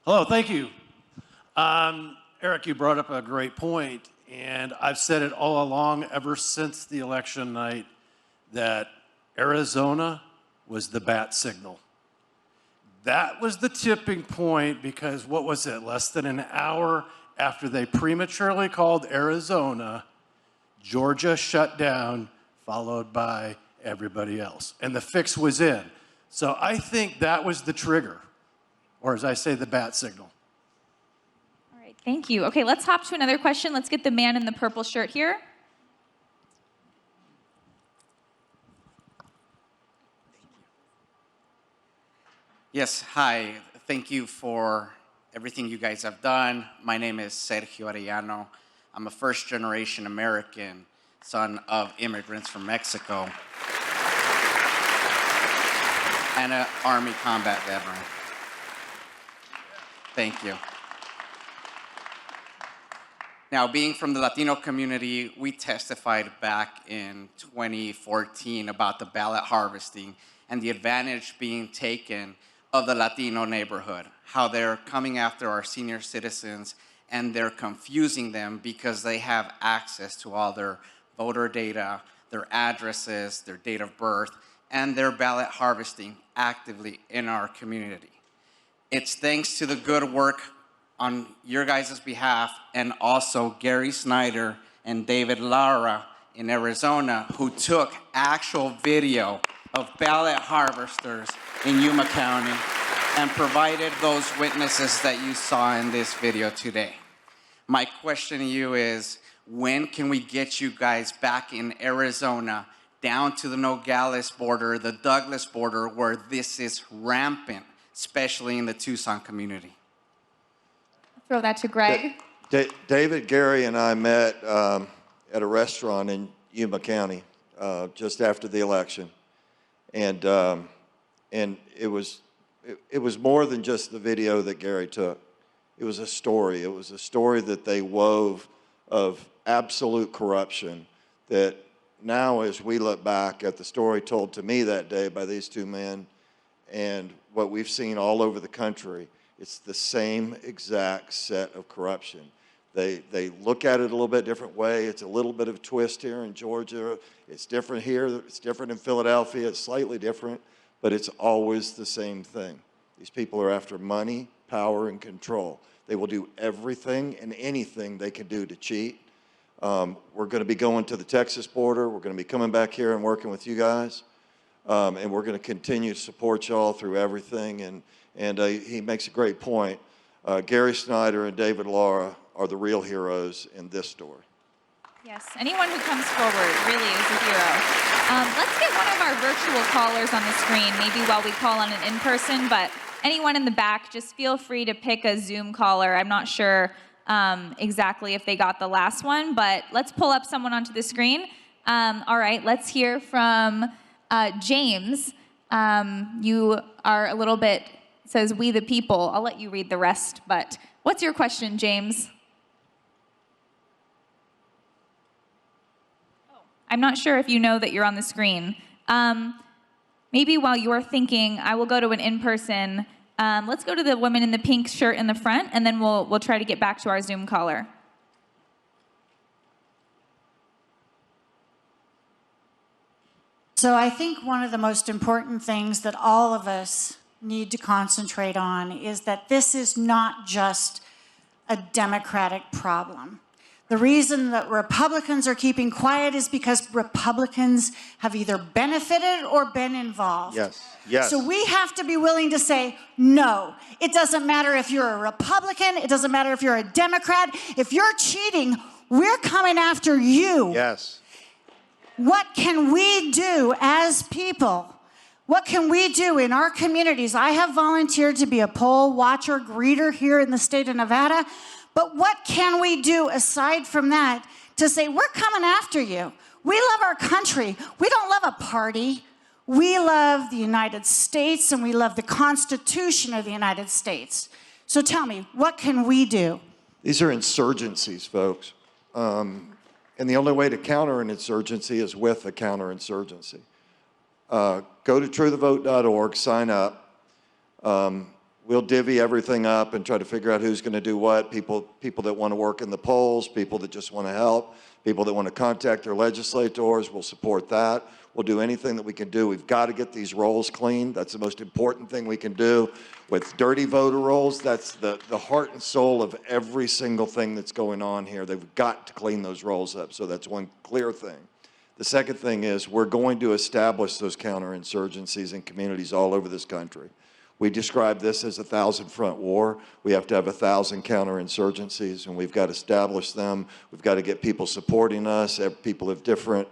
Hello, thank you. Eric, you brought up a great point, and I've said it all along ever since the election night that Arizona was the bat signal. That was the tipping point because what was it, less than an hour after they prematurely called Arizona, Georgia shut down, followed by everybody else. And the fix was in. So I think that was the trigger, or as I say, the bat signal. All right, thank you. Okay, let's hop to another question. Let's get the man in the purple shirt here. Yes, hi. Thank you for everything you guys have done. My name is Sergio Arellano. I'm a first-generation American, son of immigrants from Mexico, and an Army combat veteran. Thank you. Now, being from the Latino community, we testified back in 2014 about the ballot harvesting and the advantage being taken of the Latino neighborhood, how they're coming after our senior citizens and they're confusing them because they have access to all their voter data, their addresses, their date of birth, and their ballot harvesting actively in our community. It's thanks to the good work on your guys' behalf and also Gary Snyder and David Lara in Arizona who took actual video of ballot harvesters in Yuma County and provided those witnesses that you saw in this video today. My question to you is, when can we get you guys back in Arizona down to the Nogales border, the Douglas border, where this is rampant, especially in the Tucson community? Throw that to Greg. David, Gary, and I met at a restaurant in Yuma County just after the election. And it was more than just the video that Gary took. It was a story. It was a story that they wove of absolute corruption that now, as we look back at the story told to me that day by these two men and what we've seen all over the country, it's the same exact set of corruption. They look at it a little bit different way. It's a little bit of a twist here in Georgia. It's different here. It's different in Philadelphia. It's slightly different, but it's always the same thing. These people are after money, power, and control. They will do everything and anything they can do to cheat. We're going to be going to the Texas border. We're going to be coming back here and working with you guys. And we're going to continue to support y'all through everything. And he makes a great point. Gary Snyder and David Lara are the real heroes in this story. Yes, anyone who comes forward really is a hero. Let's get one of our virtual callers on the screen, maybe while we call on an in-person, but anyone in the back, just feel free to pick a Zoom caller. I'm not sure exactly if they got the last one, but let's pull up someone onto the screen. All right, let's hear from James. You are a little bit, says we the people. I'll let you read the rest, but what's your question, James? I'm not sure if you know that you're on the screen. Maybe while you're thinking, I will go to an in-person. Let's go to the woman in the pink shirt in the front, and then we'll try to get back to our Zoom caller. So I think one of the most important things that all of us need to concentrate on is that this is not just a Democratic problem. The reason that Republicans are keeping quiet is because Republicans have either benefited or been involved. Yes, yes. So we have to be willing to say, no, it doesn't matter if you're a Republican, it doesn't matter if you're a Democrat. If you're cheating, we're coming after you. Yes. What can we do as people? What can we do in our communities? I have volunteered to be a poll watcher, greeter here in the state of Nevada. But what can we do aside from that to say, we're coming after you? We love our country. We don't love a party. We love the United States and we love the Constitution of the United States. So tell me, what can we do? These are insurgencies, folks. And the only way to counter an insurgency is with a counterinsurgency. Go to truethevote.org, sign up. we'll divvy everything up and try to figure out who's going to do what. People that want to work in the polls, people that just want to help, people that want to contact their legislators, we'll support that. We'll do anything that we can do. We've got to get these rolls clean. That's the most important thing we can do. With dirty voter rolls, that's the heart and soul of every single thing that's going on here. They've got to clean those rolls up. So that's one clear thing. The second thing is we're going to establish those counterinsurgencies in communities all over this country. We describe this as a 1,000-front war. We have to have 1,000 counterinsurgencies, and we've got to establish them. We've got to get people supporting us, people of different,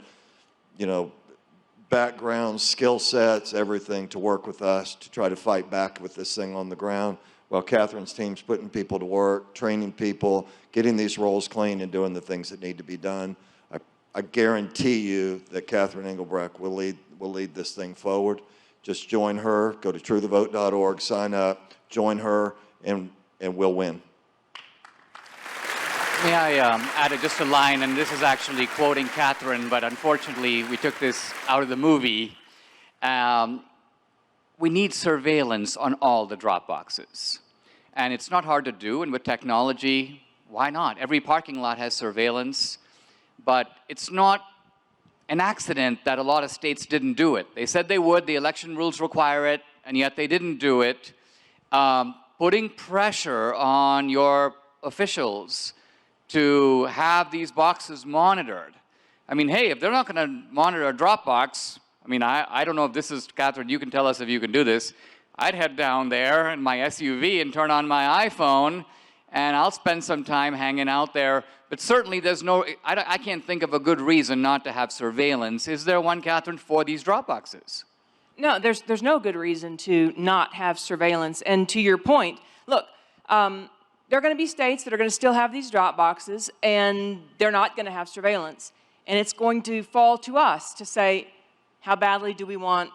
backgrounds, skill sets, everything to work with us to try to fight back with this thing on the ground. While Catherine's team's putting people to work, training people, getting these rolls clean, and doing the things that need to be done. I guarantee you that Catherine Engelbrecht will lead this thing forward. Just join her, go to truethevote.org, sign up, join her, and we'll win. May I add just a line, and this is actually quoting Catherine, but unfortunately we took this out of the movie. We need surveillance on all the drop boxes. And it's not hard to do, and with technology, why not? Every parking lot has surveillance. But it's not an accident that a lot of states didn't do it. They said they would, the election rules require it, and yet they didn't do it. Putting pressure on your officials to have these boxes monitored. I mean, hey, if they're not going to monitor a drop box, I mean, I don't know if this is, Catherine, you can tell us if you can do this. I'd head down there in my SUV and turn on my iPhone, and I'll spend some time hanging out there. But certainly there's I can't think of a good reason not to have surveillance. Is there one, Catherine, for these drop boxes? No, there's no good reason to not have surveillance. And to your point, look, there are going to be states that are going to still have these drop boxes, and they're not going to have surveillance. And it's going to fall to us to say, how badly do we want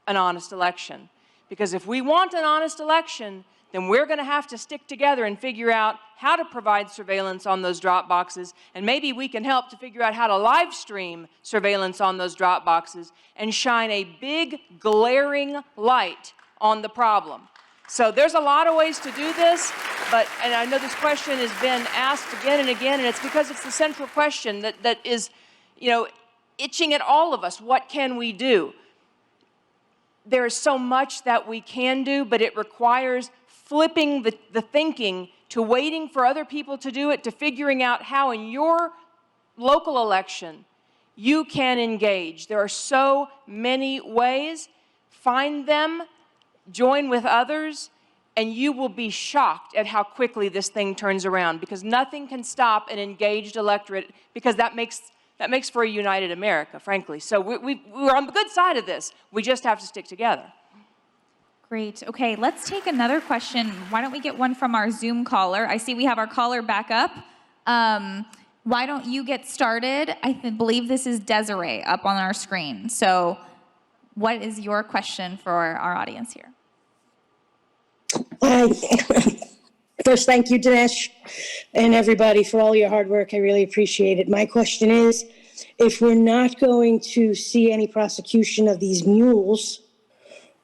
an honest election? Because if we want an honest election, then we're going to have to stick together and figure out how to provide surveillance on those drop boxes, and maybe we can help to figure out how to live stream surveillance on those drop boxes and shine a big, glaring light on the problem. So there's a lot of ways to do this, and I know this question has been asked again and again, and it's because it's the central question that is, itching at all of us. What can we do? There is so much that we can do, but it requires flipping the thinking to waiting for other people to do it, to figuring out how in your local election you can engage. There are so many ways. Find them, join with others, and you will be shocked at how quickly this thing turns around, because nothing can stop an engaged electorate, because that makes for a united America, frankly. So we're on the good side of this. We just have to stick together. Great. Okay, let's take another question. Why don't we get one from our Zoom caller? I see we have our caller back up. Why don't you get started? I believe this is Desiree up on our screen. So what is your question for our audience here? First, thank you, Dinesh, and everybody for all your hard work. I really appreciate it. My question is, if we're not going to see any prosecution of these mules,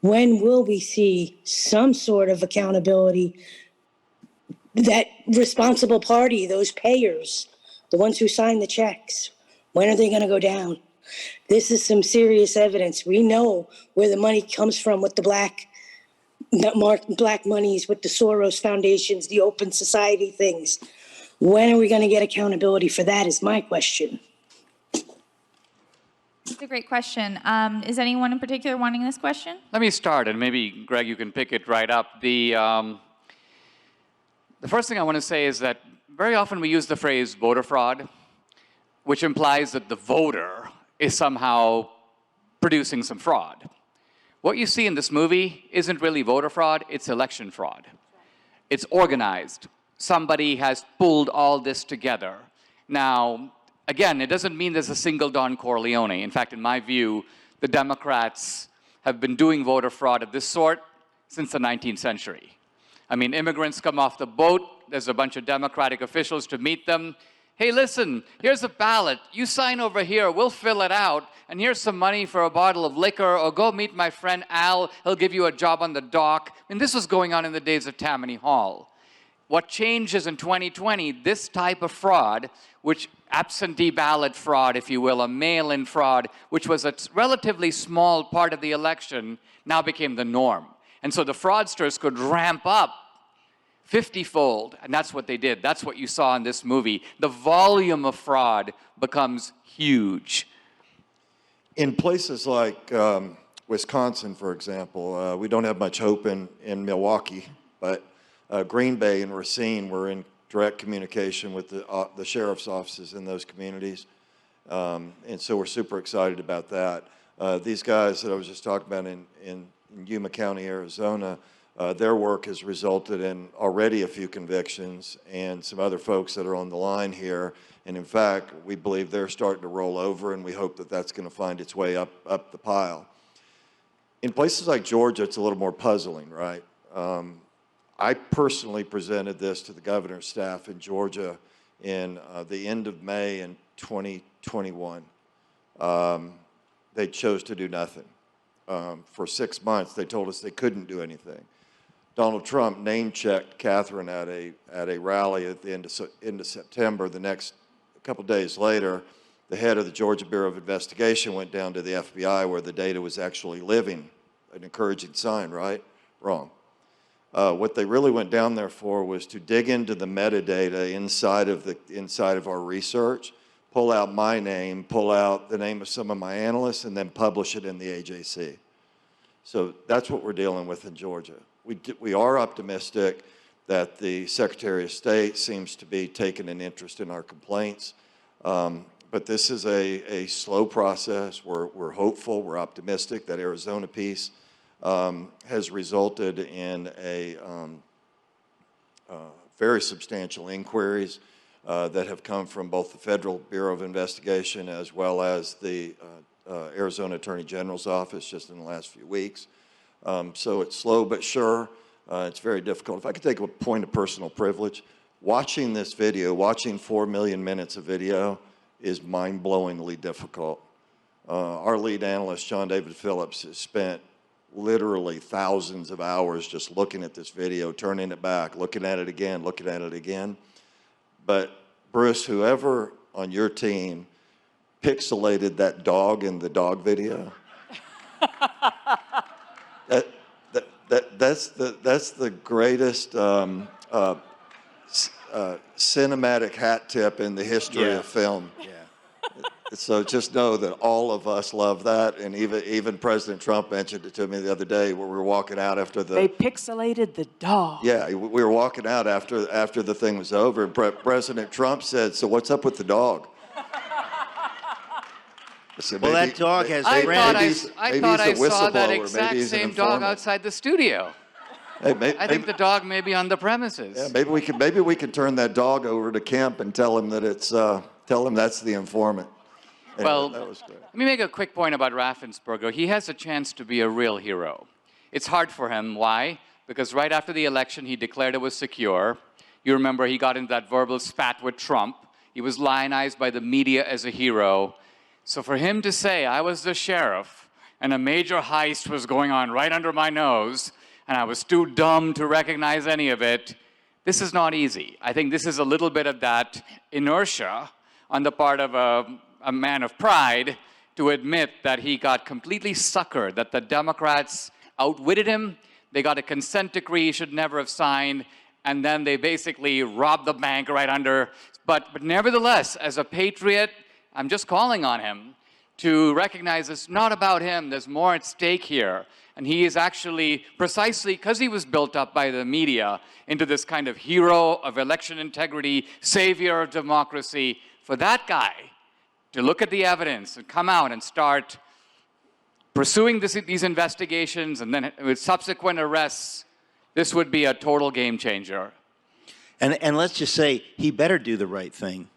when will we see some sort of accountability? That responsible party, those payers, the ones who sign the checks, when are they going to go down? This is some serious evidence. We know where the money comes from with the black monies, with the Soros foundations, the open society things. When are we going to get accountability for that is my question. That's a great question. Is anyone in particular wanting this question? Let me start, and maybe, Greg, you can pick it right up. The first thing I want to say is that very often we use the phrase voter fraud, which implies that the voter is somehow producing some fraud. What you see in this movie isn't really voter fraud, it's election fraud. It's organized. Somebody has pulled all this together. Now, again, it doesn't mean there's a single Don Corleone. In fact, in my view, the Democrats have been doing voter fraud of this sort since the 19th century. I mean, immigrants come off the boat, there's a bunch of Democratic officials to meet them. hey, listen, here's a ballot. You sign over here, we'll fill it out, and here's some money for a bottle of liquor, or go meet my friend Al, he'll give you a job on the dock. And this was going on in the days of Tammany Hall. What changes in 2020, this type of fraud, which absentee ballot fraud, if you will, a mail-in fraud, which was a relatively small part of the election, now became the norm. And so the fraudsters could ramp up 50-fold, and that's what they did. That's what you saw in this movie. The volume of fraud becomes huge. In places like Wisconsin, for example, we don't have much hope in Milwaukee, but Green Bay and Racine were in direct communication with the sheriff's offices in those communities. And so we're super excited about that. These guys that I was just talking about in Yuma County, Arizona, their work has resulted in already a few convictions and some other folks that are on the line here. And in fact, we believe they're starting to roll over, and we hope that that's going to find its way up the pile. In places like Georgia, it's a little more puzzling, right? I personally presented this to the governor's staff in Georgia in the end of May in 2021. They chose to do nothing. For 6 months, they told us they couldn't do anything. Donald Trump name-checked Catherine at a rally at the end of September. The next couple days later, the head of the Georgia Bureau of Investigation went down to the FBI where the data was actually living. An encouraging sign, right? Wrong. What they really went down there for was to dig into the metadata inside of our research, pull out my name, pull out the name of some of my analysts, and then publish it in the AJC. So that's what we're dealing with in Georgia. We are optimistic that the Secretary of State seems to be taking an interest in our complaints, but this is a slow process. We're hopeful, we're optimistic that Arizona piece has resulted in a very substantial inquiries that have come from both the Federal Bureau of Investigation as well as the Arizona Attorney General's office just in the last few weeks. So it's slow but sure. It's very difficult. If I could take a point of personal privilege, watching this video, watching 4 million minutes of video is mind-blowingly difficult. Our lead analyst, John David Phillips, has spent literally thousands of hours just looking at this video, turning it back, looking at it again, looking at it again. But Bruce, whoever on your team pixelated that dog in the dog video, that's the greatest cinematic hat tip in the history of film. Yeah. So just know that all of us love that, and even President Trump mentioned it to me the other day where we were walking out after the... They pixelated the dog. Yeah, we were walking out after the thing was over, and President Trump said, "So what's up with the dog?" Said, well, that dog has I thought I maybe saw that whistleblower, exact maybe he's an same dog informant. outside the studio. Hey, I think the dog may be on the premises. Yeah, maybe we can turn that dog over to Kemp and tell him that tell him that's the informant. Anyway, Well, that was great. let me make a quick point about Raffensperger. He has a chance to be a real hero. It's hard for him. Why? Because right after the election, he declared it was secure. You remember he got into that verbal spat with Trump. He was lionized by the media as a hero. So for him to say, I was the sheriff, and a major heist was going on right under my nose, and I was too dumb to recognize any of it, this is not easy. I think this is a little bit of that inertia on the part of a man of pride to admit that he got completely suckered, that the Democrats outwitted him, they got a consent decree he should never have signed, and then they basically robbed the bank right under. But nevertheless, as a patriot, I'm just calling on him to recognize it's not about him, there's more at stake here. And he is actually, precisely because he was built up by the media into this kind of hero of election integrity, savior of democracy, for that guy to look at the evidence and come out and start pursuing these investigations and then with subsequent arrests, this would be a total game changer. And let's just say he better do the right thing.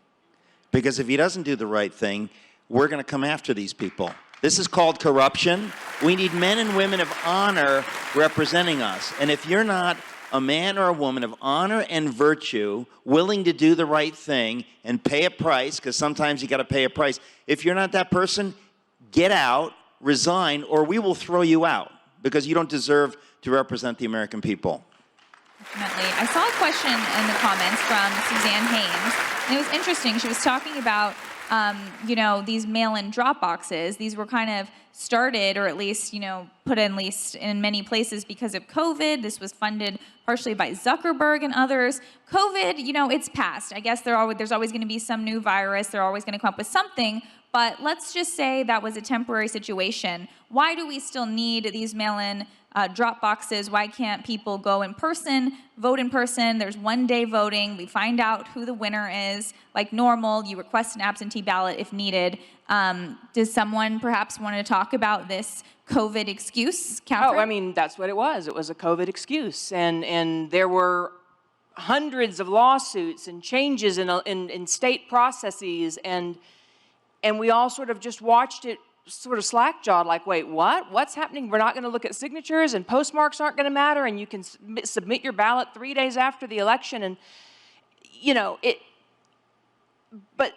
Because if he doesn't do the right thing, we're going to come after these people. This is called corruption. We need men and women of honor representing us. And if you're not a man or a woman of honor and virtue, willing to do the right thing and pay a price, because sometimes you got to pay a price. If you're not that person, get out, resign, or we will throw you out because you don't deserve to represent the American people. Definitely. I saw a question in the comments from Suzanne Haynes, and it was interesting. She was talking about, these mail-in drop boxes. These were kind of started, or at least, put in least in many places because of COVID. This was funded partially by Zuckerberg and others. COVID, it's past. I guess there's always going to be some new virus. They're always going to come up with something. But let's just say that was a temporary situation. Why do we still need these mail-in drop boxes? Why can't people go in person, vote in person? There's one-day voting. We find out who the winner is. Like normal, you request an absentee ballot if needed. Does someone perhaps want to talk about this COVID excuse, Catherine? Oh, I mean, that's what it was. It was a COVID excuse. And there were hundreds of lawsuits and changes in state processes, and we all sort of just watched it sort of slack-jawed, like, wait, what? What's happening? We're not going to look at signatures, and postmarks aren't going to matter, and you can submit your ballot 3 days after the election, and, but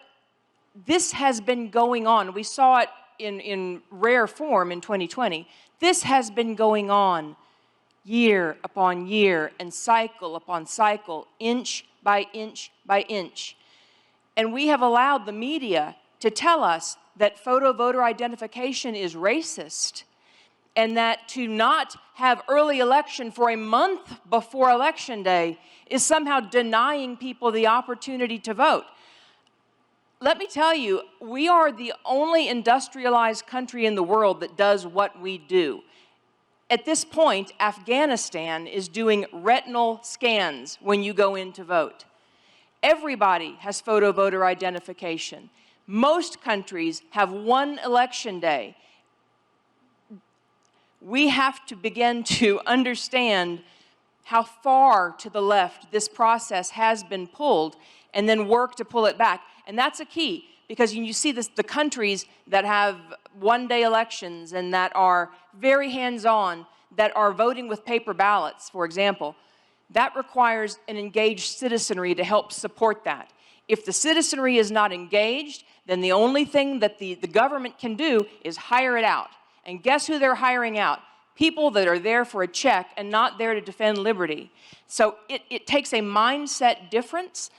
this has been going on. We saw it in rare form in 2020. This has been going on year upon year and cycle upon cycle, inch by inch by inch. And we have allowed the media to tell us that photo voter identification is racist, and that to not have early election for a month before Election Day is somehow denying people the opportunity to vote. Let me tell you, we are the only industrialized country in the world that does what we do. At this point, Afghanistan is doing retinal scans when you go in to vote. Everybody has photo voter identification. Most countries have one election day. We have to begin to understand how far to the left this process has been pulled and then work to pull it back. And that's a key, because you see the countries that have one-day elections and that are very hands-on, that are voting with paper ballots, for example, that requires an engaged citizenry to help support that. If the citizenry is not engaged, then the only thing that the government can do is hire it out. And guess who they're hiring out? People that are there for a check and not there to defend liberty. So it takes a mindset difference,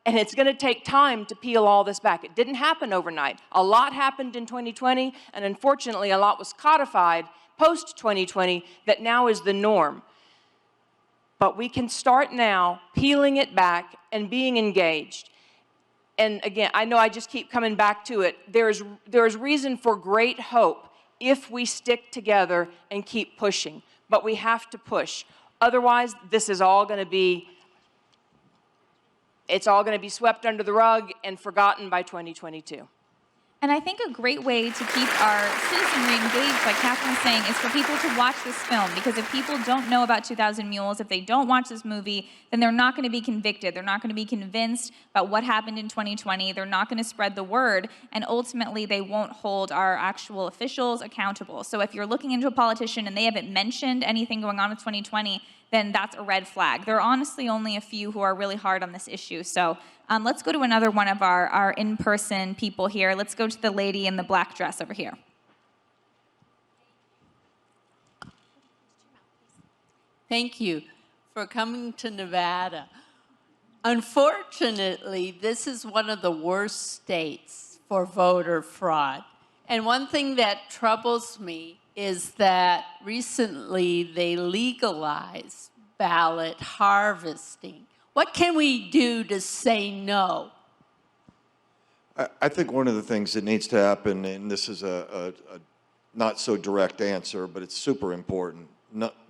and it's going to take time to peel all this back. It didn't happen overnight. A lot happened in 2020, and unfortunately a lot was codified post-2020 that now is the norm. But we can start now peeling it back and being engaged. And again, I know I just keep coming back to it. There's reason for great hope if we stick together and keep pushing. But we have to push. Otherwise, this is all going to be, it's all going to be swept under the rug and forgotten by 2022. And I think a great way to keep our citizenry engaged, like Catherine was saying, is for people to watch this film. Because if people don't know about 2000 Mules, if they don't watch this movie, then they're not going to be convicted. They're not going to be convinced about what happened in 2020. They're not going to spread the word. And ultimately, they won't hold our actual officials accountable. So if you're looking into a politician and they haven't mentioned anything going on with 2020, then that's a red flag. There are honestly only a few who are really hard on this issue. So let's go to another one of our in-person people here. Let's go to the lady in the black dress over here. Thank you for coming to Nevada. Unfortunately, this is one of the worst states for voter fraud. And one thing that troubles me is that recently they legalized ballot harvesting. What can we do to say no? I think one of the things that needs to happen, and this is a not so direct answer, but it's super important.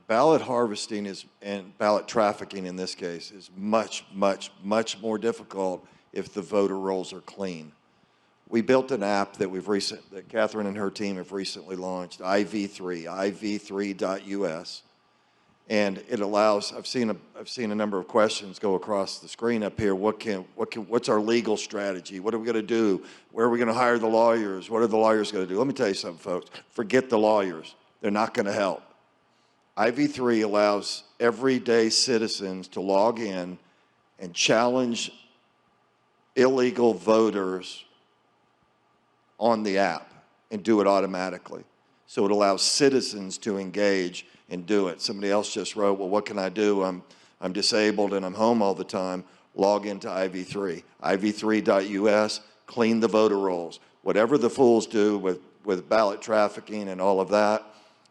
Ballot harvesting and ballot trafficking in this case is much, much, much more difficult if the voter rolls are clean. We built an app that that Catherine and her team have recently launched, IV3, iv3.us, and it allows. I've seen a number of questions go across the screen up here. What's our legal strategy? What are we going to do? Where are we going to hire the lawyers? What are the lawyers going to do? Let me tell you something, folks. Forget the lawyers. They're not going to help. IV3 allows everyday citizens to log in and challenge illegal voters on the app and do it automatically. So it allows citizens to engage and do it. Somebody else just wrote, well, what can I do? I'm disabled and I'm home all the time. Log into IV3, iv3.us, clean the voter rolls. Whatever the fools do with ballot trafficking and all of that,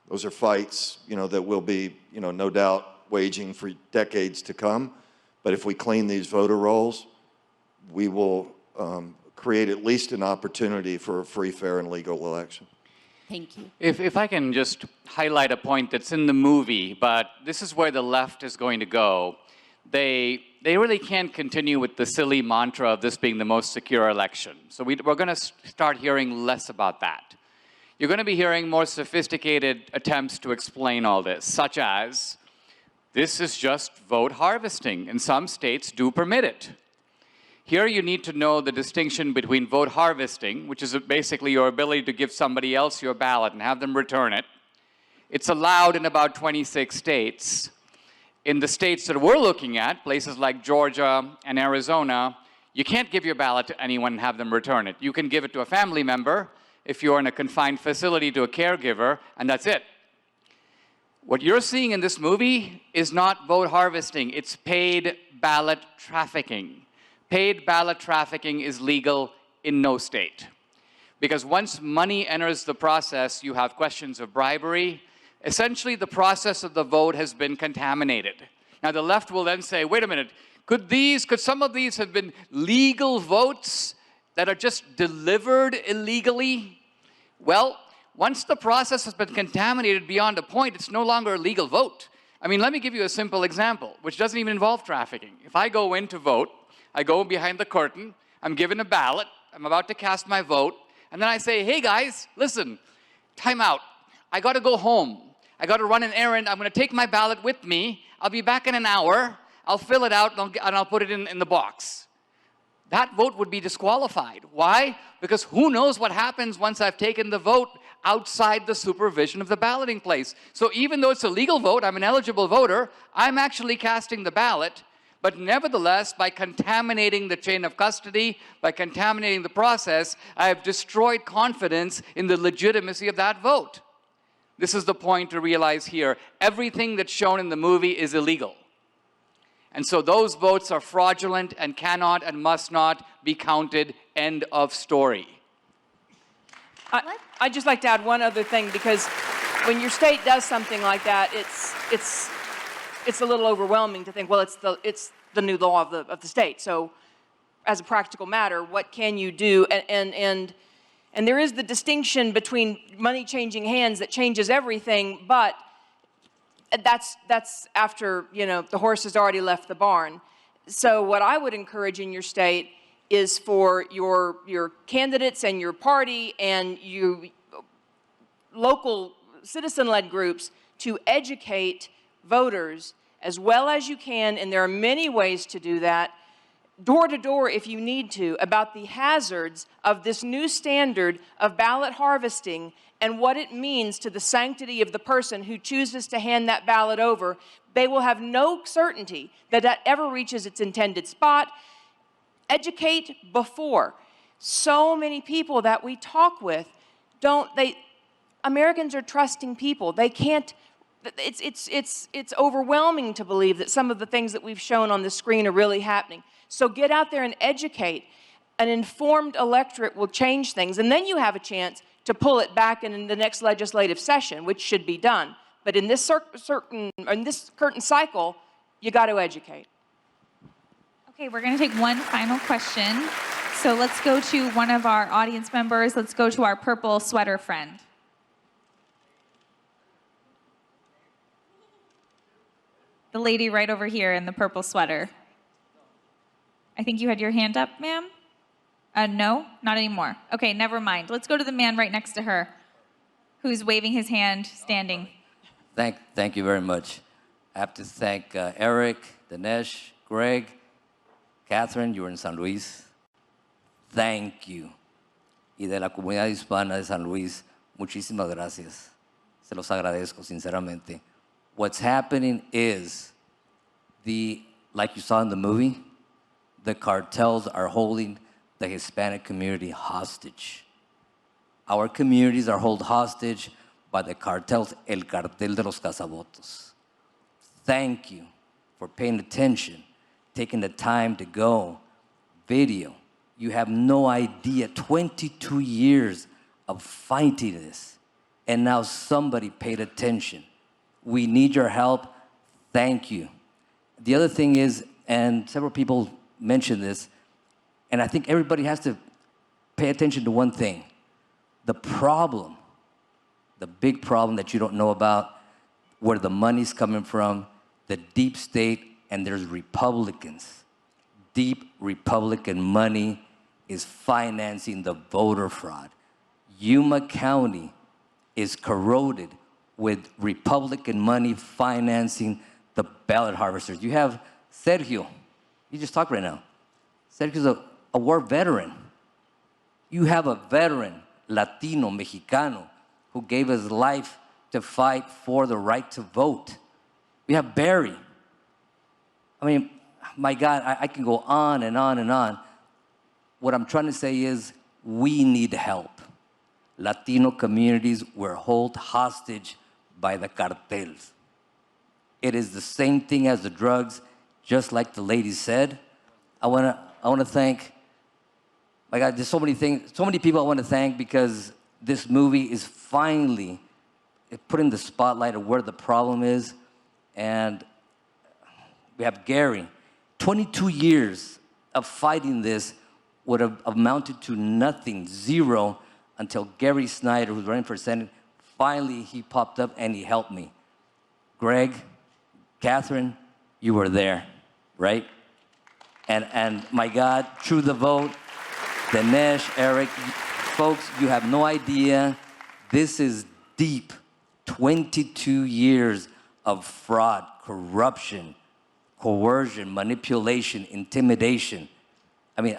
those are fights, that we'll be, no doubt waging for decades to come. But if we clean these voter rolls, we will create at least an opportunity for a free, fair, and legal election. Thank you. If I can just highlight a point that's in the movie, but this is where the left is going to go. They really can't continue with the silly mantra of this being the most secure election. So we're going to start hearing less about that. You're going to be hearing more sophisticated attempts to explain all this, such as, this is just vote harvesting, and some states do permit it. Here you need to know the distinction between vote harvesting, which is basically your ability to give somebody else your ballot and have them return it. It's allowed in about 26 states. In the states that we're looking at, places like Georgia and Arizona, you can't give your ballot to anyone and have them return it. You can give it to a family member if you're in a confined facility, to a caregiver, and that's it. What you're seeing in this movie is not vote harvesting, it's paid ballot trafficking. Paid ballot trafficking is legal in no state. Because once money enters the process, you have questions of bribery. Essentially, the process of the vote has been contaminated. Now, the left will then say, wait a minute, could some of these have been legal votes that are just delivered illegally? Well, once the process has been contaminated beyond a point, it's no longer a legal vote. I mean, let me give you a simple example, which doesn't even involve trafficking. If I go in to vote, I go behind the curtain, I'm given a ballot, I'm about to cast my vote, and then I say, hey guys, listen, time out. I gotta go home. I gotta run an errand, I'm gonna take my ballot with me, I'll be back in an hour, I'll fill it out and I'll put it in the box. That vote would be disqualified. Why? Because who knows what happens once I've taken the vote outside the supervision of the balloting place. So even though it's a legal vote, I'm an eligible voter, I'm actually casting the ballot, but nevertheless, by contaminating the chain of custody, by contaminating the process, I have destroyed confidence in the legitimacy of that vote. This is the point to realize here. Everything that's shown in the movie is illegal. And so those votes are fraudulent and cannot and must not be counted. End of story. I'd just like to add one other thing, because when your state does something like that, it's a little overwhelming to think, well, it's the new law of the state. So as a practical matter, what can you do? And there is the distinction between money changing hands that changes everything, but that's after, the horse has already left the barn. So what I would encourage in your state is for your candidates and your party and you local citizen-led groups to educate voters as well as you can, and there are many ways to do that, door to door if you need to, about the hazards of this new standard of ballot harvesting and what it means to the sanctity of the person who chooses to hand that ballot over. They will have no certainty that that ever reaches its intended spot. Educate before. So many people that we talk with Americans are trusting people. They can't, it's overwhelming to believe that some of the things that we've shown on the screen are really happening. So get out there and educate. An informed electorate will change things, and then you have a chance to pull it back in the next legislative session, which should be done. But in this current cycle, you got to educate. Okay, we're going to take one final question. So let's go to one of our audience members. Let's go to our purple sweater friend. The lady right over here in the purple sweater. I think you had your hand up, ma'am? No, not anymore. Okay, never mind. Let's go to the man right next to her who's waving his hand, standing. Thank you very much. I have to thank Eric, Dinesh, Greg, Catherine, you're in San Luis. Thank you. Y de la comunidad hispana de San Luis, muchísimas gracias. Se los agradezco sinceramente. What's happening is like you saw in the movie, the cartels are holding the Hispanic community hostage. Our communities are held hostage by the cartels, el cartel de los cazabotos. Thank you for paying attention, taking the time to go video. You have no idea, 22 years of fighting this, and now somebody paid attention. We need your help. Thank you. The other thing is, and several people mentioned this, and I think everybody has to pay attention to one thing. The problem, the big problem that you don't know about, where the money's coming from, the deep state, and there's Republicans. Deep Republican money is financing the voter fraud. Yuma County is corroded with Republican money financing the ballot harvesters. You have Sergio, you just talked right now. Sergio's a war veteran. You have a veteran, Latino, Mexicano, who gave his life to fight for the right to vote. We have Barry. I mean, my God, I can go on and on and on. What I'm trying to say is we need help. Latino communities were held hostage by the cartels. It is the same thing as the drugs, just like the lady said. I wanna thank, my God, there's so many things, so many people I want to thank because this movie is finally putting the spotlight of where the problem is. And we have Gary. 22 years of fighting this would have amounted to nothing, zero, until Gary Snyder, who's running for Senate, finally he popped up and he helped me. Greg, Catherine, you were there, right? And my God, through the vote, Dinesh, Eric, folks, you have no idea. This is deep. 22 years of fraud, corruption, coercion, manipulation, intimidation. I mean,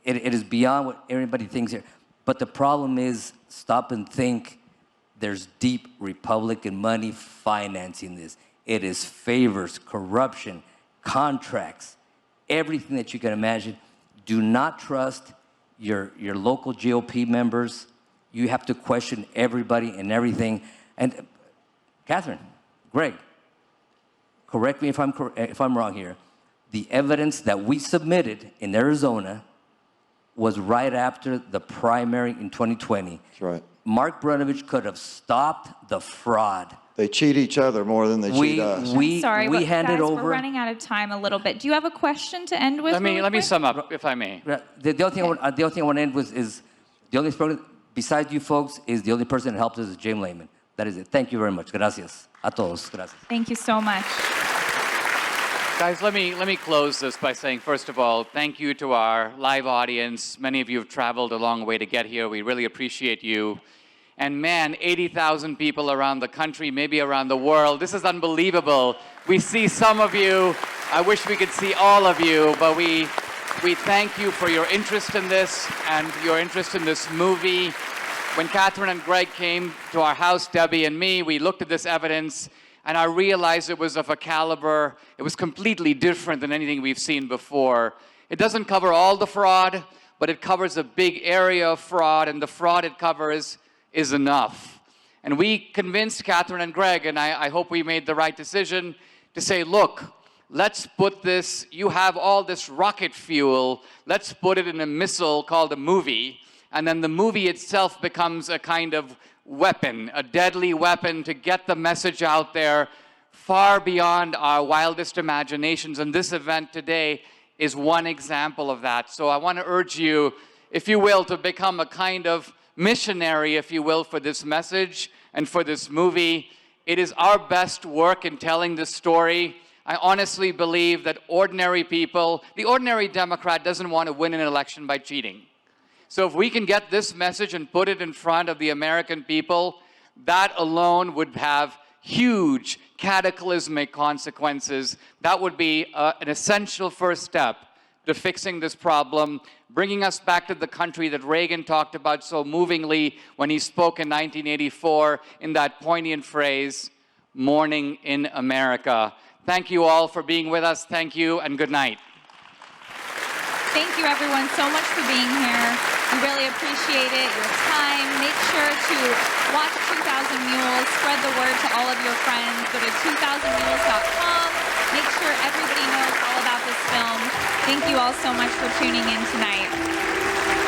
it is beyond what everybody thinks here. But the problem is, stop and think, there's deep Republican money financing this. It is favors, corruption, contracts, everything that you can imagine. Do not trust your local GOP members. You have to question everybody and everything. And Catherine, Greg, correct me if I'm wrong here. The evidence that we submitted in Arizona was right after the primary in 2020. That's right. Mark Brnovich could have stopped the fraud. They cheat each other more than they cheat us. Sorry, we handed guys, over. we're running out of time a little bit. Do you have a question to end with? Let me sum up, if I may. The only thing I want to end with is the only person besides you folks is the only person that helped us is James Lehman. That is it. Thank you very much. Gracias a todos. Gracias. Thank you so much. Guys, let me close this by saying, first of all, thank you to our live audience. Many of you have traveled a long way to get here. We really appreciate you. And man, 80,000 people around the country, maybe around the world. This is unbelievable. We see some of you. I wish we could see all of you, but we thank you for your interest in this and your interest in this movie. When Catherine and Greg came to our house, Debbie and me, we looked at this evidence and I realized it was of a caliber, it was completely different than anything we've seen before. It doesn't cover all the fraud, but it covers a big area of fraud, and the fraud it covers is enough. And we convinced Catherine and Greg, and I hope we made the right decision, to say, look, let's put this, you have all this rocket fuel, let's put it in a missile called a movie, and then the movie itself becomes a kind of weapon, a deadly weapon to get the message out there far beyond our wildest imaginations. And this event today is one example of that. So I want to urge you, if you will, to become a kind of missionary, if you will, for this message and for this movie. It is our best work in telling this story. I honestly believe that ordinary people, the ordinary Democrat doesn't want to win an election by cheating. So if we can get this message and put it in front of the American people, that alone would have huge cataclysmic consequences. That would be an essential first step to fixing this problem, bringing us back to the country that Reagan talked about so movingly when he spoke in 1984 in that poignant phrase, morning in America. Thank you all for being with us. Thank you and good night. Thank you, everyone, so much for being here. We really appreciate it, your time. Make sure to watch 2000 Mules. Spread the word to all of your friends. Go to 2000mules.com. Make sure everybody knows all about this film. Thank you all so much for tuning in tonight.